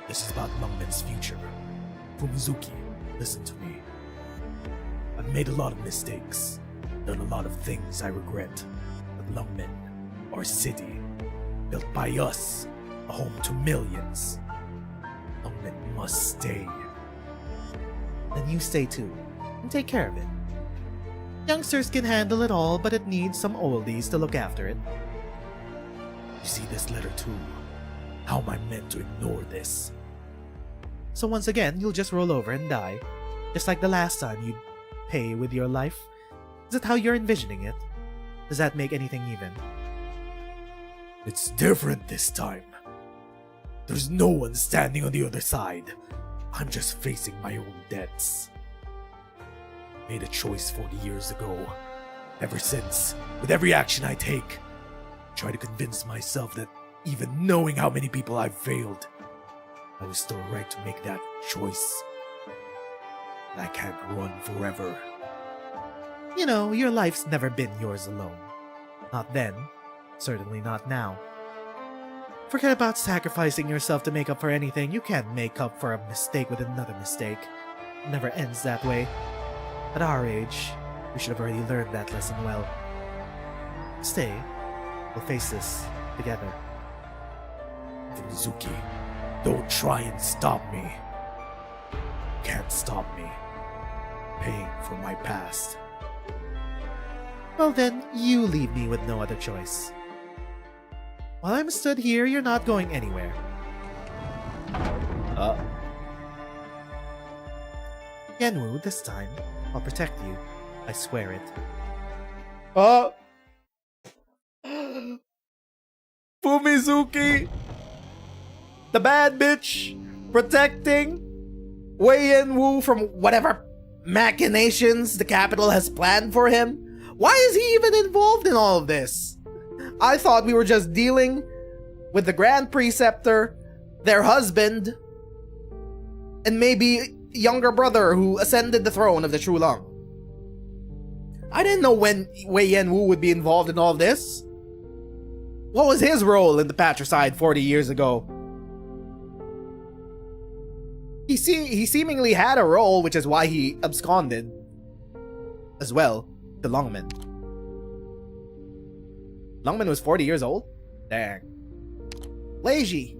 This is about Lungmen's future. Fumizuki, listen to me. I've made a lot of mistakes, done a lot of things I regret. But Lungmen, our city, built by us, a home to millions. Lungmen must stay. Then you stay too, and take care of it. Youngsters can handle it all, but it needs some oldies to look after it. You see this letter too? How am I meant to ignore this? So once again, you'll just roll over and die, just like the last time you'd pay with your life? Is that how you're envisioning it? Does that make anything even? It's different this time. There's no one standing on the other side. I'm just facing my own debts. I made a choice 40 years ago. Ever since, with every action I take, I try to convince myself that Even knowing how many people I've failed, I was still right to make that choice. And I can't run forever. You know, your life's never been yours alone. Not then. Certainly not now. Forget about sacrificing yourself to make up for anything. You can't make up for a mistake with another mistake. It never ends that way. At our age, we should have already learned that lesson well. Stay. We'll face this together. Mizuki, don't try and stop me. Can't stop me. Paying for my past. Well then, you leave me with no other choice. While I'm stood here, you're not going anywhere. Yenwu, this time, I'll protect you. I swear it. Fumizuki! The bad bitch! Protecting Wei Yenwu from whatever machinations the capital has planned for him? Why is he even involved in all of this? I thought we were just dealing with the Grand Preceptor, their husband, and maybe younger brother who ascended the throne of the True Long. I didn't know when Wei Yenwu would be involved in all of this. What was his role in the patricide 40 years ago? He seemingly had a role, which is why he absconded as well to Longman. Longman was 40 years old? Dang. Leiji!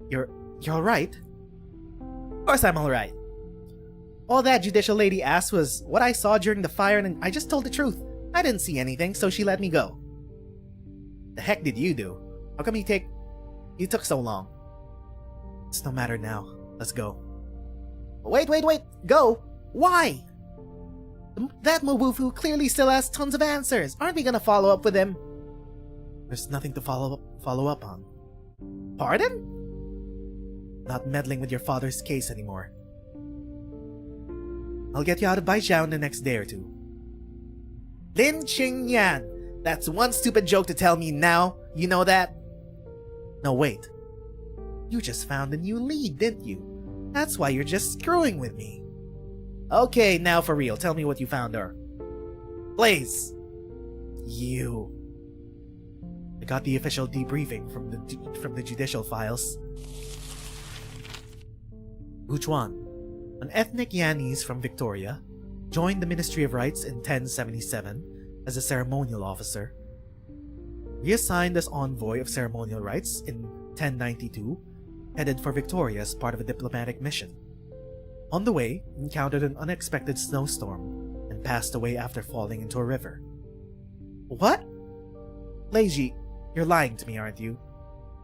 You're alright? Of course I'm alright. All that judicial lady asked was what I saw during the fire, and I just told the truth. I didn't see anything, so she let me go. The heck did you do? How come you took so long? It's no matter now. Let's go. Wait! Go! Why? That Mobufu clearly still has tons of answers. Aren't we gonna follow up with him? There's nothing to follow up on. Pardon? Not meddling with your father's case anymore. I'll get you out of Baijiao in the next day or two. Lin Qingyan! That's one stupid joke to tell me now. You know that? No, wait. You just found a new lead, didn't you? That's why you're just screwing with me. Okay, now for real, tell me what you found her. Blaze! You. I got the official debriefing from the judicial files. Buchuan, an ethnic Yanese from Victoria, joined the Ministry of Rights in 1077 as a ceremonial officer. Reassigned as envoy of ceremonial rights in 1092, headed for Victoria as part of a diplomatic mission. On the way, encountered an unexpected snowstorm and passed away after falling into a river. What? Leiji, you're lying to me, aren't you?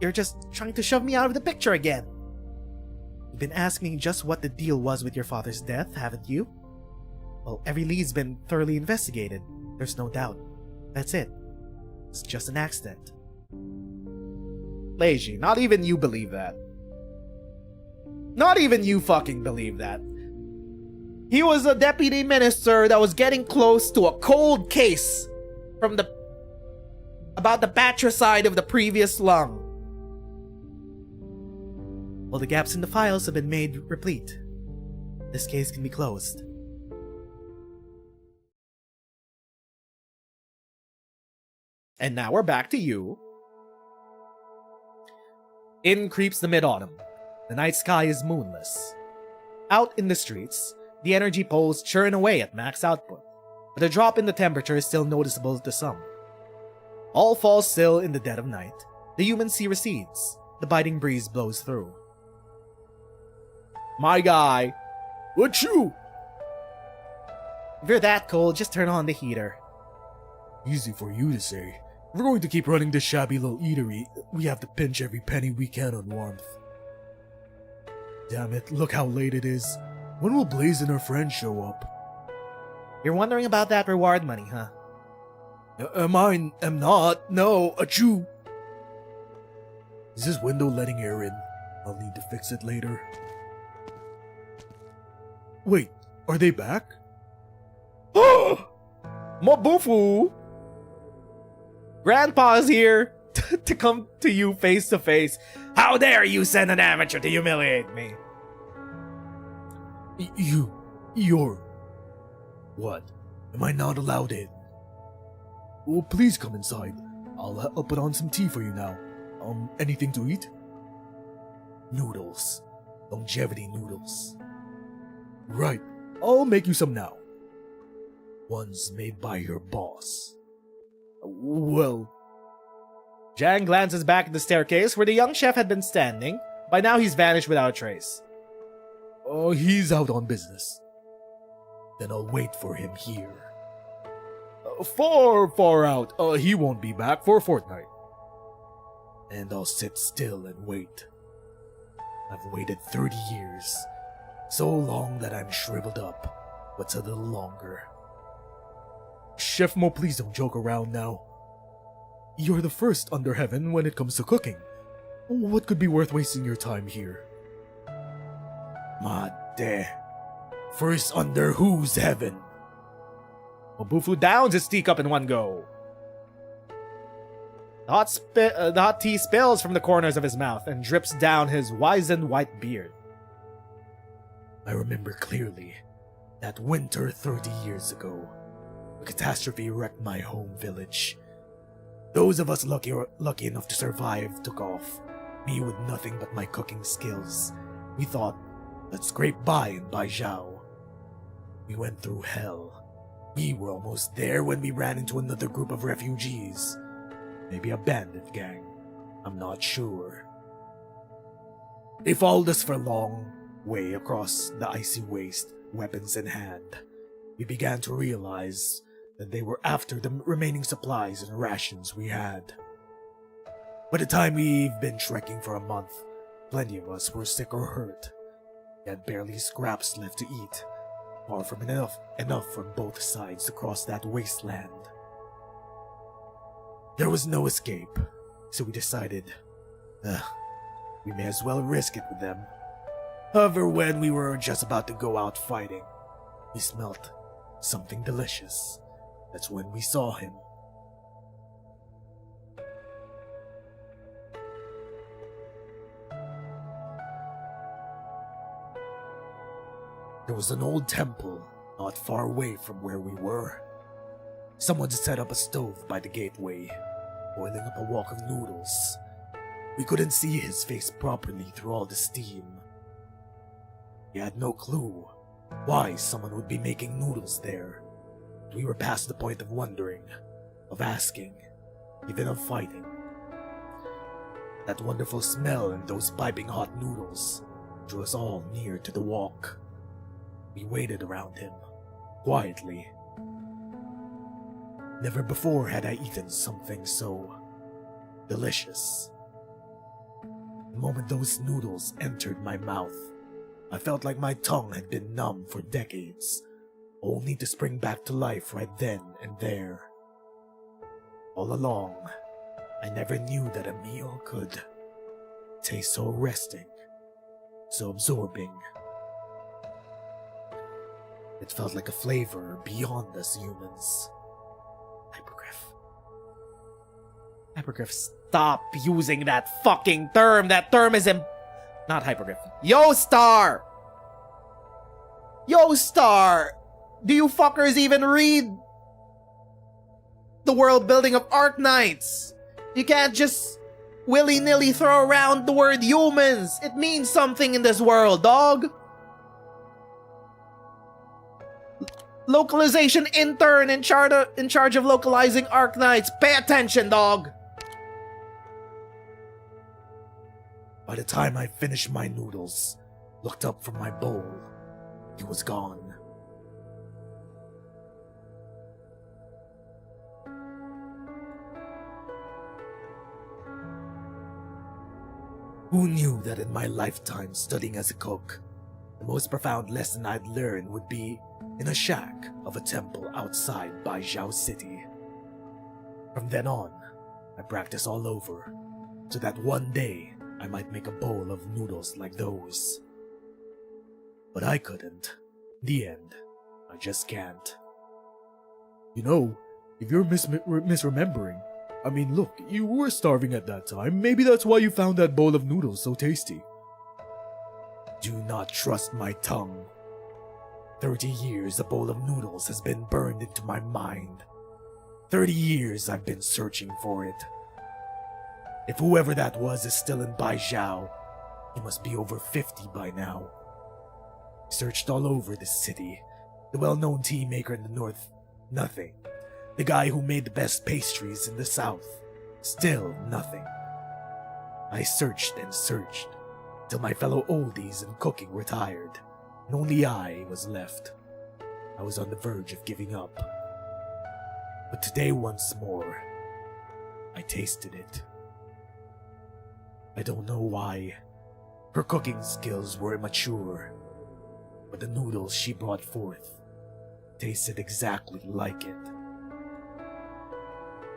You're just trying to shove me out of the picture again. You've been asking me just what the deal was with your father's death, haven't you? Well, every lead's been thoroughly investigated. There's no doubt. That's it. It's just an accident. Leiji, not even you believe that. Not even you fucking believe that. He was a deputy minister that was getting close to a cold case about the patricide of the previous lung. Well, the gaps in the files have been made replete. This case can be closed. And now we're back to you. In creeps the mid-autumn. The night sky is moonless. Out in the streets, the energy poles churn away at max output, but a drop in the temperature is still noticeable to some. All falls still in the dead of night. The human sea recedes. The biting breeze blows through. My guy! What you? If you're that cold, just turn on the heater. Easy for you to say. If we're going to keep running this shabby little eatery, we have to pinch every penny we can on warmth. Damn it, look how late it is. When will Blaze and her friends show up? You're wondering about that reward money, huh? Am not. No, achoo. Is this window letting air in? I'll need to fix it later. Wait, are they back? Mobufu! Grandpa's here! to come to you face to face. How dare you send an amateur to humiliate me? You're... What? Am I not allowed in? Oh, please come inside. I'll put on some tea for you now. Anything to eat? Noodles. Longevity noodles. Right, I'll make you some now. Ones made by your boss. Well... Jang glances back at the staircase where the young chef had been standing. By now he's vanished without a trace. He's out on business. Then I'll wait for him here. Far out. He won't be back for a fortnight. And I'll sit still and wait. I've waited 30 years. So long that I'm shriveled up. What's a little longer? Chef Mo, please don't joke around now. You're the first under heaven when it comes to cooking. What could be worth wasting your time here? Mate. First under whose heaven? Mobufu downs his teacup in one go. The hot tea spills from the corners of his mouth and drips down his wizened white beard. I remember clearly that winter 30 years ago. A catastrophe wrecked my home village. Those of us lucky enough to survive took off. Me with nothing but my cooking skills. We thought, let's scrape by in Baizhao. We went through hell. We were almost there when we ran into another group of refugees. Maybe a bandit gang. I'm not sure. They followed us for a long way across the icy waste, weapons in hand. We began to realize that they were after the remaining supplies and rations we had. By the time we've been trekking for a month, plenty of us were sick or hurt. We had barely scraps left to eat, far from enough from both sides to cross that wasteland. There was no escape, so we decided, we may as well risk it with them. However, when we were just about to go out fighting, we smelt something delicious. That's when we saw him. There was an old temple not far away from where we were. Someone set up a stove by the gateway, boiling up a wok of noodles. We couldn't see his face properly through all the steam. We had no clue why someone would be making noodles there. We were past the point of wondering, of asking, even of fighting. That wonderful smell and those piping hot noodles drew us all near to the wok. We waited around him, quietly. Never before had I eaten something so delicious. The moment those noodles entered my mouth, I felt like my tongue had been numb for decades, only to spring back to life right then and there. All along, I never knew that a meal could taste so arresting, so absorbing. It felt like a flavor beyond us humans. Hypergriff, stop using that fucking term. That term is not hypergriff. Yo-Star! Yo-Star! Do you fuckers even read the world building of Arknights? You can't just willy-nilly throw around the word humans. It means something in this world, dog. Localization intern in charge of localizing Arknights. Pay attention, dog. By the time I finished my noodles, looked up from my bowl, he was gone. Who knew that in my lifetime studying as a cook, the most profound lesson I'd learn would be in a shack of a temple outside Baizhao City. From then on, I practiced all over, so that one day I might make a bowl of noodles like those. But I couldn't. In the end, I just can't. You know, if you're misremembering, I mean, look, you were starving at that time. Maybe that's why you found that bowl of noodles so tasty. Do not trust my tongue. 30 years a bowl of noodles has been burned into my mind. 30 years I've been searching for it. If whoever that was is still in Baijiao, he must be over 50 by now. Searched all over the city. The well-known tea maker in the north, nothing. The guy who made the best pastries in the south, still nothing. I searched and searched, till my fellow oldies in cooking were tired, and only I was left. I was on the verge of giving up. But today once more, I tasted it. I don't know why. Her cooking skills were immature, but the noodles she brought forth tasted exactly like it.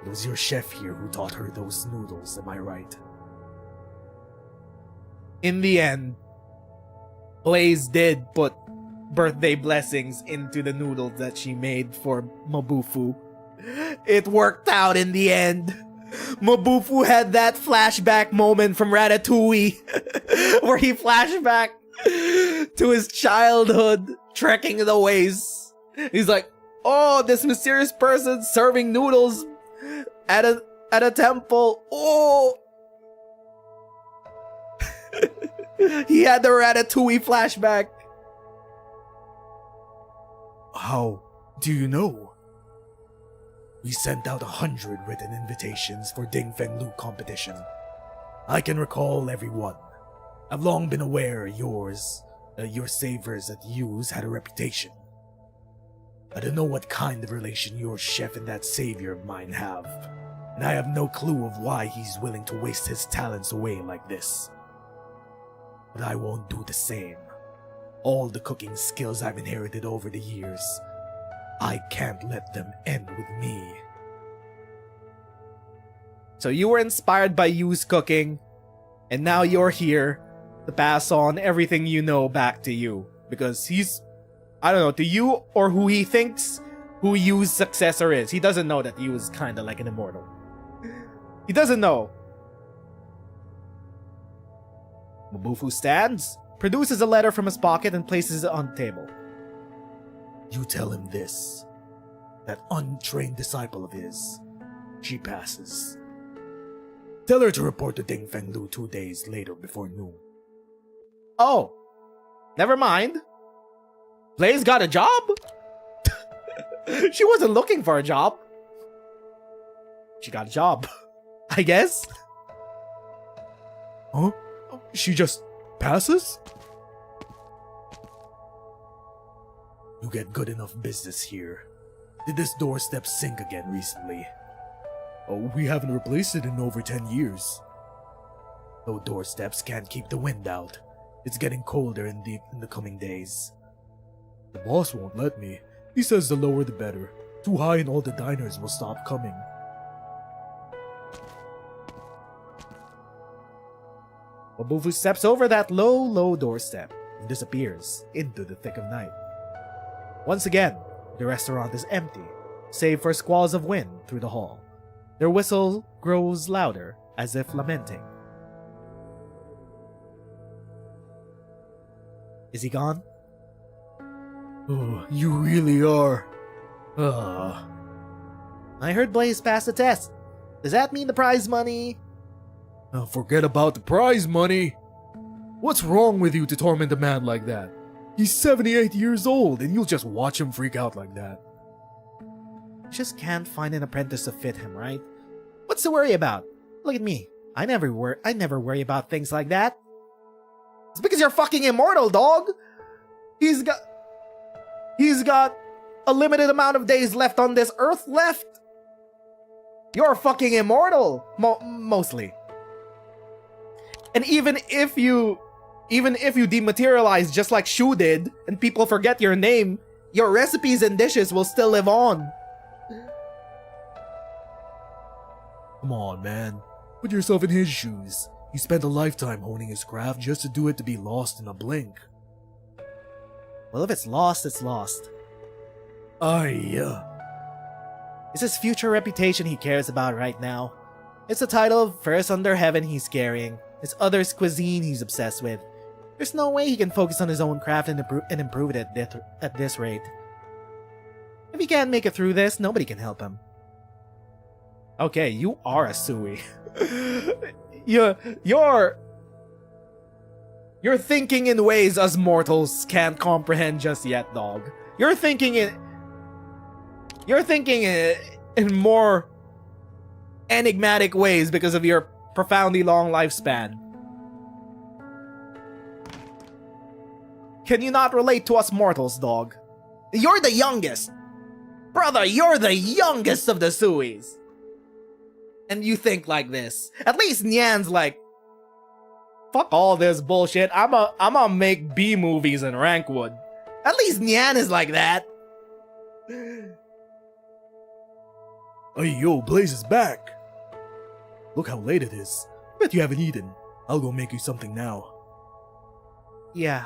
It was your chef here who taught her those noodles, am I right? In the end, Blaze did put birthday blessings into the noodles that she made for Mabufu. It worked out in the end. Mabufu had that flashback moment from Ratatouille where he flashed back to his childhood, trekking the ways. He's like, oh, this mysterious person serving noodles at a temple. Oh, he had the Ratatouille flashback. How do you know? We sent out 100 written invitations for Ding Feng Lu competition. I can recall every one. I've long been aware your savers at Yu's had a reputation. I don't know what kind of relation your chef and that savior of mine have, and I have no clue of why he's willing to waste his talents away like this. But I won't do the same. All the cooking skills I've inherited over the years, I can't let them end with me. So you were inspired by Yu's cooking, and now you're here to pass on everything you know back to Yu. Because he's, I don't know, to you or who he thinks who Yu's successor is. He doesn't know that Yu is kinda like an immortal. He doesn't know. Mabufu stands, produces a letter from his pocket and places it on the table. You tell him this. That untrained disciple of his, she passes. Tell her to report to Ding Feng Lu 2 days later before noon. Oh, never mind. Blaze got a job? She wasn't looking for a job. She got a job, I guess. Huh? She just passes? You get good enough business here. Did this doorstep sink again recently? Oh, we haven't replaced it in over 10 years. Though doorsteps can't keep the wind out. It's getting colder in the coming days. The boss won't let me. He says the lower the better. Too high and all the diners will stop coming. Mabufu steps over that low doorstep and disappears into the thick of night. Once again, the restaurant is empty, save for squalls of wind through the hall. Their whistle grows louder, as if lamenting. Is he gone? Oh, you really are. I heard Blaze passed the test. Does that mean the prize money? Forget about the prize money. What's wrong with you to torment a man like that? He's 78 years old and you'll just watch him freak out like that. Just can't find an apprentice to fit him, right? What's to worry about? Look at me. I never worry about things like that. It's because you're fucking immortal, dog. He's got a limited amount of days left on this earth left. You're fucking immortal, mostly. And even if you dematerialize just like Shu did, and people forget your name, your recipes and dishes will still live on. Come on, man. Put yourself in his shoes. He spent a lifetime honing his craft just to do it to be lost in a blink. Well, if it's lost, it's lost. Aye. It's his future reputation he cares about right now. It's the title of first under heaven he's carrying. It's others' cuisine he's obsessed with. There's no way he can focus on his own craft and improve it at this rate. If he can't make it through this, nobody can help him. Okay, you are a Sui. You're thinking in ways us mortals can't comprehend just yet, dog. You're thinking in more enigmatic ways because of your profoundly long lifespan. Can you not relate to us mortals, dog? You're the youngest! Brother, you're the youngest of the Suis! And you think like this. At least Nyan's like, fuck all this bullshit, I'ma make B movies in Rankwood. At least Nyan is like that. Hey yo, Blaze is back! Look how late it is. Bet you haven't eaten. I'll go make you something now. Yeah.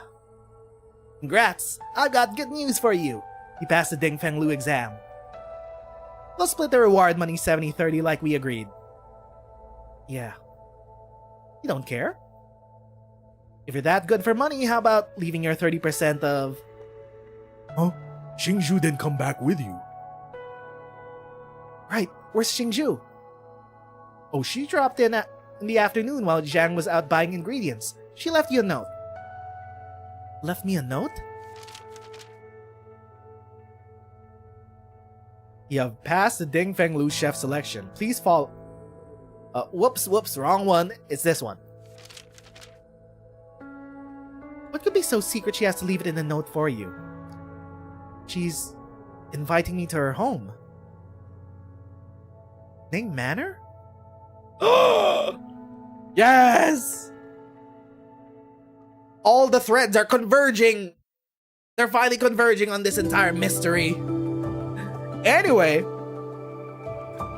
Congrats! I've got good news for you. You passed the Ding Feng Lu exam. We'll split the reward money 70-30 like we agreed. Yeah. You don't care? If you're that good for money, how about leaving your 30% of... Huh? Xingzhu didn't come back with you. Right, where's Xingzhu? Oh, she dropped in the afternoon while Zhang was out buying ingredients. She left you a note. Left me a note? You have passed the Ding Feng Lu chef selection. Please follow... whoops, wrong one. It's this one. What could be so secret she has to leave it in a note for you? She's inviting me to her home. Ning Manor? Yes! All the threads are converging! They're finally converging on this entire mystery. Anyway,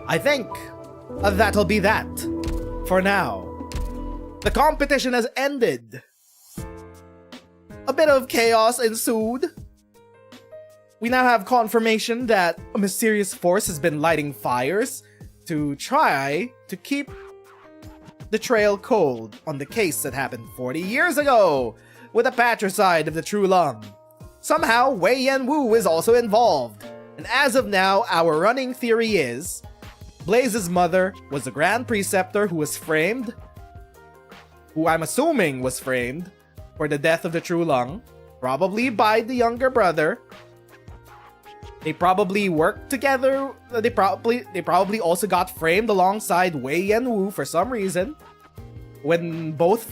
I think that'll be that for now. The competition has ended. A bit of chaos ensued. We now have confirmation that a mysterious force has been lighting fires to try to keep the trail cold on the case that happened 40 years ago with the patricide of the True Lung. Somehow, Wei Yan Wu is also involved. And as of now, our running theory is Blaze's mother was the Grand Preceptor who was framed, who I'm assuming was framed for the death of the True Lung, probably by the younger brother. They probably worked together. They probably also got framed alongside Wei Yan Wu for some reason. When both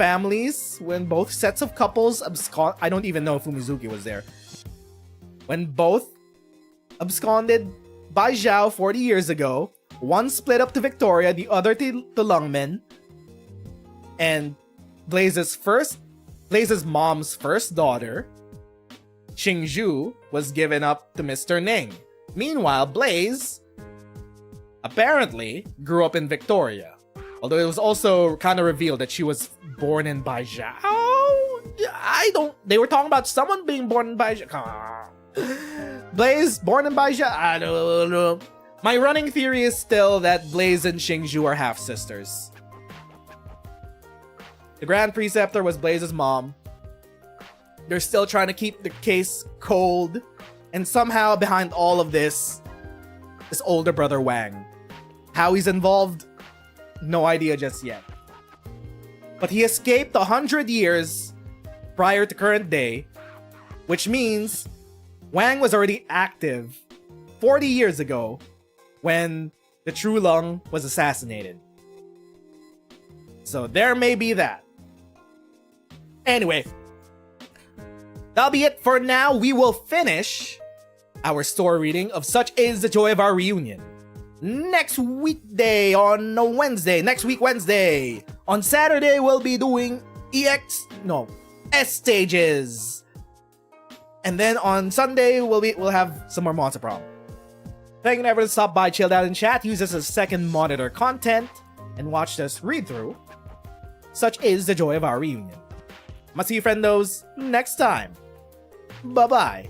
sets of couples abscond, I don't even know if Fumizuki was there. When both absconded by Zhao 40 years ago, one split up to Victoria, the other to Lungmen, and Blaze's mom's first daughter, Xingzhu, was given up to Mr. Ning. Meanwhile, Blaze apparently grew up in Victoria. Although it was also kind of revealed that she was born in Baizhao. They were talking about someone being born in Baizhao. Blaze, born in Baizhao? I don't know. My running theory is still that Blaze and Xingzhu are half-sisters. The Grand Preceptor was Blaze's mom. They're still trying to keep the case cold. And somehow behind all of this is older brother Wang. How he's involved, no idea just yet. But he escaped 100 years prior to current day, which means Wang was already active 40 years ago when the True Lung was assassinated. So there may be that. Anyway, that'll be it for now. We will finish our story reading of Such Is the Joy of Our Reunion next weekday on Wednesday. Next week, Wednesday. On Saturday, we'll be doing S stages. And then on Sunday, we'll have some more Monster Prom. Thank you never to stop by, chill out, and chat. Use this as second monitor content and watch us read through Such Is the Joy of Our Reunion. I'll see you friendos next time. Bye-bye.